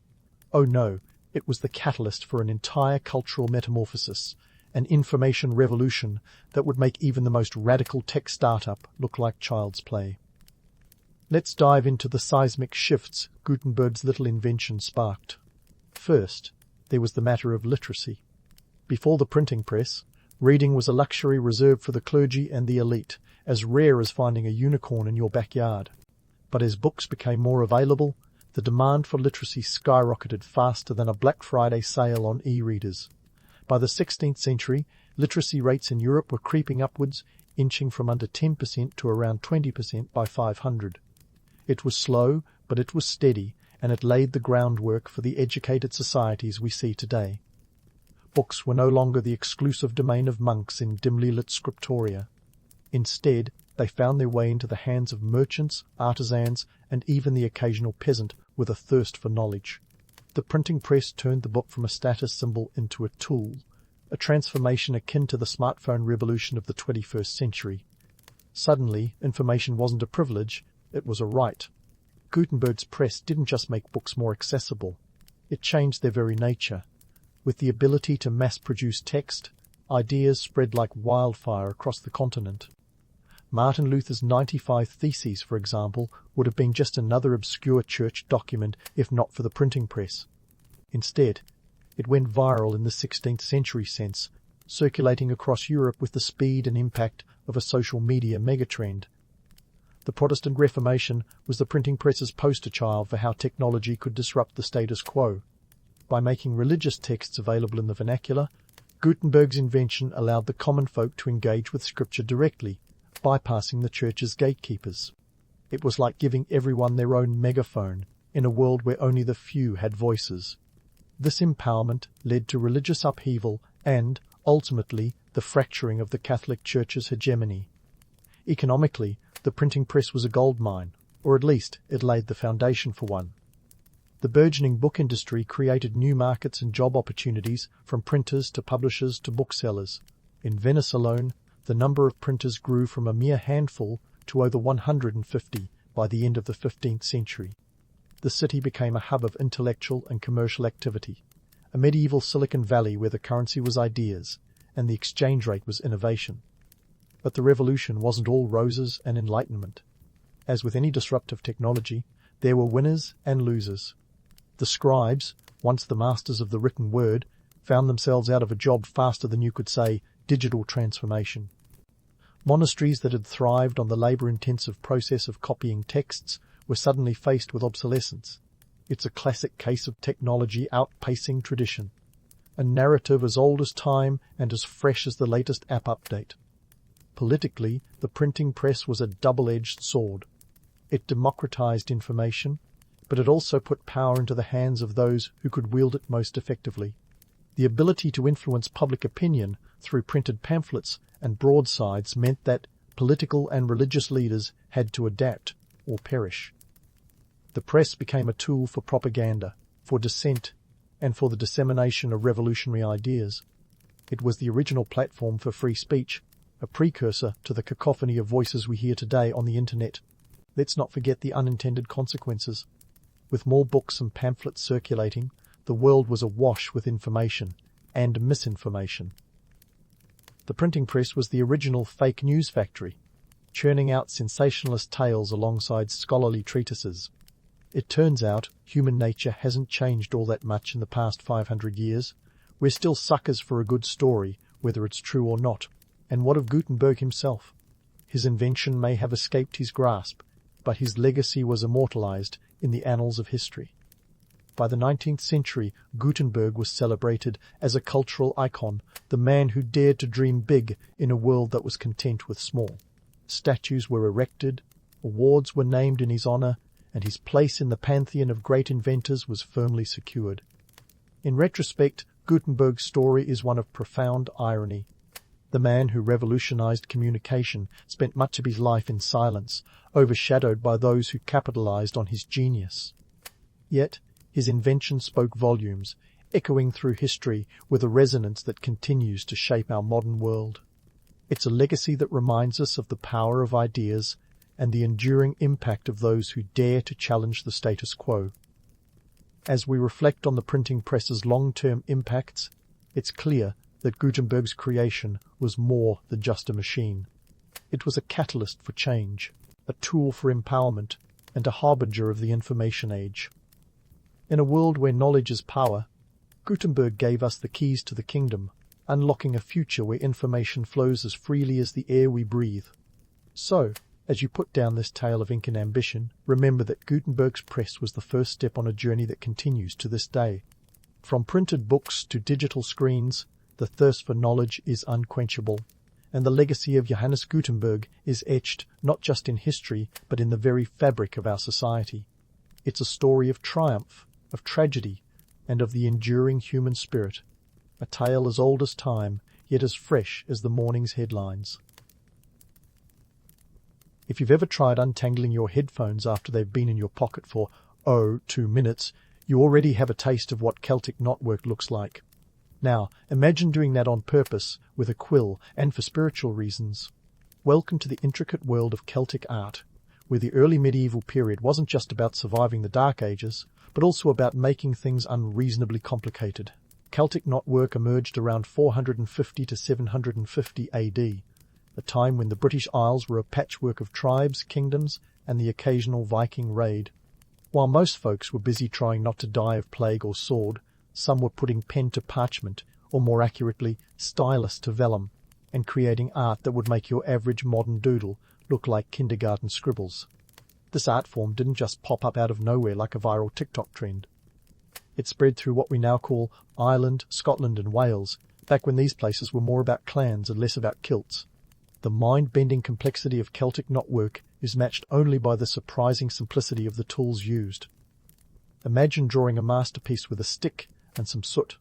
Oh no, it was the catalyst for an entire cultural metamorphosis, an information revolution that would make even the most radical tech startup look like child's play. Let's dive into the seismic shifts Gutenberg's little invention sparked. First, there was the matter of literacy. Before the printing press, reading was a luxury reserved for the clergy and the elite, as rare as finding a unicorn in your backyard. But as books became more available, the demand for literacy skyrocketed faster than a Black Friday sale on e-readers. By the 16th century, literacy rates in Europe were creeping upwards, inching from under 10% to around 20% by 500. It was slow, but it was steady, and it laid the groundwork for the educated societies we see today. Books were no longer the exclusive domain of monks in dimly lit scriptoria. Instead, they found their way into the hands of merchants, artisans, and even the occasional peasant with a thirst for knowledge. The printing press turned the book from a status symbol into a tool, a transformation akin to the smartphone revolution of the 21st century. Suddenly, information wasn't a privilege, it was a right. Gutenberg's press didn't just make books more accessible, it changed their very nature. With the ability to mass-produce text, ideas spread like wildfire across the continent. Martin Luther's 95 Theses, for example, would have been just another obscure church document if not for the printing press. Instead, it went viral in the 16th century sense, circulating across Europe with the speed and impact of a social media megatrend. The Protestant Reformation was the printing press's poster child for how technology could disrupt the status quo. By making religious texts available in the vernacular, Gutenberg's invention allowed the common folk to engage with Scripture directly, bypassing the Church's gatekeepers. It was like giving everyone their own megaphone in a world where only the few had voices. This empowerment led to religious upheaval and, ultimately, the fracturing of the Catholic Church's hegemony. Economically, the printing press was a goldmine, or at least it laid the foundation for one. The burgeoning book industry created new markets and job opportunities, from printers to publishers to booksellers. In Venice alone, the number of printers grew from a mere handful to over 150 by the end of the 15th century. The city became a hub of intellectual and commercial activity, a medieval Silicon Valley where the currency was ideas and the exchange rate was innovation. But the revolution wasn't all roses and enlightenment. As with any disruptive technology, there were winners and losers. The scribes, once the masters of the written word, found themselves out of a job faster than you could say digital transformation. Monasteries that had thrived on the labor-intensive process of copying texts were suddenly faced with obsolescence. It's a classic case of technology outpacing tradition, a narrative as old as time and as fresh as the latest app update. Politically, the printing press was a double-edged sword. It democratized information, but it also put power into the hands of those who could wield it most effectively. The ability to influence public opinion through printed pamphlets and broadsides meant that political and religious leaders had to adapt or perish. The press became a tool for propaganda, for dissent, and for the dissemination of revolutionary ideas. It was the original platform for free speech, a precursor to the cacophony of voices we hear today on the internet. Let's not forget the unintended consequences. With more books and pamphlets circulating, the world was awash with information and misinformation. The printing press was the original fake news factory, churning out sensationalist tales alongside scholarly treatises. It turns out human nature hasn't changed all that much in the past 500 years. We're still suckers for a good story, whether it's true or not. And what of Gutenberg himself? His invention may have escaped his grasp, but his legacy was immortalized in the annals of history. By the 19th century, Gutenberg was celebrated as a cultural icon, the man who dared to dream big in a world that was content with small. Statues were erected, awards were named in his honor, and his place in the pantheon of great inventors was firmly secured. In retrospect, Gutenberg's story is one of profound irony. The man who revolutionized communication spent much of his life in silence, overshadowed by those who capitalized on his genius. Yet, his invention spoke volumes, echoing through history with a resonance that continues to shape our modern world. It's a legacy that reminds us of the power of ideas and the enduring impact of those who dare to challenge the status quo. As we reflect on the printing press's long-term impacts, it's clear that Gutenberg's creation was more than just a machine. It was a catalyst for change, a tool for empowerment, and a harbinger of the information age. In a world where knowledge is power, Gutenberg gave us the keys to the kingdom, unlocking a future where information flows as freely as the air we breathe. So, as you put down this tale of ink and ambition, remember that Gutenberg's press was the first step on a journey that continues to this day. From printed books to digital screens, the thirst for knowledge is unquenchable, and the legacy of Johannes Gutenberg is etched not just in history, but in the very fabric of our society. It's a story of triumph, of tragedy, and of the enduring human spirit, a tale as old as time, yet as fresh as the morning's headlines. If you've ever tried untangling your headphones after they've been in your pocket for, 2 minutes, you already have a taste of what Celtic knotwork looks like. Now, imagine doing that on purpose, with a quill, and for spiritual reasons. Welcome to the intricate world of Celtic art, where the early medieval period wasn't just about surviving the Dark Ages, but also about making things unreasonably complicated. Celtic knotwork emerged around 450 to 750 AD, a time when the British Isles were a patchwork of tribes, kingdoms, and the occasional Viking raid. While most folks were busy trying not to die of plague or sword, some were putting pen to parchment, or more accurately, stylus to vellum, and creating art that would make your average modern doodle look like kindergarten scribbles. This art form didn't just pop up out of nowhere like a viral TikTok trend. It spread through what we now call Ireland, Scotland and Wales, back when these places were more about clans and less about kilts. The mind-bending complexity of Celtic knotwork is matched only by the surprising simplicity of the tools used. Imagine drawing a masterpiece with a stick and some soot.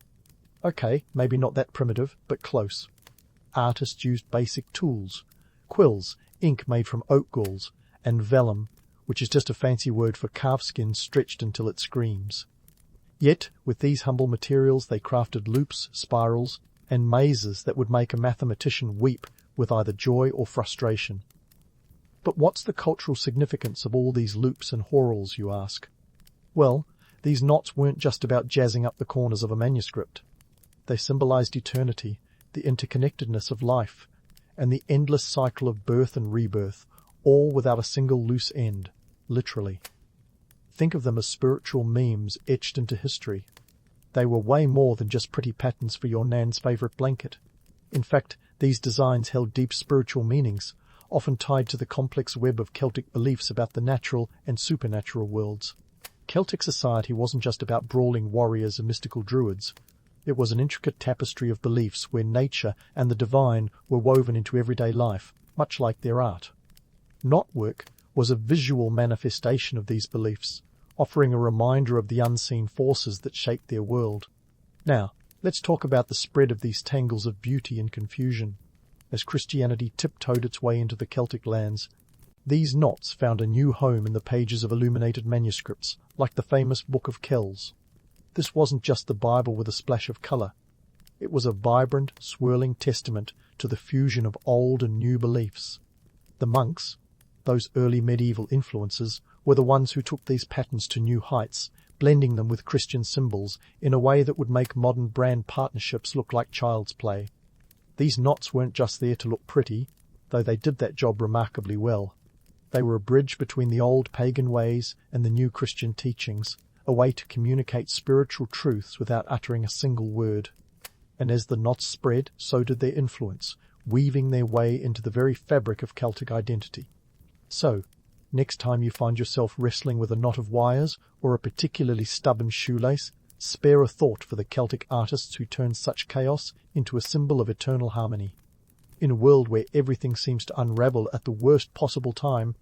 Okay, maybe not that primitive, but close. Artists used basic tools: quills, ink made from oak galls, and vellum, which is just a fancy word for calf skin stretched until it screams. Yet, with these humble materials they crafted loops, spirals, and mazes that would make a mathematician weep with either joy or frustration. But what's the cultural significance of all these loops and whorls, you ask? Well, these knots weren't just about jazzing up the corners of a manuscript. They symbolized eternity, the interconnectedness of life, and the endless cycle of birth and rebirth, all without a single loose end, literally. Think of them as spiritual memes etched into history. They were way more than just pretty patterns for your nan's favourite blanket. In fact, these designs held deep spiritual meanings, often tied to the complex web of Celtic beliefs about the natural and supernatural worlds. Celtic society wasn't just about brawling warriors and mystical druids. It was an intricate tapestry of beliefs where nature and the divine were woven into everyday life, much like their art. Knotwork was a visual manifestation of these beliefs, offering a reminder of the unseen forces that shaped their world. Now, let's talk about the spread of these tangles of beauty and confusion. As Christianity tiptoed its way into the Celtic lands, these knots found a new home in the pages of illuminated manuscripts, like the famous Book of Kells. This wasn't just the Bible with a splash of colour. It was a vibrant, swirling testament to the fusion of old and new beliefs. The monks, those early medieval influences, were the ones who took these patterns to new heights, blending them with Christian symbols in a way that would make modern brand partnerships look like child's play. These knots weren't just there to look pretty, though they did that job remarkably well. They were a bridge between the old pagan ways and the new Christian teachings, a way to communicate spiritual truths without uttering a single word. And as the knots spread, so did their influence, weaving their way into the very fabric of Celtic identity. So, next time you find yourself wrestling with a knot of wires or a particularly stubborn shoelace, spare a thought for the Celtic artists who turned such chaos into a symbol of eternal harmony. In a world where everything seems to unravel at the worst possible time,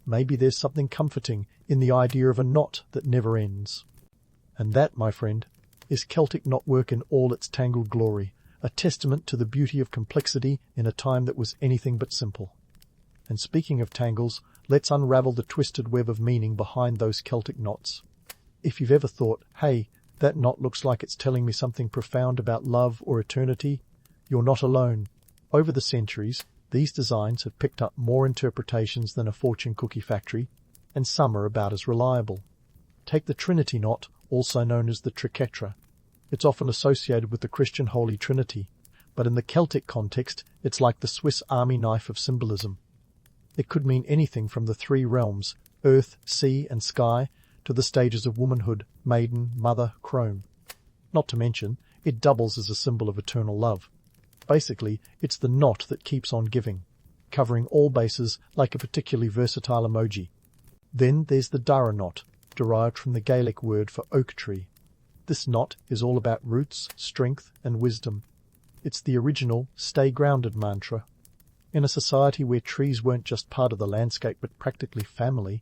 maybe there's something comforting in the idea of a knot that never ends. And that, my friend, is Celtic knotwork in all its tangled glory, a testament to the beauty of complexity in a time that was anything but simple. And speaking of tangles, let's unravel the twisted web of meaning behind those Celtic knots. If you've ever thought, hey, that knot looks like it's telling me something profound about love or eternity, you're not alone. Over the centuries, these designs have picked up more interpretations than a fortune cookie factory, and some are about as reliable. Take the Trinity knot, also known as the triquetra. It's often associated with the Christian Holy Trinity, but in the Celtic context, it's like the Swiss Army knife of symbolism. It could mean anything from the three realms, earth, sea, and sky, to the stages of womanhood, maiden, mother, crone. Not to mention, it doubles as a symbol of eternal love. Basically, it's the knot that keeps on giving, covering all bases like a particularly versatile emoji. Then there's the Dara knot, derived from the Gaelic word for oak tree. This knot is all about roots, strength, and wisdom. It's the original stay grounded mantra. In a society where trees weren't just part of the landscape but practically family,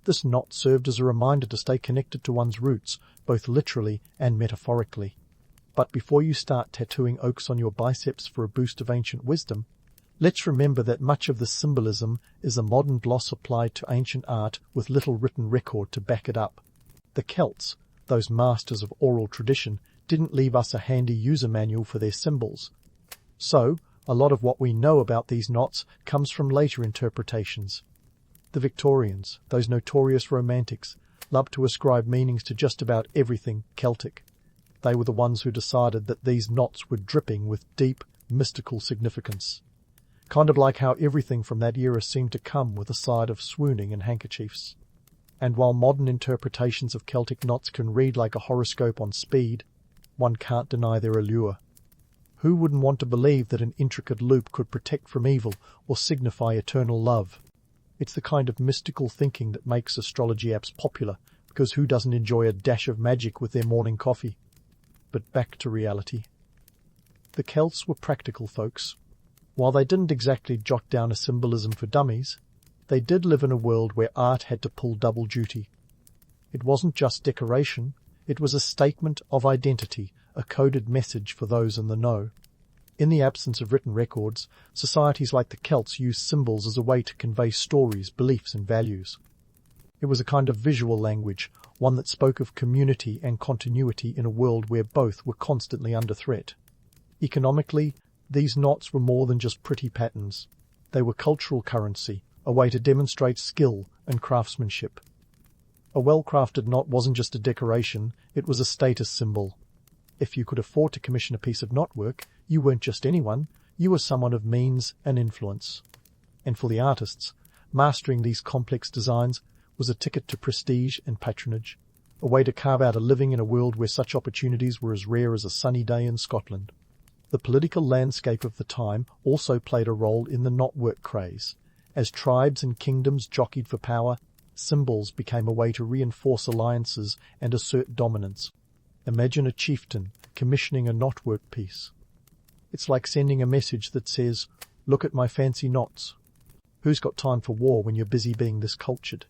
this knot served as a reminder to stay connected to one's roots, both literally and metaphorically. But before you start tattooing oaks on your biceps for a boost of ancient wisdom, let's remember that much of the symbolism is a modern gloss applied to ancient art with little written record to back it up. The Celts, those masters of oral tradition, didn't leave us a handy user manual for their symbols. So, a lot of what we know about these knots comes from later interpretations. The Victorians, those notorious romantics, loved to ascribe meanings to just about everything Celtic. They were the ones who decided that these knots were dripping with deep, mystical significance. Kind of like how everything from that era seemed to come with a side of swooning and handkerchiefs. And while modern interpretations of Celtic knots can read like a horoscope on speed, one can't deny their allure. Who wouldn't want to believe that an intricate loop could protect from evil or signify eternal love? It's the kind of mystical thinking that makes astrology apps popular, because who doesn't enjoy a dash of magic with their morning coffee? But back to reality. The Celts were practical folks. While they didn't exactly jot down a symbolism for dummies, they did live in a world where art had to pull double duty. It wasn't just decoration, it was a statement of identity, a coded message for those in the know. In the absence of written records, societies like the Celts used symbols as a way to convey stories, beliefs, and values. It was a kind of visual language, one that spoke of community and continuity in a world where both were constantly under threat. Economically, these knots were more than just pretty patterns. They were cultural currency, a way to demonstrate skill and craftsmanship. A well-crafted knot wasn't just a decoration, it was a status symbol. If you could afford to commission a piece of knotwork, you weren't just anyone, you were someone of means and influence. And for the artists, mastering these complex designs was a ticket to prestige and patronage, a way to carve out a living in a world where such opportunities were as rare as a sunny day in Scotland. The political landscape of the time also played a role in the knotwork craze. As tribes and kingdoms jockeyed for power, symbols became a way to reinforce alliances and assert dominance. Imagine a chieftain commissioning a knotwork piece. It's like sending a message that says, "Look at my fancy knots." Who's got time for war when you're busy being this cultured?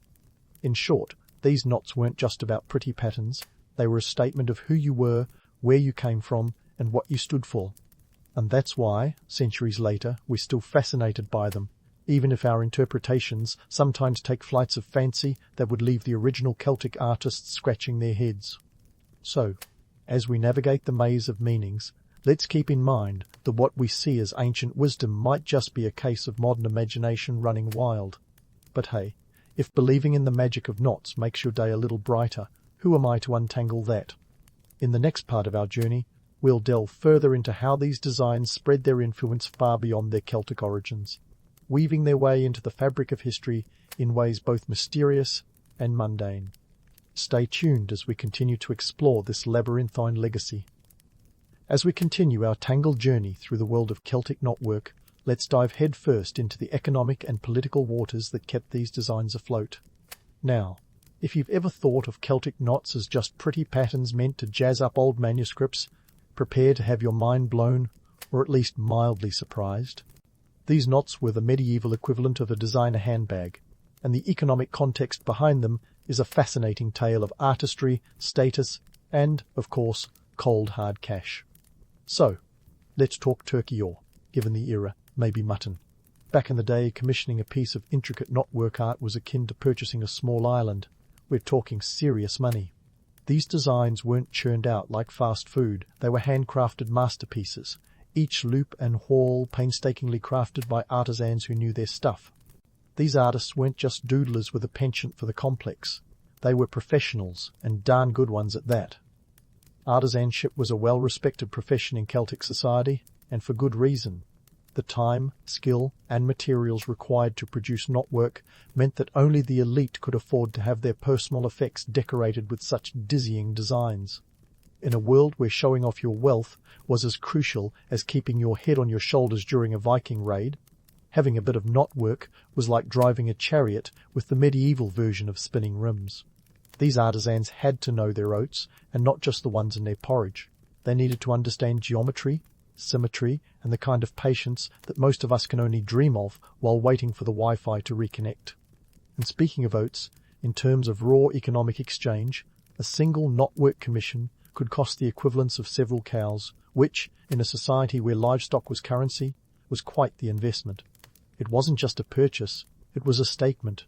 In short, these knots weren't just about pretty patterns, they were a statement of who you were, where you came from, and what you stood for. And that's why, centuries later, we're still fascinated by them, even if our interpretations sometimes take flights of fancy that would leave the original Celtic artists scratching their heads. So, as we navigate the maze of meanings, let's keep in mind that what we see as ancient wisdom might just be a case of modern imagination running wild. But hey, if believing in the magic of knots makes your day a little brighter, who am I to untangle that? In the next part of our journey, we'll delve further into how these designs spread their influence far beyond their Celtic origins, weaving their way into the fabric of history in ways both mysterious and mundane. Stay tuned as we continue to explore this labyrinthine legacy. As we continue our tangled journey through the world of Celtic knotwork, let's dive headfirst into the economic and political waters that kept these designs afloat. Now, if you've ever thought of Celtic knots as just pretty patterns meant to jazz up old manuscripts, prepare to have your mind blown, or at least mildly surprised. These knots were the medieval equivalent of a designer handbag, and the economic context behind them is a fascinating tale of artistry, status, and, of course, cold hard cash. So, let's talk turkey or, given the era, maybe mutton. Back in the day, commissioning a piece of intricate knotwork art was akin to purchasing a small island. We're talking serious money. These designs weren't churned out like fast food, they were handcrafted masterpieces, each loop and whorl painstakingly crafted by artisans who knew their stuff. These artists weren't just doodlers with a penchant for the complex, they were professionals, and darn good ones at that. Artisanship was a well-respected profession in Celtic society, and for good reason. The time, skill, and materials required to produce knotwork meant that only the elite could afford to have their personal effects decorated with such dizzying designs. In a world where showing off your wealth was as crucial as keeping your head on your shoulders during a Viking raid, having a bit of knotwork was like driving a chariot with the medieval version of spinning rims. These artisans had to know their oats, and not just the ones in their porridge. They needed to understand geometry, symmetry, and the kind of patience that most of us can only dream of while waiting for the Wi-Fi to reconnect. And speaking of oats, in terms of raw economic exchange, a single knotwork commission could cost the equivalence of several cows, which, in a society where livestock was currency, was quite the investment. It wasn't just a purchase, it was a statement.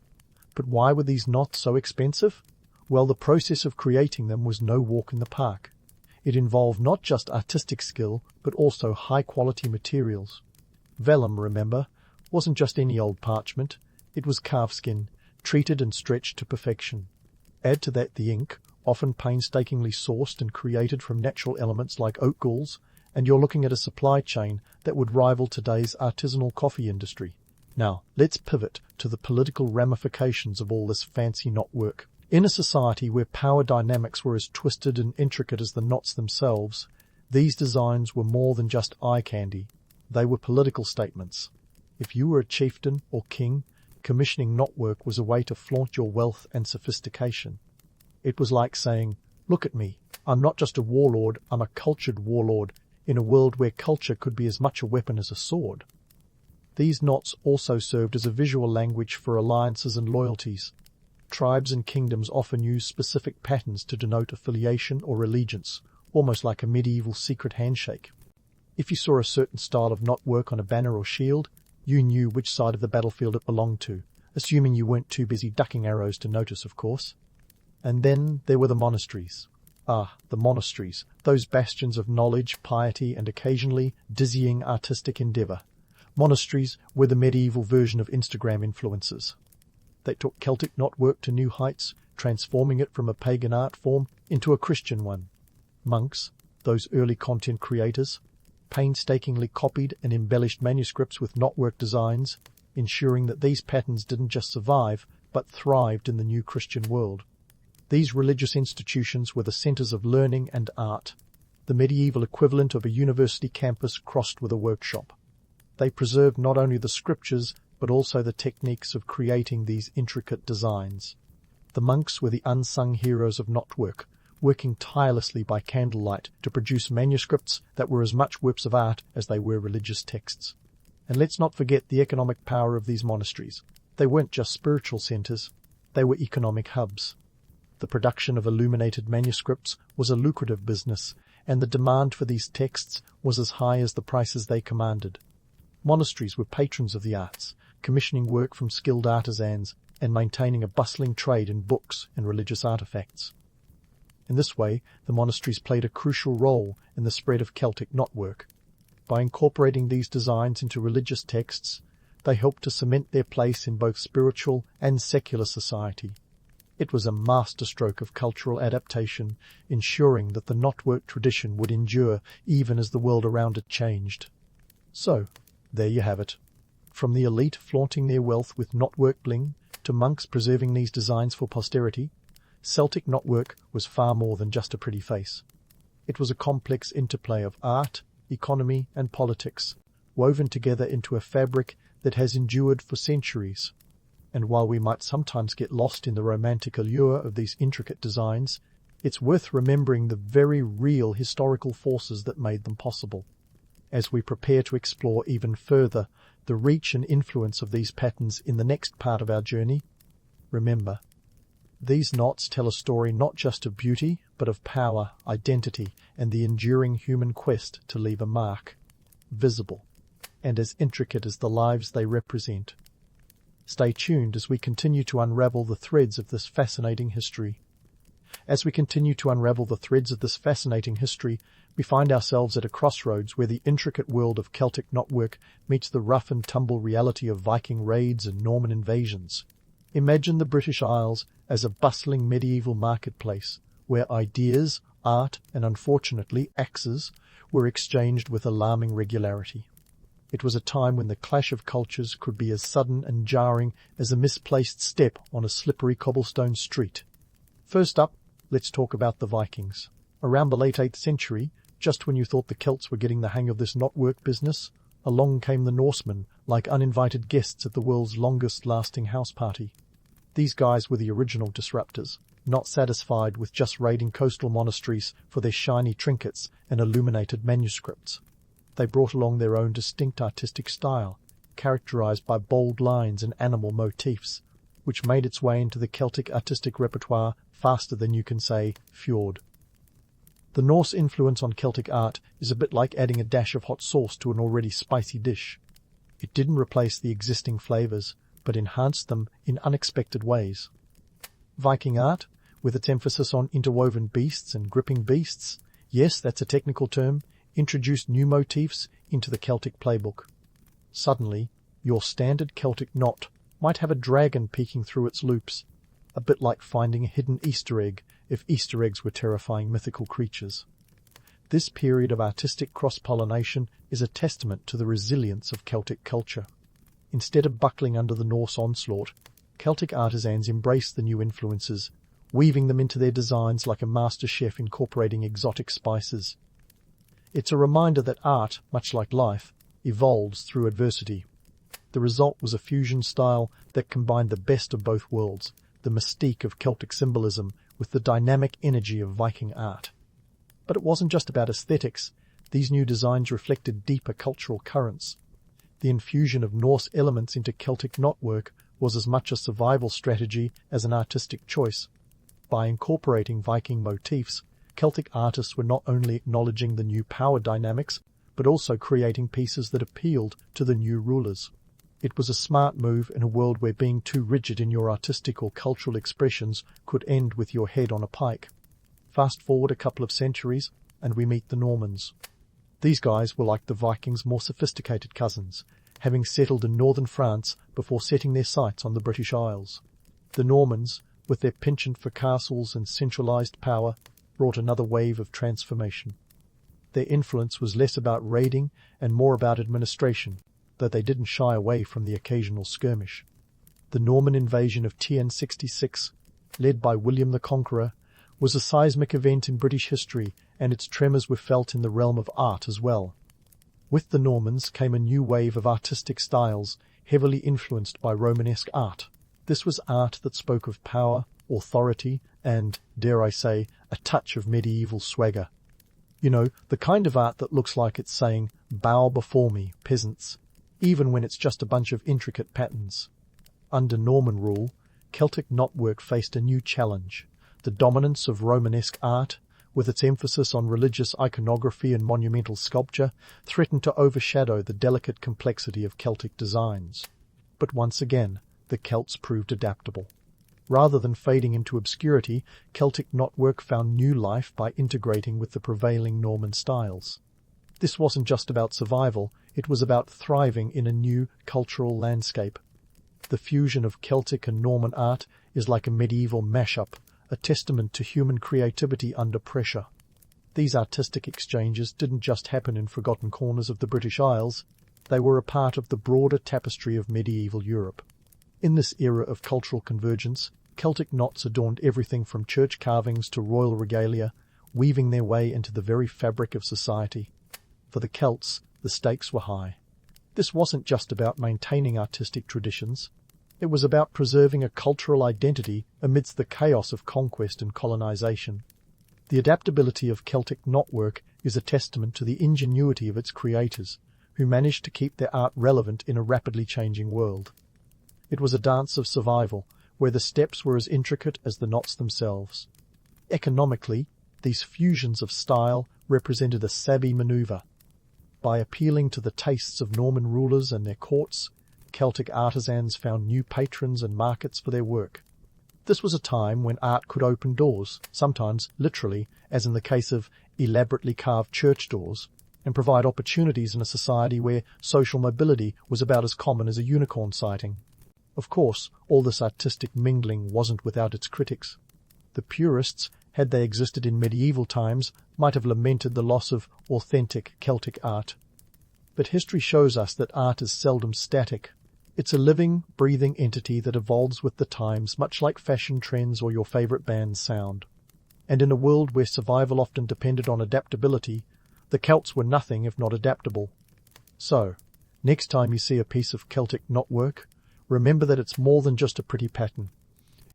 But why were these knots so expensive? Well, the process of creating them was no walk in the park. It involved not just artistic skill, but also high-quality materials. Vellum, remember, wasn't just any old parchment. It was calfskin, treated and stretched to perfection. Add to that the ink, often painstakingly sourced and created from natural elements like oat galls, and you're looking at a supply chain that would rival today's artisanal coffee industry. Now, let's pivot to the political ramifications of all this fancy knotwork. In a society where power dynamics were as twisted and intricate as the knots themselves, these designs were more than just eye candy. They were political statements. If you were a chieftain or king, commissioning knotwork was a way to flaunt your wealth and sophistication. It was like saying, "Look at me, I'm not just a warlord, I'm a cultured warlord. in a world where culture could be as much a weapon as a sword. These knots also served as a visual language for alliances and loyalties. Tribes and kingdoms often used specific patterns to denote affiliation or allegiance, almost like a medieval secret handshake. If you saw a certain style of knotwork on a banner or shield, you knew which side of the battlefield it belonged to, assuming you weren't too busy ducking arrows to notice, of course. And then there were the monasteries. The monasteries, those bastions of knowledge, piety, and occasionally dizzying artistic endeavour. Monasteries were the medieval version of Instagram influencers. They took Celtic knotwork to new heights, transforming it from a pagan art form into a Christian one. Monks, those early content creators, painstakingly copied and embellished manuscripts with knotwork designs, ensuring that these patterns didn't just survive, but thrived in the new Christian world. These religious institutions were the centres of learning and art, the medieval equivalent of a university campus crossed with a workshop. They preserved not only the scriptures, but also the techniques of creating these intricate designs. The monks were the unsung heroes of knotwork, working tirelessly by candlelight to produce manuscripts that were as much works of art as they were religious texts. And let's not forget the economic power of these monasteries. They weren't just spiritual centres, they were economic hubs. The production of illuminated manuscripts was a lucrative business, and the demand for these texts was as high as the prices they commanded. Monasteries were patrons of the arts, commissioning work from skilled artisans and maintaining a bustling trade in books and religious artefacts. In this way, the monasteries played a crucial role in the spread of Celtic knotwork. By incorporating these designs into religious texts, they helped to cement their place in both spiritual and secular society. It was a masterstroke of cultural adaptation, ensuring that the knotwork tradition would endure even as the world around it changed. So, there you have it. From the elite flaunting their wealth with knotwork bling, to monks preserving these designs for posterity, Celtic knotwork was far more than just a pretty face. It was a complex interplay of art, economy, and politics, woven together into a fabric that has endured for centuries. And while we might sometimes get lost in the romantic allure of these intricate designs, it's worth remembering the very real historical forces that made them possible. As we prepare to explore even further the reach and influence of these patterns in the next part of our journey, remember, these knots tell a story not just of beauty, but of power, identity, and the enduring human quest to leave a mark, visible, and as intricate as the lives they represent. Stay tuned as we continue to unravel the threads of this fascinating history. As we continue to unravel the threads of this fascinating history, we find ourselves at a crossroads where the intricate world of Celtic knotwork meets the rough and tumble reality of Viking raids and Norman invasions. Imagine the British Isles as a bustling medieval marketplace, where ideas, art, and unfortunately axes were exchanged with alarming regularity. It was a time when the clash of cultures could be as sudden and jarring as a misplaced step on a slippery cobblestone street. First up, let's talk about the Vikings. Around the late 8th century, just when you thought the Celts were getting the hang of this knotwork business, along came the Norsemen like uninvited guests at the world's longest-lasting house party. These guys were the original disruptors, not satisfied with just raiding coastal monasteries for their shiny trinkets and illuminated manuscripts. They brought along their own distinct artistic style, characterized by bold lines and animal motifs, which made its way into the Celtic artistic repertoire faster than you can say fjord. The Norse influence on Celtic art is a bit like adding a dash of hot sauce to an already spicy dish. It didn't replace the existing flavors, but enhanced them in unexpected ways. Viking art, with its emphasis on interwoven beasts and gripping beasts, yes, that's a technical term, introduced new motifs into the Celtic playbook. Suddenly, your standard Celtic knot might have a dragon peeking through its loops, a bit like finding a hidden Easter egg if Easter eggs were terrifying mythical creatures. This period of artistic cross-pollination is a testament to the resilience of Celtic culture. Instead of buckling under the Norse onslaught, Celtic artisans embraced the new influences, weaving them into their designs like a master chef incorporating exotic spices. It's a reminder that art, much like life, evolves through adversity. The result was a fusion style that combined the best of both worlds, the mystique of Celtic symbolism with the dynamic energy of Viking art. But it wasn't just about aesthetics. These new designs reflected deeper cultural currents. The infusion of Norse elements into Celtic knotwork was as much a survival strategy as an artistic choice. By incorporating Viking motifs, Celtic artists were not only acknowledging the new power dynamics, but also creating pieces that appealed to the new rulers. It was a smart move in a world where being too rigid in your artistic or cultural expressions could end with your head on a pike. Fast forward a couple of centuries, and we meet the Normans. These guys were like the Vikings' more sophisticated cousins, having settled in northern France before setting their sights on the British Isles. The Normans, with their penchant for castles and centralized power, brought another wave of transformation. Their influence was less about raiding and more about administration, though they didn't shy away from the occasional skirmish. The Norman invasion of TN66, led by William the Conqueror, was a seismic event in British history, and its tremors were felt in the realm of art as well. With the Normans came a new wave of artistic styles, heavily influenced by Romanesque art. This was art that spoke of power, authority, and, dare I say, a touch of medieval swagger. You know, the kind of art that looks like it's saying, "Bow before me, peasants," even when it's just a bunch of intricate patterns. Under Norman rule, Celtic knotwork faced a new challenge. The dominance of Romanesque art, with its emphasis on religious iconography and monumental sculpture, threatened to overshadow the delicate complexity of Celtic designs. But once again, the Celts proved adaptable. Rather than fading into obscurity, Celtic knotwork found new life by integrating with the prevailing Norman styles. This wasn't just about survival, it was about thriving in a new cultural landscape. The fusion of Celtic and Norman art is like a medieval mashup, a testament to human creativity under pressure. These artistic exchanges didn't just happen in forgotten corners of the British Isles, they were a part of the broader tapestry of medieval Europe. In this era of cultural convergence, Celtic knots adorned everything from church carvings to royal regalia, weaving their way into the very fabric of society. For the Celts, the stakes were high. This wasn't just about maintaining artistic traditions. It was about preserving a cultural identity amidst the chaos of conquest and colonization. The adaptability of Celtic knotwork is a testament to the ingenuity of its creators, who managed to keep their art relevant in a rapidly changing world. It was a dance of survival, where the steps were as intricate as the knots themselves. Economically, these fusions of style represented a savvy maneuver. By appealing to the tastes of Norman rulers and their courts, Celtic artisans found new patrons and markets for their work. This was a time when art could open doors, sometimes literally, as in the case of elaborately carved church doors, and provide opportunities in a society where social mobility was about as common as a unicorn sighting. Of course, all this artistic mingling wasn't without its critics. The purists, had they existed in medieval times, might have lamented the loss of authentic Celtic art. But history shows us that art is seldom static. It's a living, breathing entity that evolves with the times, much like fashion trends or your favorite band's sound. And in a world where survival often depended on adaptability, the Celts were nothing if not adaptable. So, next time you see a piece of Celtic knotwork, remember that it's more than just a pretty pattern.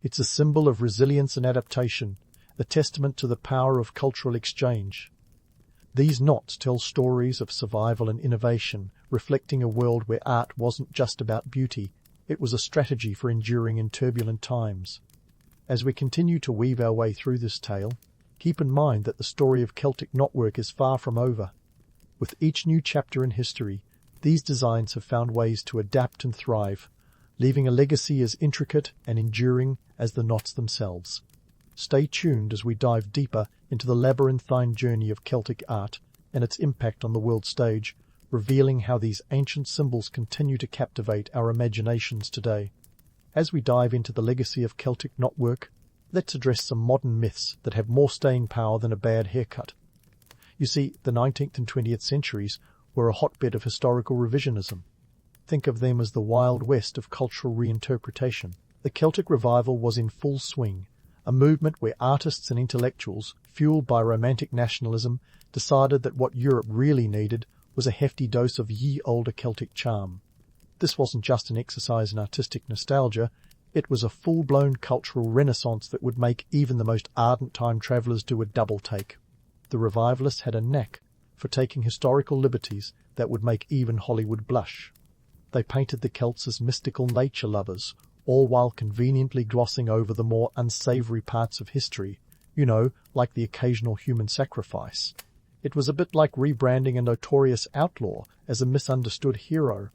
It's a symbol of resilience and adaptation, a testament to the power of cultural exchange. These knots tell stories of survival and innovation, reflecting a world where art wasn't just about beauty, it was a strategy for enduring in turbulent times. As we continue to weave our way through this tale, keep in mind that the story of Celtic knotwork is far from over. With each new chapter in history, these designs have found ways to adapt and thrive, leaving a legacy as intricate and enduring as the knots themselves. Stay tuned as we dive deeper into the labyrinthine journey of Celtic art and its impact on the world stage, revealing how these ancient symbols continue to captivate our imaginations today. As we dive into the legacy of Celtic knotwork, let's address some modern myths that have more staying power than a bad haircut. You see, the 19th and 20th centuries were a hotbed of historical revisionism. Think of them as the Wild West of cultural reinterpretation. The Celtic revival was in full swing, a movement where artists and intellectuals, fueled by romantic nationalism, decided that what Europe really needed was a hefty dose of ye olde Celtic charm. This wasn't just an exercise in artistic nostalgia, it was a full-blown cultural renaissance that would make even the most ardent time travellers do a double take. The revivalists had a knack for taking historical liberties that would make even Hollywood blush. They painted the Celts as mystical nature lovers, all while conveniently glossing over the more unsavory parts of history, like the occasional human sacrifice. It was a bit like rebranding a notorious outlaw as a misunderstood hero.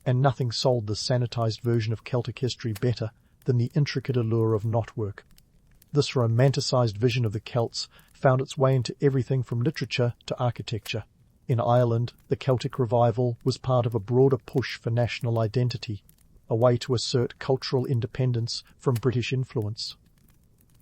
And nothing sold the sanitized version of Celtic history better than the intricate allure of knotwork. This romanticized vision of the Celts found its way into everything from literature to architecture. In Ireland, the Celtic revival was part of a broader push for national identity, a way to assert cultural independence from British influence.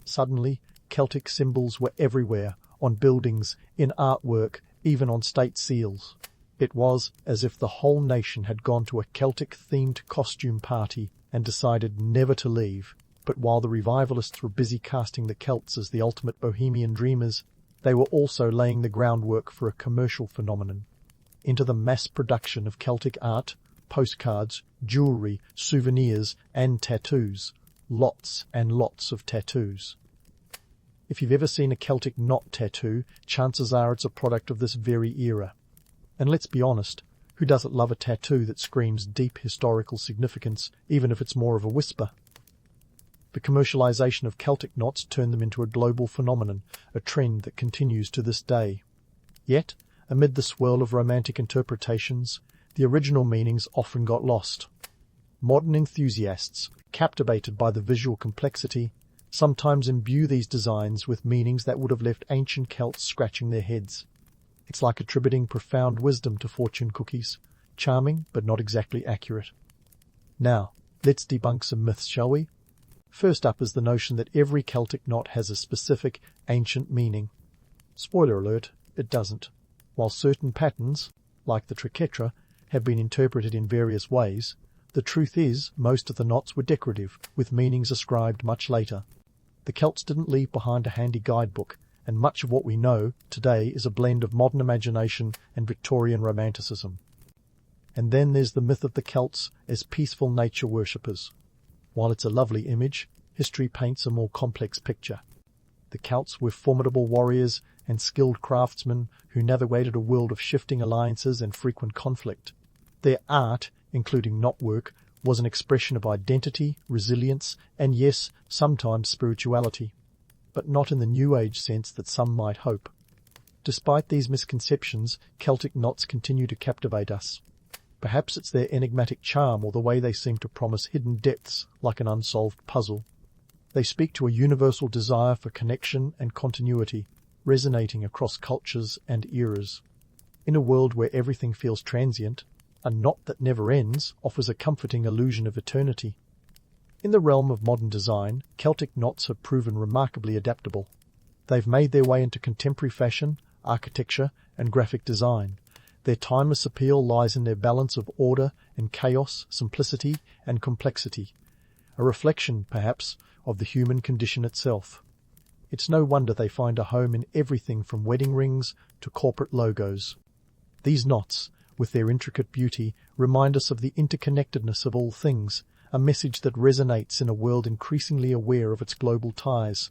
Suddenly, Celtic symbols were everywhere, on buildings, in artwork, even on state seals. It was as if the whole nation had gone to a Celtic-themed costume party and decided never to leave. But while the revivalists were busy casting the Celts as the ultimate bohemian dreamers, they were also laying the groundwork for a commercial phenomenon. Into the mass production of Celtic art, postcards, jewellery, souvenirs, and tattoos. Lots and lots of tattoos. If you've ever seen a Celtic knot tattoo, chances are it's a product of this very era. And let's be honest, who doesn't love a tattoo that screams deep historical significance, even if it's more of a whisper? The commercialization of Celtic knots turned them into a global phenomenon, a trend that continues to this day. Yet, amid the swirl of romantic interpretations, the original meanings often got lost. Modern enthusiasts, captivated by the visual complexity, sometimes imbue these designs with meanings that would have left ancient Celts scratching their heads. It's like attributing profound wisdom to fortune cookies, charming but not exactly accurate. Now, let's debunk some myths, shall we? First up is the notion that every Celtic knot has a specific, ancient meaning. Spoiler alert, it doesn't. While certain patterns, like the triquetra, have been interpreted in various ways, the truth is most of the knots were decorative, with meanings ascribed much later. The Celts didn't leave behind a handy guidebook, and much of what we know today is a blend of modern imagination and Victorian romanticism. And then there's the myth of the Celts as peaceful nature worshippers. While it's a lovely image, history paints a more complex picture. The Celts were formidable warriors and skilled craftsmen who navigated a world of shifting alliances and frequent conflict. Their art, including knotwork, was an expression of identity, resilience, and yes, sometimes spirituality. But not in the New Age sense that some might hope. Despite these misconceptions, Celtic knots continue to captivate us. Perhaps it's their enigmatic charm or the way they seem to promise hidden depths like an unsolved puzzle. They speak to a universal desire for connection and continuity, resonating across cultures and eras. In a world where everything feels transient, a knot that never ends offers a comforting illusion of eternity. In the realm of modern design, Celtic knots have proven remarkably adaptable. They've made their way into contemporary fashion, architecture, and graphic design. Their timeless appeal lies in their balance of order and chaos, simplicity and complexity, a reflection, perhaps, of the human condition itself. It's no wonder they find a home in everything from wedding rings to corporate logos. These knots, with their intricate beauty, remind us of the interconnectedness of all things, a message that resonates in a world increasingly aware of its global ties.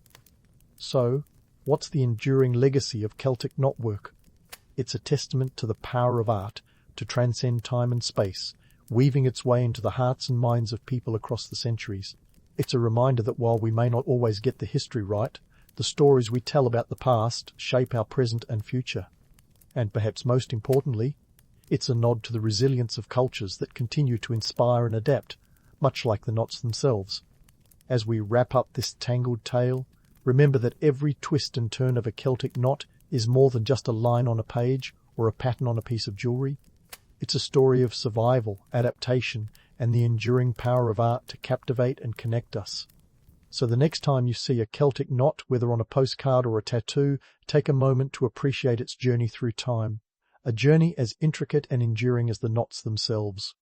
So, what's the enduring legacy of Celtic knotwork? It's a testament to the power of art to transcend time and space, weaving its way into the hearts and minds of people across the centuries. It's a reminder that while we may not always get the history right, the stories we tell about the past shape our present and future. And perhaps most importantly, it's a nod to the resilience of cultures that continue to inspire and adapt, much like the knots themselves. As we wrap up this tangled tale, remember that every twist and turn of a Celtic knot is more than just a line on a page or a pattern on a piece of jewellery. It's a story of survival, adaptation, and the enduring power of art to captivate and connect us. So the next time you see a Celtic knot, whether on a postcard or a tattoo, take a moment to appreciate its journey through time, a journey as intricate and enduring as the knots themselves.